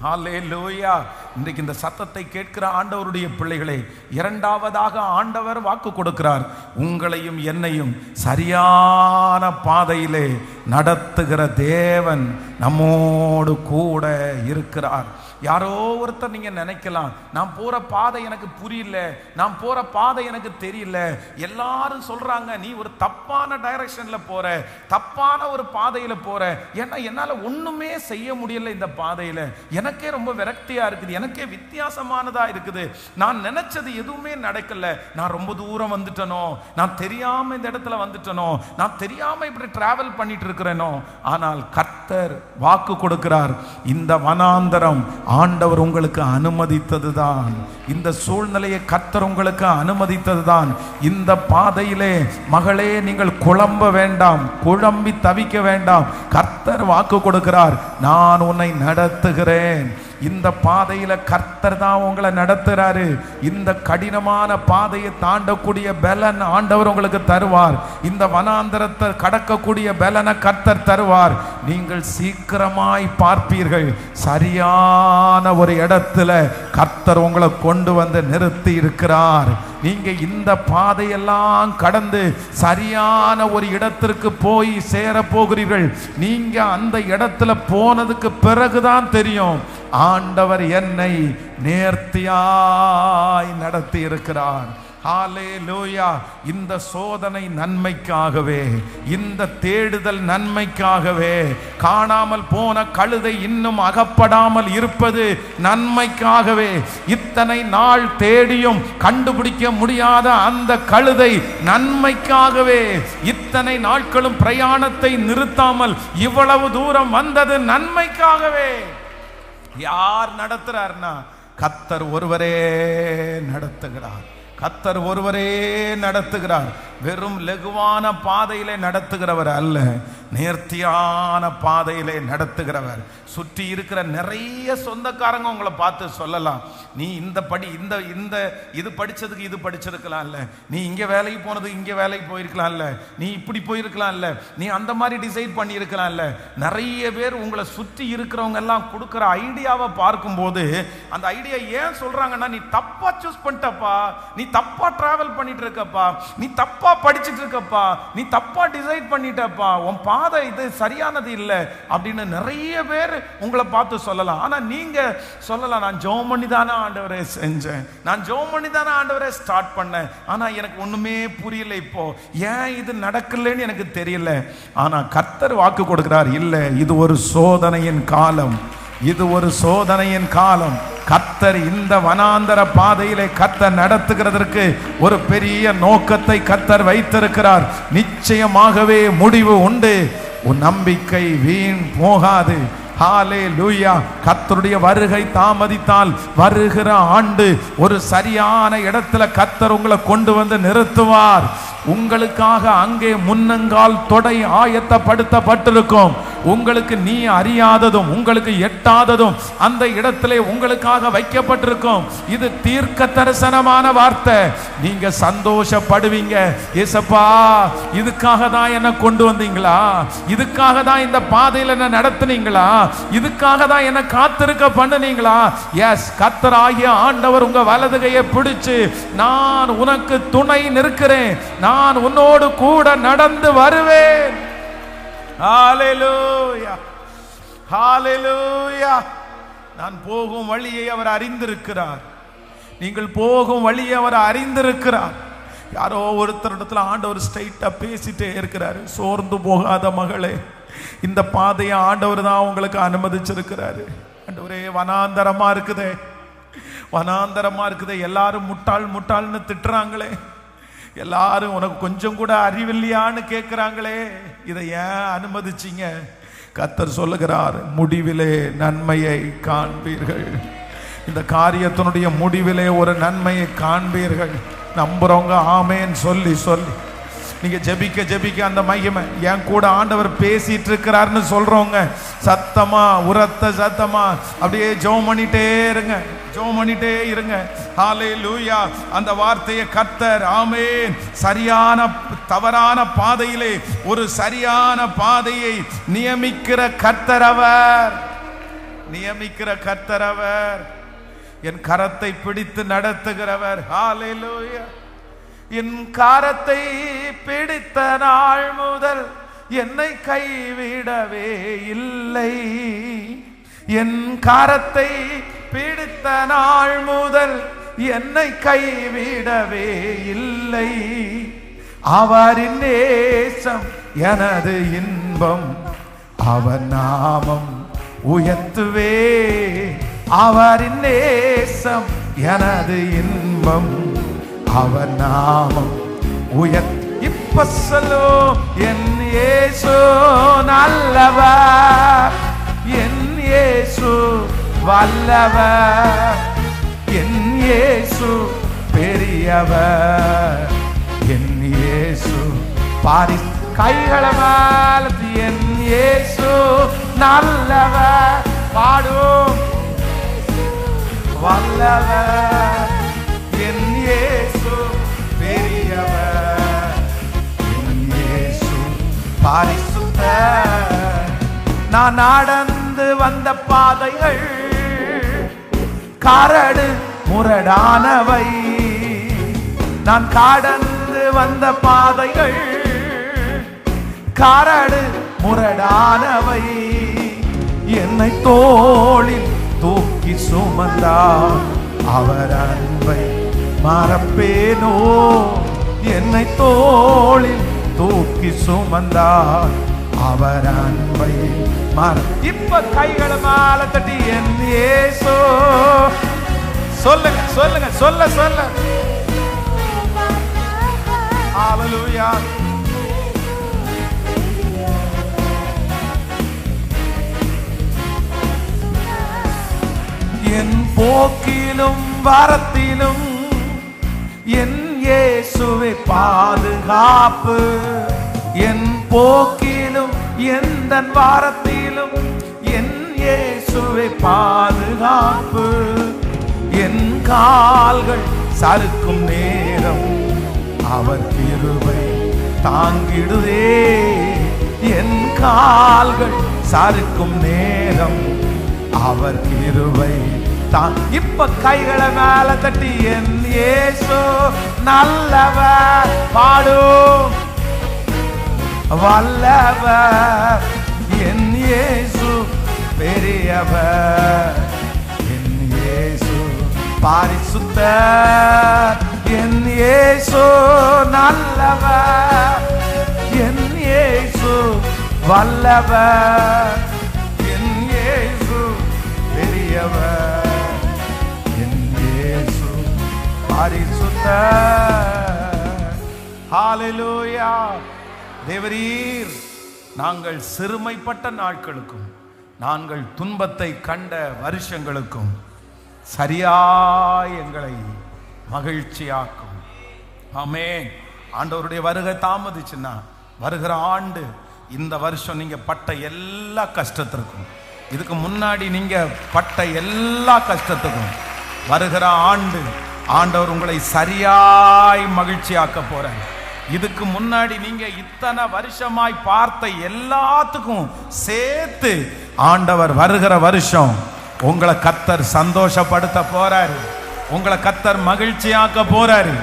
ஹல்லேலூயா. இன்றைக்கு இந்த சத்தத்தை கேட்கிற ஆண்டவருடைய பிள்ளைகளே, இரண்டாவதாக ஆண்டவர் வாக்கு கொடுக்கிறார், உங்களையும் என்னையும் சரியான பாதையிலே நடத்துகிற தேவன் நம்மோடு கூட இருக்கிறார். யாரோ ஒருத்தர் நீங்க நினைக்கலாம், நான் போற பாதை எனக்கு புரியல, நான் போற பாதை எனக்கு தெரியல, எல்லாரும் சொல்றாங்க நீ ஒரு தப்பான டைரக்ஷன்ல போற, தப்பான ஒரு பாதையில போற, ஏன்னா என்னால ஒண்ணுமே செய்ய முடியல, இந்த பாதையில எனக்கே ரொம்ப விரக்தியா இருக்குது, எனக்கே வித்தியாசமானதா இருக்குது, நான் நினைச்சது எதுவுமே நடக்கல, நான் ரொம்ப தூரம் வந்துட்டனோ, நான் தெரியாம இந்த இடத்துல வந்துட்டனோ, நான் தெரியாம இப்படி டிராவல் பண்ணிட்டு இருக்கிறேனோ. ஆனால் கர்த்தர் வாக்கு கொடுக்கிறார், இந்த வனாந்தரம் ஆண்டவர் உங்களுக்கு அனுமதித்ததுதான், இந்த சூழ்நிலையை கர்த்தர் உங்களுக்கு அனுமதித்ததுதான். இந்த பாதையிலே மகளே நீங்கள் குழம்ப வேண்டாம், குழம்பி தவிக்க வேண்டாம். கர்த்தர் வாக்கு கொடுக்கிறார், நான் உன்னை நடத்துகிறேன். இந்த பாதையில கர்த்தர் தான் உங்களை நடத்துறாரு. இந்த கடினமான பாதையை தாண்டக்கூடிய பலன் ஆண்டவர் உங்களுக்கு தருவார். இந்த வனாந்தரத்தை கடக்கக்கூடிய பலனை கர்த்தர் தருவார். நீங்கள் சீக்கிரமாய் பார்ப்பீர்கள், சரியான ஒரு இடத்துல கர்த்தர் உங்களை கொண்டு வந்து நிறுத்தி இருக்கிறார். நீங்க இந்த பாதையெல்லாம் கடந்து சரியான ஒரு இடத்திற்கு போய் சேர போகிறீர்கள். நீங்க அந்த இடத்துல போனதுக்கு பிறகுதான் தெரியும், ஆண்டவர் என்னை நேர்த்தியாய் நடத்தி இருக்கிறார். ஹல்லேலூயா. இந்த சோதனை நன்மைக்காகவே, இந்த தேடுதல் நன்மைக்காகவே, காணாமல் போன கழுதை இன்னும் அகப்படாமல் இருப்பது நன்மைக்காகவே, இத்தனை நாள் தேடியும் கண்டுபிடிக்க முடியாத அந்த கழுதை நன்மைக்காகவே, இத்தனை நாட்களும் பிரயாணத்தை நிறுத்தாமல் இவ்வளவு தூரம் வந்தது நன்மைக்காகவே. யார் நடத்துறார்னா, கர்த்தர் ஒருவரே நடத்துகிறார். கர்த்தர் ஒருவரே நடத்துகிறார். வெறும் லகுவான பாதையிலே நடத்துகிறவர் அல்ல, நேர்த்தியான பாதையிலே நடத்துகிறவர். சுற்றி இருக்கிற நிறைய சொந்தக்காரங்க உங்களை பார்த்து சொல்லலாம், நீ இந்த படி இந்த இந்த இது படிச்சதுக்கு இது படிச்சிருக்கலாம் இல்ல, நீ இங்க வேலைக்கு போனது இங்க வேலைக்கு போயிருக்கலாம் இல்ல, நீ இப்படி போயிருக்கலாம் இல்ல, நீ அந்த மாதிரி டிசைட் பண்ணி இருக்கலாம் இல்ல. நிறைய பேர் உங்களை சுற்றி இருக்கிறவங்க எல்லாம் கொடுக்கிற ஐடியாவை பார்க்கும்போது, அந்த ஐடியா ஏன் சொல்றாங்கன்னா, நீ தப்பா சூஸ் பண்ணிட்டப்பா, நீ தப்பா டிராவல் பண்ணிட்டு இருக்கப்பா, நீ தப்பா படிச்சுட்டு இருக்கப்பா, நீ தப்பா டிசைட் பண்ணிட்டப்பா, உன் பாதை இது சரியானது இல்லை அப்படின்னு நிறைய பேர் உங்களை பார்த்து சொல்லலாம். ஆனா நீங்க சொல்லலாம், நான் ஜெபம் பண்ணி தானே ஆண்டவரே செஞ்சேன், நான் ஜெபம் பண்ணி தானே ஆண்டவரே ஸ்டார்ட் பண்ணேன், ஆனா எனக்கு ஒண்ணுமே புரியல, இப்போ ஏன் இது நடக்கலன்னு எனக்கு தெரியல. ஆனா கர்த்தர் வாக்கு கொடுக்கிறார், இல்லை இது ஒரு சோதனையின் காலம், இது ஒரு சோதனையின் காலம். கர்த்தர் இந்த வனாந்தர பாதையிலே கர்த்தர் நடத்துகிறதற்கு ஒரு பெரிய நோக்கத்தை கர்த்தர் வைத்திருக்கிறார். நிச்சயமாகவே முடிவு உண்டு. உன் நம்பிக்கை வீண் போகாது. ஹல்லேலூயா. கர்த்தருடைய வருகை தாமதித்தால் வருகிற ஆண்டு ஒரு சரியான இடத்துல கர்த்தர் உங்களை கொண்டு வந்து நிறுத்துவார். உங்களுக்காக அங்கே முன்னங்கால் தொடை ஆயத்தப்படுத்தப்பட்டிருக்கும். உங்களுக்கு நீ அறியாததும் உங்களுக்கு எட்டாததும் அந்த இடத்திலே உங்களுக்காக வைக்கப்பட்டிருக்கும். இது தீர்க்க தரிசனமான வார்த்தை. நீங்க சந்தோஷப்படுவீங்க, ஏசப்பா இதுக்காக தான் என்ன கொண்டு வந்தீங்களா, இதுக்காக தான் இந்த பாதையில என்ன நடத்துனீங்களா, இதுக்காக தான் என்ன காத்திருக்க பண்ணுனீங்களா. எஸ், கர்த்தராகிய ஆண்டவர் உங்க வலதுகையை பிடிச்சு, நான் உனக்கு துணை நிற்கிறேன், நான் உன்னோடு கூட நடந்து வருவேன். ஹல்லேலூயா, ஹல்லேலூயா. நான் போகும் வழியை அவர் அறிந்திருக்கிறார். நீங்கள் போகும் வழியை அவர் அறிந்திருக்கிறார். யாரோ ஒருத்தரிடத்துல ஆண்டவர் ஸ்ட்ரைட்டா பேசிட்டே இருக்கிறாரு, சோர்ந்து போகாத மகளே, இந்த பாதையை ஆண்டவர் தான் உங்களுக்கு அனுமதிச்சிருக்கிறாரு. ஆண்டவரே, வனாந்தரமா இருக்குதே, வனாந்தரமா இருக்குதே, எல்லாரும் முட்டாள் முட்டாள்னு திட்டுறாங்களே, எல்லாரும் உனக்கு கொஞ்சம் கூட அறிவில்லையான்னு கேட்கிறாங்களே, இதை ஏன் அனுமதிச்சீங்க? கர்த்தர் சொல்லுகிறார், முடிவிலே நன்மையை காண்பீர்கள். இந்த காரியத்தினுடைய முடிவிலே ஒரு நன்மையை காண்பீர்கள். நம்புறவங்க ஆமேன் சொல்லி சொல்லி நீங்க ஜெபிக்க ஜெபிக்க அந்த மகிமை என் கூட ஆண்டவர் பேசிட்டு இருக்கிறாருன்னு சொல்றவங்க சத்தமா உரத்த சத்தமா அப்படியே ஜெபம் பண்ணிட்டே இருங்க, ஜெபம் பண்ணிட்டே இருங்க. ஹல்லேலூயா. அந்த வார்த்தையை கர்த்தர் ஆமென் சரியான தவறான பாதையிலே ஒரு சரியான பாதையை நியமிக்கிற கர்த்தர் அவர், நியமிக்கிற கர்த்தர் அவர், என் கரத்தை பிடித்து நடத்துகிறவர். ஹல்லேலூயா. என் கரத்தை பிடித்த நாள் முதல் என்னை கைவிடவே இல்லை. என் கரத்தை பிடித்த நாள் முதல் என்னை கைவிடவே இல்லை. அவரின் நேசம் எனது இன்பம், அவர் நாமம் உயர்த்துவே. அவரின் நேசம் எனது இன்பம், அவர் நாமம் உயர்த்து. இப்ப சொல்லு, என் இயேசு நல்லவர், என் இயேசு வல்லவர், என் இயேசு பெரியவர், என் இயேசு பாரிஸ். கைகளை மேலத்தி என் இயேசு நல்லவர் பாடும் வல்லவர், என் இயேசு பெரியவர், என் இயேசு பரிசுத்தர். நான் நடந்து வந்த பாதைகள் கரடு முரடானவை, நான் கடந்து வந்த பாதைகள் கரடு முரடானவை. என்னை தோளில் தூக்கி சுமந்தார், அவர் அன்பை மறப்பேனோ. என்னை தோளில் தூக்கி சுமந்தார், அவர் அன்பை இப்ப கைகளை மேல தட்டி என் இயேசு. சொல்லுங்க சொல்லுங்க சொல்ல சொல்ல. ஹல்லேலூயா. என் போக்கிலும் வரத்திலும் என் இயேசுவே பாதுகாப்பு. என் போக்கிலும் எந்த வாரத்திலும் என் இயேசுவே பாதுகாப்பு. என் கால்கள் சறுக்கும் நேரம் அவர் கிருபை தாங்கிடுதே. என் கால்கள் சறுக்கும் நேரம் அவர் கிருபை தான். இப்ப கைகளை மேல தட்டி என் இயேசு நல்லவர் பாடும் வல்லவர், என் இயேசு பெரியவர், என் இயேசு பரிசுத்தர், என் இயேசு நல்லவர், என் இயேசு வல்லவர், என் இயேசு பெரியவர், என் இயேசு பரிசுத்தர். ஹல்லேலூயா. தேவரீர், நாங்கள் சிறுமைப்பட்ட நாட்களுக்கும் நாங்கள் துன்பத்தை கண்ட வருஷங்களுக்கும் சரியாய் எங்களை மகிழ்ச்சியாக்கும். ஆமென். ஆண்டவருடைய வருகை தாமதிச்சுன்னா வருகிற ஆண்டு இந்த வருஷம் நீங்க பட்ட எல்லா கஷ்டத்திற்கும், இதுக்கு முன்னாடி நீங்க பட்ட எல்லா கஷ்டத்துக்கும் வருகிற ஆண்டு ஆண்டவர் உங்களை சரியாய் மகிழ்ச்சியாக்க போறார். இதுக்கு முன்னாடி நீங்க இத்தனை வருஷமாய் பார்த்த எல்லாத்துக்கும் சேர்த்து ஆண்டவர் வருகிற வருஷம் உங்களை கர்த்தர் சந்தோஷப்படுத்த போறாரு, உங்களை கர்த்தர் மகிழ்ச்சியாக்க போறாரு.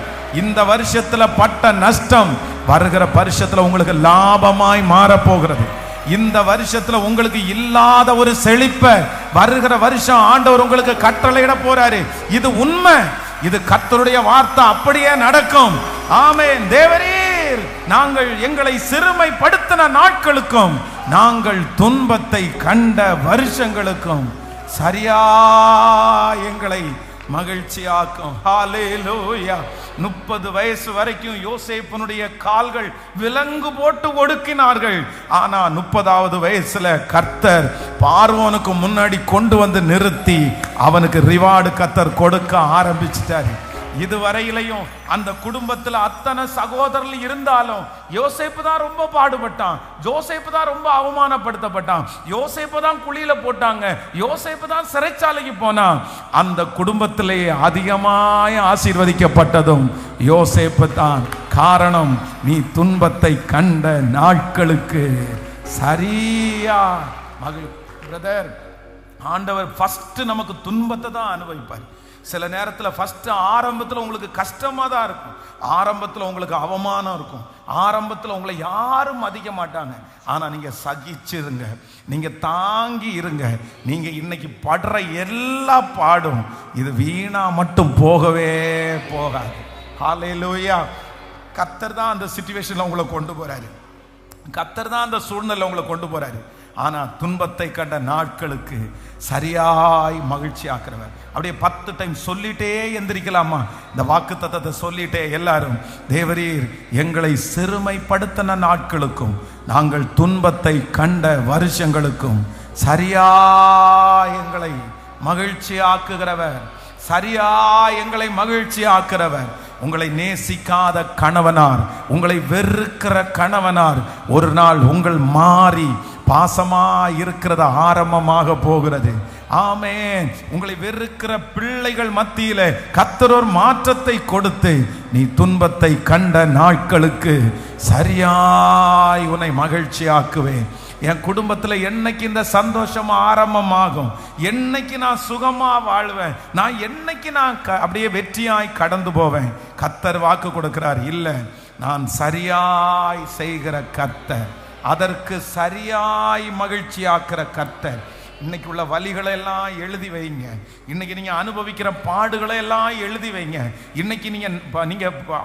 இந்த வருஷத்துல பட்ட நஷ்டம் வருகிற வருஷத்துல உங்களுக்கு லாபமாய் மாற போகிறது. இந்த வருஷத்துல உங்களுக்கு இல்லாத ஒரு செழிப்பை வருகிற வருஷம் ஆண்டவர் உங்களுக்கு கட்டளையிட போறாரு. இது உண்மை, இது கர்த்தருடைய வார்த்தை, அப்படியே நடக்கும். ஆமென். தேவரீர், நாங்கள் எங்களை சிறுமைப்படுத்தின நாட்களுக்கும் நாங்கள் துன்பத்தை கண்ட வருஷங்களுக்கும் சரியா எங்களை மகிழ்ச்சியாக்கும். ஹல்லேலூயா. 30 வயசு வரைக்கும் யோசேப்பினுடைய கால்கள் விலங்கு போட்டு ஒடுக்கினார்கள். ஆனா 30வது வயசுல கர்த்தர் பார்வோனுக்கு முன்னாடி கொண்டு வந்து நிறுத்தி அவனுக்கு ரிவார்டு கர்த்தர் கொடுக்க ஆரம்பிச்சிட்டாரு. இதுவரையிலையும் அந்த குடும்பத்தில் அத்தனை சகோதரர்கள் இருந்தாலும் யோசேப்பு தான் ரொம்ப பாடுபட்டான், யோசேப்பு தான் ரொம்ப அவமானப்படுத்தப்பட்டான், யோசேப்பு தான் குழியில போட்டாங்க, யோசேப்பு தான் சிறைச்சாலைக்கு போனான். அந்த குடும்பத்திலே அதிகமாய் ஆசீர்வதிக்கப்பட்டதும் யோசேப்பு தான். காரணம், நீ துன்பத்தை கண்ட நாட்களுக்கு சரியா மகள். பிரதர், ஆண்டவர் ஃபர்ஸ்ட் நமக்கு துன்பத்தை தான் அனுபவிப்பார். சில நேரத்தில் ஃபர்ஸ்ட் ஆரம்பத்தில் உங்களுக்கு கஷ்டமாக தான் இருக்கும், ஆரம்பத்தில் உங்களுக்கு அவமானம் இருக்கும், ஆரம்பத்தில் உங்களை யாரும் மதிக்க மாட்டாங்க. ஆனால் நீங்கள் சகிச்சிருங்க, நீங்கள் தாங்கி இருங்க. நீங்கள் இன்னைக்கு படுற எல்லா பாடும் இது வீணா மட்டும் போகவே போகாது. ஹல்லேலூயா. கர்த்தர் தான் அந்த சிச்சுவேஷனில் உங்களை கொண்டு போறாரு, கர்த்தர் தான் அந்த சூழ்நிலை உங்களை கொண்டு போறாரு. ஆனா துன்பத்தை கண்ட நாட்களுக்கு சரியாய் மகிழ்ச்சி ஆக்குறவர். அப்படியே 10 டைம் சொல்லிட்டே எந்திரிக்கலாமா? இந்த வாக்குத்தத்தத்தை சொல்லிட்டே எல்லாரும், தேவரீர் எங்களை சிறுமைப்படுத்தின நாட்களுக்கும் நாங்கள் துன்பத்தை கண்ட வருஷங்களுக்கும் சரியாய் எங்களை மகிழ்ச்சி ஆக்குகிறவர், சரியா எங்களை மகிழ்ச்சி ஆக்குறவர். உங்களை நேசிக்காத கணவனார், உங்களை வெறுக்கிற கணவனார் ஒரு நாள் உங்கள் மாறி பாசமா இருக்கிறது ஆரம்பமாக போகிறது. ஆமென். உங்களை வெறுக்கிற பிள்ளைகள் மத்தியில கர்த்தர் ஒரு மாற்றத்தை கொடுத்து நீ துன்பத்தை கண்ட நாட்களுக்கு சரியாய் உன்னை மகிழ்ச்சி ஆக்குவேன். என் குடும்பத்தில் என்னைக்கு இந்த சந்தோஷம் ஆரம்பமாகும், என்னைக்கு நான் சுகமா வாழ்வேன், நான் என்னைக்கு நான் அப்படியே வெற்றியாய் கடந்து போவேன். கர்த்தர் வாக்கு கொடுக்கிறார், இல்லை நான் சரியாய் செய்கிற கர்த்தர், அதற்கு சரியாய் மகிழ்ச்சி ஆக்குற கர்த்தர். இன்னைக்கு உள்ள வலிகளை எல்லாம் எழுதி வைங்க, இன்னைக்கு நீங்க அனுபவிக்கிற பாடுகளை எல்லாம் எழுதி வைங்க, இன்னைக்கு நீங்க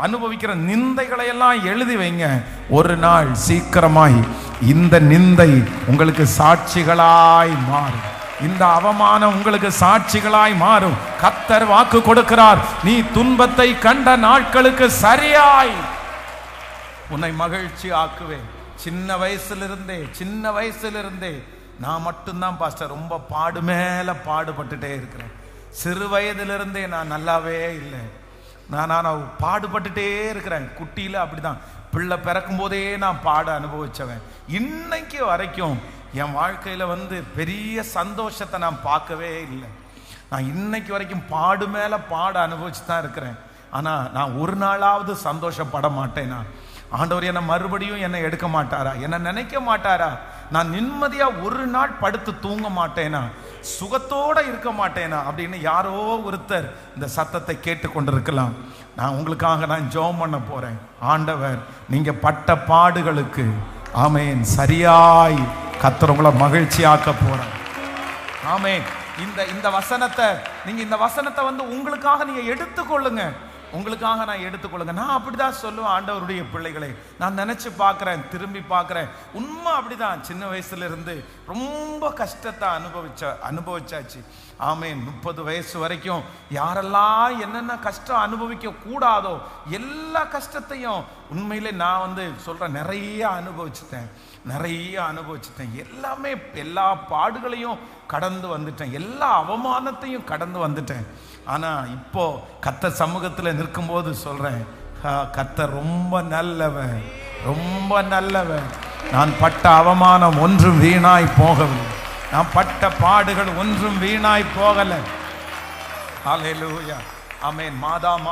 அனுபவிக்கிற நிந்தைகளை எல்லாம் எழுதி வைங்க. ஒரு நாள் சீக்கிரமாய் இந்த நிந்தை உங்களுக்கு சாட்சிகளாய் மாறும், இந்த அவமானம் உங்களுக்கு சாட்சிகளாய் மாறும். கர்த்தர் வாக்கு கொடுக்கிறார், நீ துன்பத்தை கண்ட நாட்களுக்கு சரியாய் உன்னை மகிழ்ச்சி ஆக்குவேன். சின்ன வயசிலிருந்தே நான் மட்டும்தான் பாஸ்டர் ரொம்ப பாடு மேல பாடுபட்டுட்டே இருக்கிறேன். சிறு வயதிலிருந்தே நான் நல்லாவே இல்லை, நான் பாடுபட்டுட்டே இருக்கிறேன். குட்டியில அப்படிதான், பிள்ளை பிறக்கும் போதே நான் பாட அனுபவிச்சவன். இன்னைக்கு வரைக்கும் என் வாழ்க்கையில பெரிய சந்தோஷத்தை நான் பார்க்கவே இல்லை. நான் இன்னைக்கு வரைக்கும் பாடு மேல பாட அனுபவிச்சு தான் இருக்கிறேன். ஆனா நான் ஒரு நாளாவது சந்தோஷப்பட மாட்டேனா? ஆண்டவர் என்னை மறுபடியும் என்னை எடுக்க மாட்டாரா? என்னை நினைக்க மாட்டாரா? நான் நிம்மதியா ஒரு நாள் படுத்து தூங்க மாட்டேனா? சுகத்தோட இருக்க மாட்டேனா? அப்படின்னு யாரோ ஒருத்தர் இந்த சத்தத்தை கேட்டு கொண்டிருக்கலாம். நான் உங்களுக்காக நான் ஜெபம் பண்ண போறேன். ஆண்டவர் நீங்க பட்ட பாடுகளுக்கு ஆமென் சரியாய் கர்த்தர் உங்களை மகிழ்ச்சி ஆக்க போறார். ஆமென். இந்த வசனத்தை இந்த வசனத்தை உங்களுக்காக நீங்க எடுத்துக்கொள்ளுங்க, உங்களுக்காக நான் எடுத்துக்கொள்ளுங்க. நான் அப்படிதான் சொல்லுவேன் ஆண்டவருடைய பிள்ளைகளை. நான் நினைச்சு பார்க்கிறேன், திரும்பி பார்க்கிறேன். உண்மை அப்படிதான். சின்ன வயசுல இருந்து ரொம்ப கஷ்டத்தை அனுபவிச்சாச்சு. ஆமென். 30 வயசு வரைக்கும் யாரெல்லாம் என்னென்ன கஷ்டம் அனுபவிக்க கூடாதோ எல்லா கஷ்டத்தையும் உண்மையிலே நான் சொல்றேன், நிறைய அனுபவிச்சுட்டேன். எல்லாமே எல்லா பாடுகளையும் கடந்து வந்துட்டேன், எல்லா அவமானத்தையும் கடந்து வந்துட்டேன். ஆனா இப்போ கர்த்தர் சமூகத்தில் நிற்கும்போது சொல்றேன், கர்த்தர் ரொம்ப நல்லவன், ரொம்ப நல்லவன். நான் பட்ட அவமானம் ஒன்றும் வீணாய் போகவில்லை, நான் பட்ட பாடுகள் ஒன்றும் வீணாய் போகல. ஹல்லேலூயா. ஆமென். மாதம்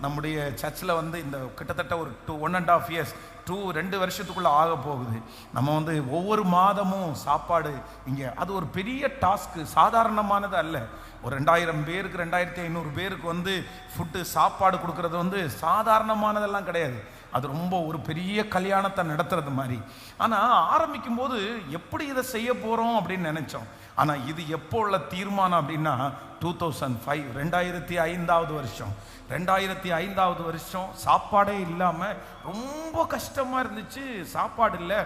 நம்முடைய சர்ச்சில் இந்த கிட்டத்தட்ட ஒரு 1.5 இயர்ஸ் 2 வருஷத்துக்குள்ள ஆக போகுது. நம்ம ஒவ்வொரு மாதமும் சாப்பாடு இங்கே, அது ஒரு பெரிய டாஸ்க்கு, சாதாரணமானது அல்ல. ஒரு 2000 பேருக்கு 2500 பேருக்கு ஃபுட்டு சாப்பாடு கொடுக்கறது சாதாரணமானதெல்லாம் கிடையாது. அது ரொம்ப ஒரு பெரிய கல்யாணத்தை நடத்துறது மாதிரி. ஆனால் ஆரம்பிக்கும் போது எப்படி இதை செய்ய போகிறோம் அப்படின்னு நினைச்சோம். ஆனால் இது எப்போ உள்ள தீர்மானம் அப்படின்னா 2005 2005வது வருஷம் 2005வது வருஷம் சாப்பாடே இல்லாமல் ரொம்ப கஷ்டமாக இருந்துச்சு, சாப்பாடு இல்லை.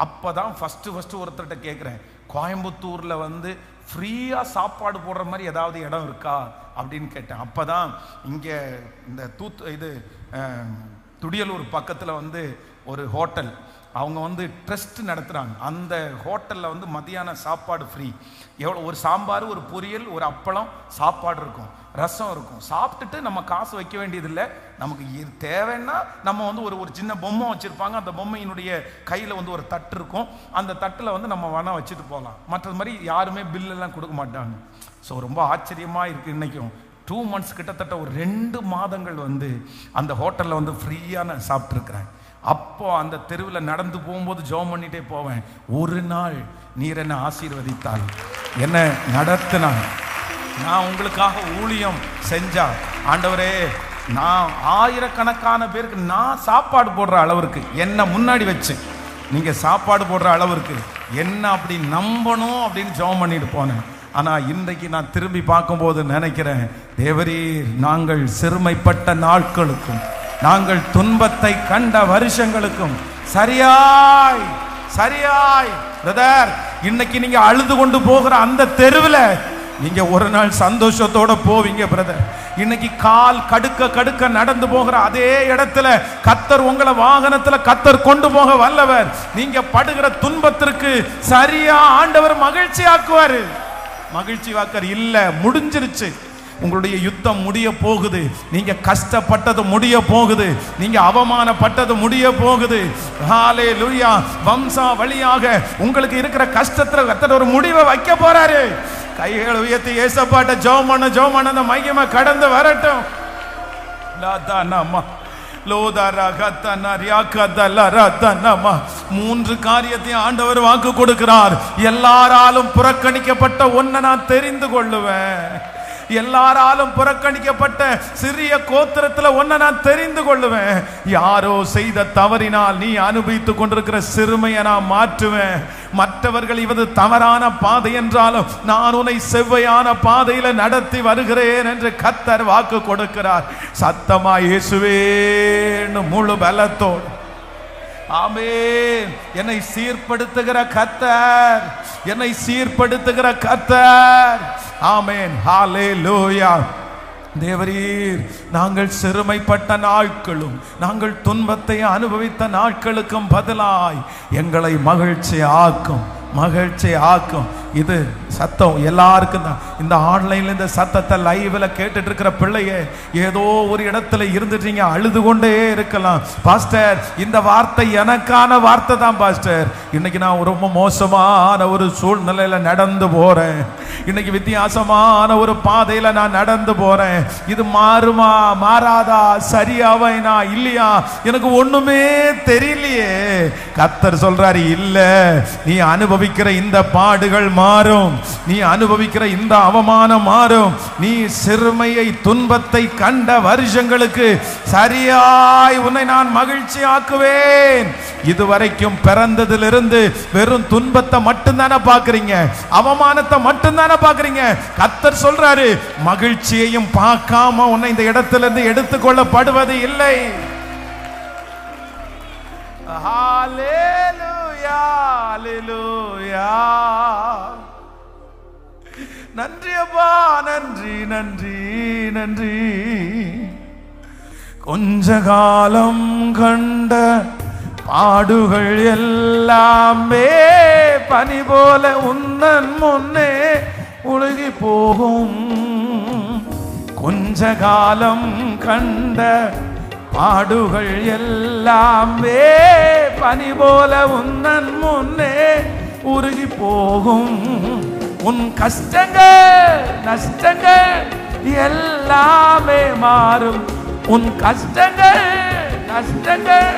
அப்போ தான் ஃபஸ்ட்டு ஒருத்தர்கிட்ட கேட்குறேன், கோயம்புத்தூரில் ஃப்ரீயாக சாப்பாடு போடுற மாதிரி ஏதாவது இடம் இருக்கா அப்படின்னு கேட்டேன். அப்போ தான் இங்கே இந்த துடியலூர் பக்கத்தில் ஒரு ஹோட்டல், அவங்க வந்து ட்ரஸ்ட் நடத்துகிறாங்க. அந்த ஹோட்டலில் வந்து மதியான சாப்பாடு ஃப்ரீ. எவ்வளோ, ஒரு சாம்பார், ஒரு பொரியல், ஒரு அப்பளம், சாப்பாடு இருக்கும், ரசம் இருக்கும். சாப்பிட்டுட்டு நம்ம காசு வைக்க வேண்டியதில்லை. நமக்கு தேவைன்னா நம்ம வந்து ஒரு சின்ன பொம்மை வச்சுருப்பாங்க. அந்த பொம்மையினுடைய கையில் வந்து ஒரு தட்டு இருக்கும். அந்த தட்டில் வந்து நம்ம வேணால் வச்சுட்டு போகலாம். மற்றது மாதிரி யாருமே பில்லெல்லாம் கொடுக்க மாட்டாங்க. ஸோ ரொம்ப ஆச்சரியமாக இருக்குது. இன்றைக்கும் 2 months, கிட்டத்தட்ட ஒரு 2 மாதங்கள் வந்து அந்த ஹோட்டலில் வந்து ஃப்ரீயாக நான் சாப்பிட்ருக்குறேன். அப்போ அந்த தெருவில் நடந்து போகும்போது ஜெபம் பண்ணிட்டே போவேன். ஒரு நாள் நீர் என்னை ஆசீர்வதித்தால், என்ன நடத்தினான், நான் உங்களுக்காக ஊழியம் செஞ்சா, ஆண்டவரே நான் ஆயிரக்கணக்கான பேருக்கு நான் சாப்பாடு போடுற அளவிற்கு என்ன முன்னாடி வச்சு நீங்க சாப்பாடு போடுற அளவிற்கு என்ன அப்படி நம்பணும் அப்படின்னு ஜெபம் பண்ணிட்டு போனேன். ஆனா இன்றைக்கு நான் திரும்பி பார்க்கும்போது நினைக்கிறேன், தேவரீர் நாங்கள் சிறுமைப்பட்ட நாட்களுக்கும் நாங்கள் துன்பத்தை கண்ட வருஷங்களுக்கும் சரியாய் சரியாய் பிரதர், இன்னைக்கு நீங்க அழுது கொண்டு போகிற அந்த தெருவில் நீங்க ஒரு நாள் சந்தோஷத்தோட போவீங்க பிரதர். இன்னைக்கு கால் கடுக்க கடுக்க நடந்து போகிற அதே இடத்துல கத்தர் உங்களை வாகனத்துல கத்தர் கொண்டு போக வல்லவர். நீங்க படுகிற துன்பத்திற்கு சரியா ஆண்டவர் மகிழ்ச்சி ஆக்குவாரு. மகிழ்ச்சி வாக்கர் இல்ல, முடிஞ்சிருச்சு. உங்களுடைய யுத்தம் முடிய போகுது. நீங்க கஷ்டப்பட்டது முடிய போகுது. நீங்க அவமானப்பட்டது முடிய போகுது. ஹalleluya. வம்சா வழியாக உங்களுக்கு இருக்கிற கஷ்டத்துல கர்த்தர் ஒரு முடிவை வைக்க போறாரு. கைகளை உயர்த்தி ஏசப்பாட்ட ஜெபம் பண்ண அந்த மகிமை கடந்து வரட்டும். லாதானமா மூன்று காரியத்தையும் ஆண்டவர் வாக்கு கொடுக்கிறார். எல்லாராலும் புறக்கணிக்கப்பட்ட ஒன்றை நான் தெரிந்து கொள்ளுவேன். எல்லாராலும் புறக்கணிக்கப்பட்ட சிறிய கோத்திரத்தில் ஒன்றை நான் தெரிந்து கொள்ளுவேன். யாரோ செய்த தவறினால் நீ அனுபவித்துக் கொண்டிருக்கிற சிறுமையை நான் மாற்றுவேன். மற்றவர்கள் இவது தவறான பாதை என்றாலும் நான் உன்னை செவ்வையான பாதையில நடத்தி வருகிறேன் என்று கர்த்தர் வாக்கு கொடுக்கிறார். சத்தமா இயேசுவே முழு பலத்தோடு ஆமென். என்னை சீர்படுத்துகிற கர்த்தர், என்னை சீர்படுத்துகிற கர்த்தர். ஆமென். ஹalleluya. தேவரீர் நாங்கள் சிறுமைப்பட்ட நாட்களும் நாங்கள் துன்பத்தை அனுபவித்த நாட்களுக்கும் பதிலாய் எங்களை மகிழ்ச்சி ஆக்கும், மகிழ்ச்சி ஆக்கும். இது சத்தம் எல்லாருக்கும் தான். இந்த ஆன்லைன்ல இந்த சத்தத்தை லைவ்ல கேட்டுட்டு இருக்கிற பிள்ளைய ஏதோ ஒரு இடத்துல இருந்துட்டீங்க, அழுது கொண்டே இருக்கலாம். பாஸ்டர், இந்த வார்த்தை எனக்கான வார்த்தை தான் பாஸ்டர். இன்னைக்கு நான் ரொம்ப மோசமான ஒரு சூழ்நிலையில நடந்து போறேன். இன்னைக்கு வித்தியாசமான ஒரு பாதையில நான் நடந்து போறேன். இது மாறுமா மாறாதா, சரியாவைனா இல்லையா, எனக்கு ஒண்ணுமே தெரியலையே. கர்த்தர் சொல்றாரு, இல்ல, நீ அனுபவிக்கிற இந்த பாடுகள் மாறும், நீ அனுபவிக்கிற இந்த அவமானம் மாறும். நீ சிறுமையை துன்பத்தை கண்ட வருஷங்களுக்கு சரியாய் உன்னை நான் மகிழ்ச்சி ஆக்குவேன். இதுவரைக்கும் பிறந்ததிலிருந்து வெறும் துன்பத்தை மட்டும்தானே பாக்குறீங்க, அவமானத்தை மட்டும்தானே பாக்குறீங்க. கர்த்தர் சொல்றாரு, மகிழ்ச்சியையும் பார்க்காம உன்னை இந்த இடத்திலிருந்து எடுத்துக்கொள்ளப்படுவது இல்லை. ஹalleluya, ஹalleluya. நன்றி அப்பா, நன்றி நன்றி நன்றி. கொஞ்ச காலம் கண்ட பாடுகள் எல்லாமே பனி போல உன்னன் முன்னே உலகி போகும். கொஞ்ச காலம் கண்ட பாடுகள் எல்லாமே பனி போல உன்னன் முன்னே உருகி போகும். உன் கஷ்டங்கள் நஷ்டங்கள் எல்லாமே மாறும். உன் கஷ்டங்கள் நஷ்டங்கள்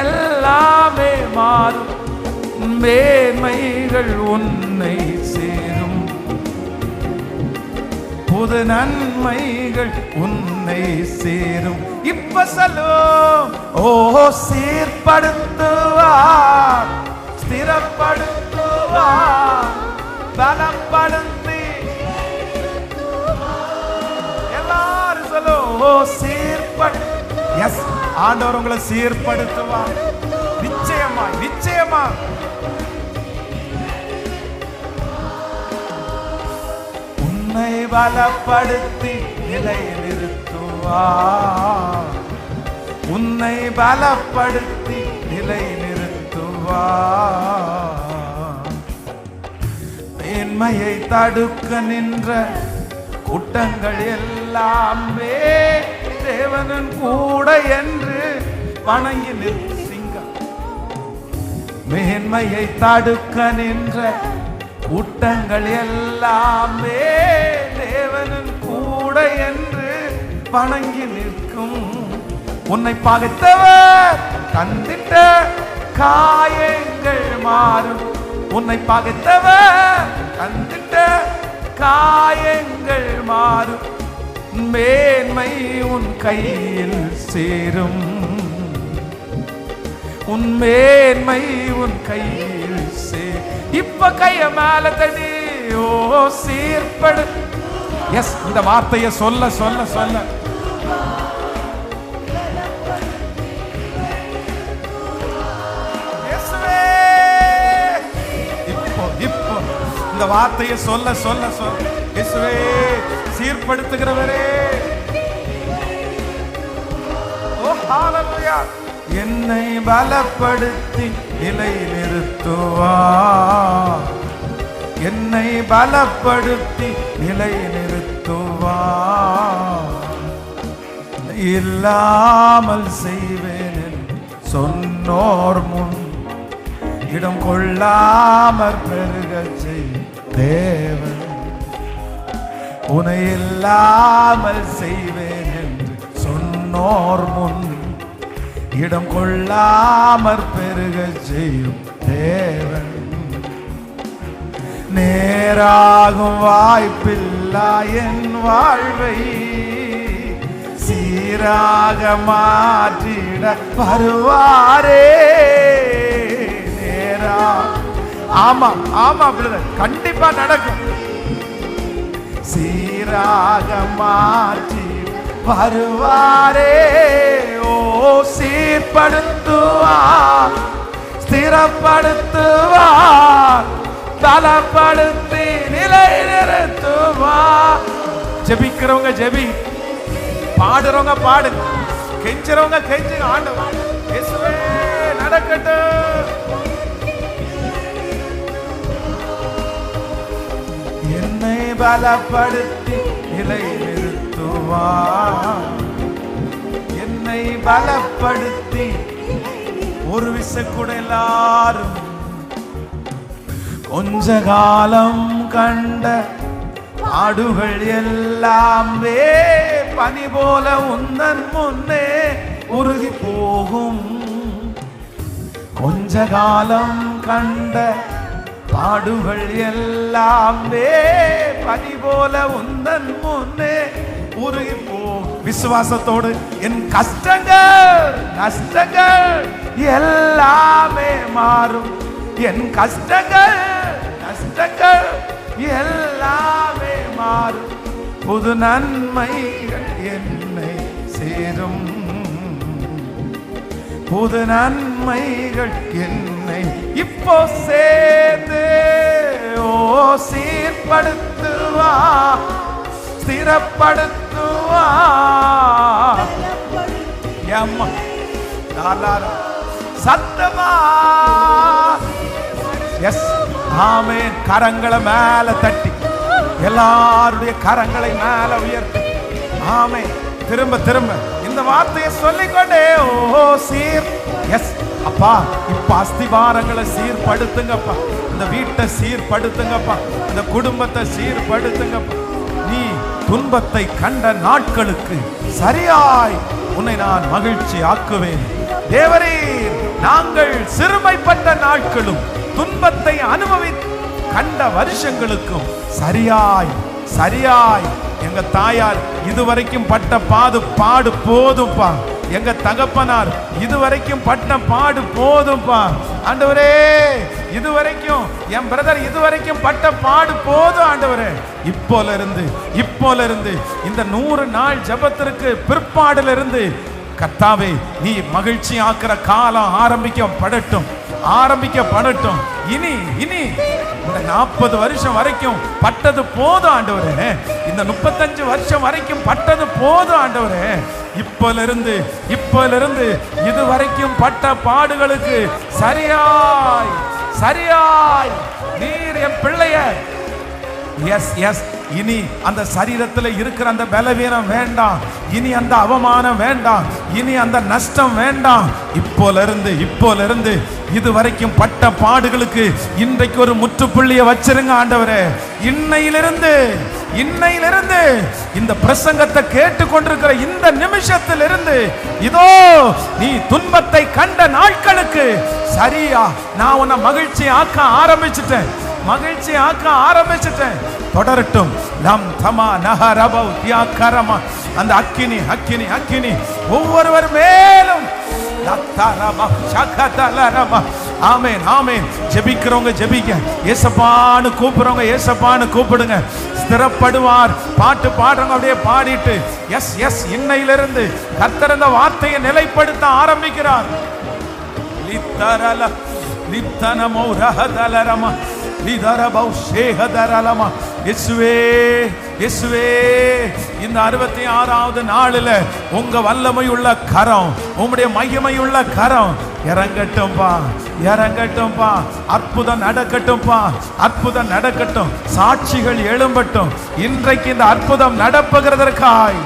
எல்லாமே மாறும். மேன்மைகள் உன்னை சேரும், புது நன்மைகள் உன்னை சேரும். இப்ப சொல்லும், ஓ சீர்படுத்துவார், ஸ்திரப்படுத்துவார், பலப்படுத்தி. எல்லாரும் சொல்லும், ஓ சீர்படு. எஸ், ஆண்டவர் உங்களை சீர்படுத்துவார். நிச்சயமா நிச்சயமா. உன்னை பலப்படுத்தி நிலை நிறுத்துவார், உன்னை பலப்படுத்தி நிலை நிறுத்துவார். மேன்மையை தடுக்க நின்ற கூட்டங்கள் எல்லாமே தேவனின் கூட என்று வணங்கி நிற்க. மேன்மையை தடுக்க நின்ற கூட்டங்கள் எல்லாமே தேவனின் கூட என்று வணங்கி நிற்கும். உன்னை பகைத்தவர் தந்திட்ட காயங்கள் மாறும். உன்னை பகைத்தவர் தந்திட்ட காயங்கள் மாறும். மேன்மை உன் கையில் சேரும். உன் மேன்மை உன் கையில் சேரும். இப்ப கைய மேல தடி. ஓ சீர்படு. எஸ், இந்த வார்த்தையை சொல்ல சொல்ல சொல்ல இப்போ இந்த வார்த்தையை சொல்ல சொல்ல சொல்ல இயேசுவே சீர்படுத்துகிறவரே. ஓ ஹalleluya. என்னை பலப்படுத்தி நிலை நிறுத்துவார். என்னை பலப்படுத்தி நிலை நிறுத்துவார். இல்லாமல் செய்வேன் என்று சொன்னோர் முன் இடம் கொள்ளாமற் பெருகச் செய்யும் தேவன். உன்னை இல்லாமல் செய்வேன் என்று சொன்னோர் முன் இடம் கொள்ளாமற் பெருகச் செய்யும் தேவன். நேராகும் வாய்ப்பில்லா என் வாழ்வை சீராக மாற்றிட வருவாரே. நேரா ஆமா ஆமா பிரதர், கண்டிப்பா நடக்கும். சீராக மாற்றி வருவாரே. ஓ சீர்படுத்துவார், ஸ்திரப்படுத்துவார், பலப்படுத்தி நிலை நிறுத்துவார். ஜெபிக்கிறவங்க ஜெபி, பாடுறவங்க பாடு, கெஞ்சுறவங்க கெஞ்சு. ஆண்டவர் இயேசுவே நடக்கட்டும். என்னை பலப்படுத்தி நிலை நிறுத்துவார். என்னை பலப்படுத்தி ஒரு விசக்கூட எல்லாரும் கொஞ்ச காலம் கண்ட பாடுகள் எல்லாமே பனி போல உந்தன் முன்னே உருகி போகும். கொஞ்ச காலம் கண்ட பாடுகள் எல்லாமே பனி போல உந்தன் முன்னே உருகி போ. விசுவாசத்தோடு என் கஷ்டங்கள் நஷ்டங்கள் எல்லாமே மாறும். என் கஷ்டங்கள் நஷ்டங்கள் எல்லாமே மாறும். புது நன்மைகள் என்னை சேரும். புது நன்மைகள் என்னை இப்போ சேர்ந்து ஓ சீர்படுத்துவா, ஸ்திரப்படுத்துவா. சத்தமா எஸ் ஆமென். கரங்களை மேல தட்டி எல்லாருடைய கரங்களை மேல உயர்த்தி ஆமென். திரும்ப திரும்ப இந்த வார்த்தையை சொல்லிக்கொண்டே ஓ சீர். எஸ் அப்பா, இப்ப அஸ்திவாரங்களை சீர்படுத்துங்கப்பா. இந்த வீட்டை சீர்படுத்துங்கப்பா. இந்த குடும்பத்தை சீர்படுத்துங்கப்பா. நீ துன்பத்தை கண்ட நாட்களுக்கு சரியாய் உன்னை நான் மகிழ்ச்சி ஆக்குவேன். தேவரீர், நாங்கள் சிறுமைப்பட்ட நாட்களும் துன்பத்தை அனுபவி கண்ட வருஷங்களுக்கும் சரியாய் சரியாய் எங்க தாயார் இதுவரைக்கும் பட்ட பாடு போதும்பா. எங்க தகப்பனார் இதுவரைக்கும் பட்ட பாடு போதும்பா. ஆண்டவரே, இதுவரைக்கும் என் பிரதர் இதுவரைக்கும் பட்ட பாடு போதும் ஆண்டவரே. இப்போல இருந்து இந்த 100 நாள் ஜெபத்திற்கு பிற்பாடுல இருந்து கர்த்தாவே, நீ மகிழ்ச்சி ஆக்குற காலம் ஆரம்பிக்கப்படட்டும். ஆரம்பிக்கப்படட்டும். இனி இனி இந்த 40 வருஷம் வரைக்கும் பட்டது போதும் ஆண்டவரே, இந்த 35 வருஷம் வரைக்கும் பட்டது போதும் ஆண்டவரே. இப்பலிருந்து இது வரைக்கும் பட்ட பாடுகளுக்கு சரியாய் நீர் என் பிள்ளைய இனி அந்த சரீரத்தில் இருக்கிற அந்த பலவீனம் வேண்டாம், இனி அந்த அவமானம் வேண்டாம், இனி அந்த நஷ்டம் வேண்டாம். இப்போலிருந்து இது வரைக்கும் பட்ட பாடுகளுக்கு இன்றைக்கு ஒரு முற்றுப்புள்ளியை வச்சிருங்க ஆண்டவரே. இன்னையிலிருந்து இந்த பிரசங்கத்தை கேட்டுக்கொண்டிருக்கிற இந்த நிமிஷத்திலிருந்து இதோ நீ துன்பத்தை கண்ட நாட்களுக்கு சரியா நான் உன்னை மகிழ்ச்சி ஆக்க ஆரம்பிச்சிட்டேன். தொடரட்டும். லம் தமா நஹரபௌ தியாகரமா அந்த அக்கினி ஒவ்வொருவர் மேலும் ஆமென். ஜெபிக்கிறவங்க ஜெபிக்க, ஏசப்பான்னு கூப்பிடுறவங்க ஏசப்பான்னு கூப்பிடுங்க. ஸ்திரப்படுவார். பாட்டு பாடுறவங்க அப்படியே பாடிட்டு எஸ் இன்னையிலிருந்து கர்த்தர் இந்த வார்த்தையை நிலைப்படுத்த ஆரம்பிக்கிறார். லித்தனமோ ரஹதலரமா லிதரபௌ ஷேஹதரலமா. இயேசுவே இந்த 66வது நாளில் உங்க வல்லமையுள்ள கரம், உம்முடைய மகிமையுள்ள கரம் இறங்கட்டும்பா. அற்புதம் நடக்கட்டும். சாட்சிகள் எழும்பட்டும். இன்றைக்கு இந்த அற்புதம் நடப்புகிறதற்காய்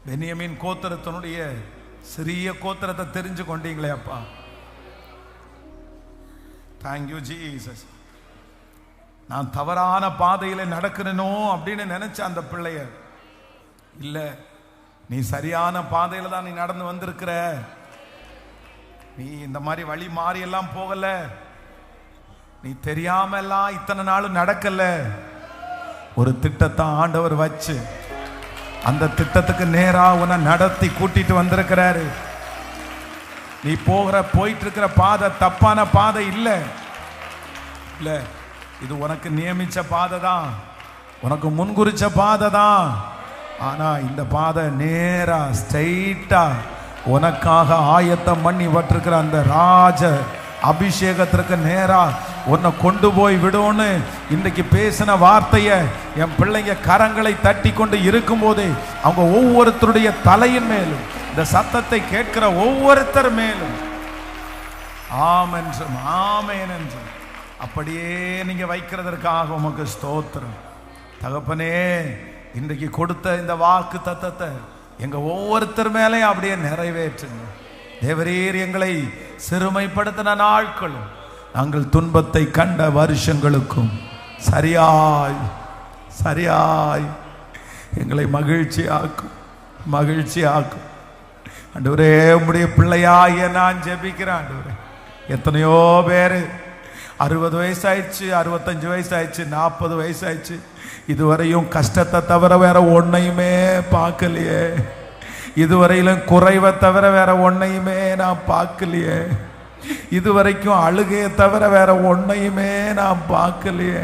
பென்யமீன் கோத்திரத்தினுடைய சிறிய கோத்திரத்தை தெரிஞ்சு கொண்டீங்களே அப்பா. Thank you Jesus. நான் தவறான பாதையில நடக்கிறேனோ அப்படின்னு நினைச்ச அந்த பிள்ளைய இல்ல, நீ சரியான பாதையில தான் நீ நடந்து வந்திருக்கிற. நீ இந்த மாதிரி வழி மாறி எல்லாம் போகல, நீ தெரியாம எல்லாம் இத்தனை நாள் நடக்கல. ஒரு திட்டத்தை ஆண்டவர் வச்சு அந்த திட்டத்துக்கு நேரா உன்னை நடத்தி கூட்டிட்டு வந்திருக்கிறாரு. நீ போயிட்டு இருக்கிற பாதை தப்பான பாதை இல்ல, இது உனக்கு நியமிச்ச பாதை தான், உனக்கு முன்குறிச்ச பாதை தான். ஆனா இந்த பாதை நேரா ஸ்ட்ரைட்டா உனக்காக ஆயத்தம் பண்ணி வட்டிருக்கிற அந்த ராஜ அபிஷேகத்திற்கு நேரா உன்னை கொண்டு போய் விடும்னு இன்றைக்கு பேசின வார்த்தைய என் பிள்ளைங்க கரங்களை தட்டி கொண்டு இருக்கும் போதே அவங்க ஒவ்வொருத்தருடைய தலையின் மேலும் இந்த சத்தத்தை கேட்கிற ஒவ்வொருத்தர் மேலும் ஆமென் என்றும் அப்படியே நீங்க வைக்கிறதற்காக உமக்கு ஸ்தோத்திரம். தகப்பனே, இன்றைக்கு கொடுத்த இந்த வாக்கு தத்தத்தை எங்க ஒவ்வொருத்தர் மேலே அப்படியே நிறைவேற்றுங்க. தேவரீர் எங்களை சிறுமைப்படுத்தின நாட்களும் நாங்கள் துன்பத்தை கண்ட வருஷங்களுக்கும் சரியாய் எங்களை மகிழ்ச்சியாக்கும். ஆண்டவரே, உம்முடைய பிள்ளையாய நான் ஜெபிக்கிறேன். ஆண்டவரே, எத்தனையோ பேர் 60 வயசாயிடுச்சு, 65 வயசாயிடுச்சு, 40 வயசாயிடுச்சு, இதுவரையும் கஷ்டத்தை தவிர வேற ஒன்னையுமே பார்க்கலையே. இதுவரையிலும் குறைவை தவிர வேற ஒன்னையுமே நான் பார்க்கலையே. இதுவரைக்கும் அழுகையை தவிர வேற ஒன்னையுமே நான் பார்க்கலையே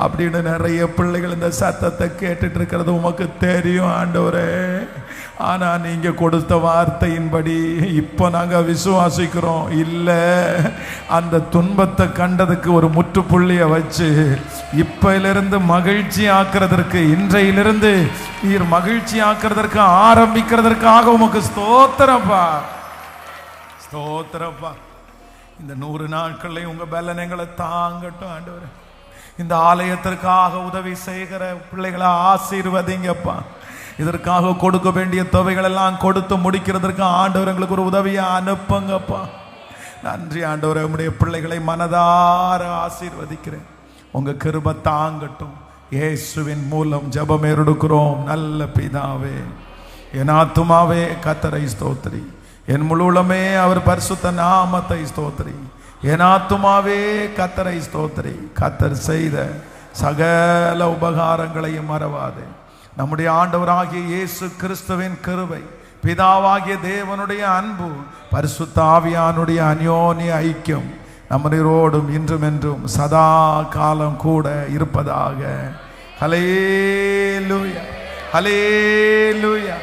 அப்படின்னு நிறைய பிள்ளைகள் இந்த சத்தத்தை கேட்டுட்டு இருக்கிறது உமக்கு தெரியும் ஆண்டவரே. ஆனா நீங்க கொடுத்த வார்த்தையின்படி இப்ப நாங்க விசுவாசிக்கிறோம். இல்ல, அந்த துன்பத்தை கண்டதுக்கு ஒரு முற்றுப்புள்ளிய வச்சு இப்பையிலிருந்து மகிழ்ச்சி ஆக்குறதற்கு, இன்றையிலிருந்து நீர் மகிழ்ச்சி ஆக்குறதற்கு ஆரம்பிக்கிறதற்காக உமக்கு ஸ்தோத்திரப்பா. இந்த 100 நாட்கள்ல உங்க பலனங்களை தாங்கட்டும் ஆண்டவரே. இந்த ஆலயத்திற்காக உதவி செய்கிற பிள்ளைகளை ஆசீர்வதிங்கப்பா. இதற்காக கொடுக்க வேண்டிய தொகைகள் எல்லாம் கொடுத்து முடிக்கிறதற்கு ஆண்டவர் எங்களுக்கு ஒரு உதவியை அனுப்புங்கப்பா. நன்றி ஆண்டவரே, உம்முடைய பிள்ளைகளை மனதார ஆசீர்வதிக்கிறேன். உங்க கிருபை தாங்கட்டும். இயேசுவின் மூலம் ஜெபம் எடுக்கிறோம் நல்ல பிதாவே. என் ஆத்துமாவே கர்த்தரை ஸ்தோத்திரி, என் முழுவதுமே அவர் பரிசுத்த நாமத்தை ஸ்தோத்திரி. என் ஆத்துமாவே கர்த்தரை ஸ்தோத்திரி. கர்த்தர் செய்த சகல உபகாரங்களையும் மறவாதே. நம்முடைய ஆண்டவராகிய இயேசு கிறிஸ்துவின் கிருபை, பிதாவாகிய தேவனுடைய அன்பு, பரிசுத்த ஆவியானுடைய அந்யோன்ய ஐக்கியம் நம்மரோடும் இன்றும் என்றும் சதா காலம் கூட இருப்பதாக. ஹல்லேலூயா, ஹல்லேலூயா.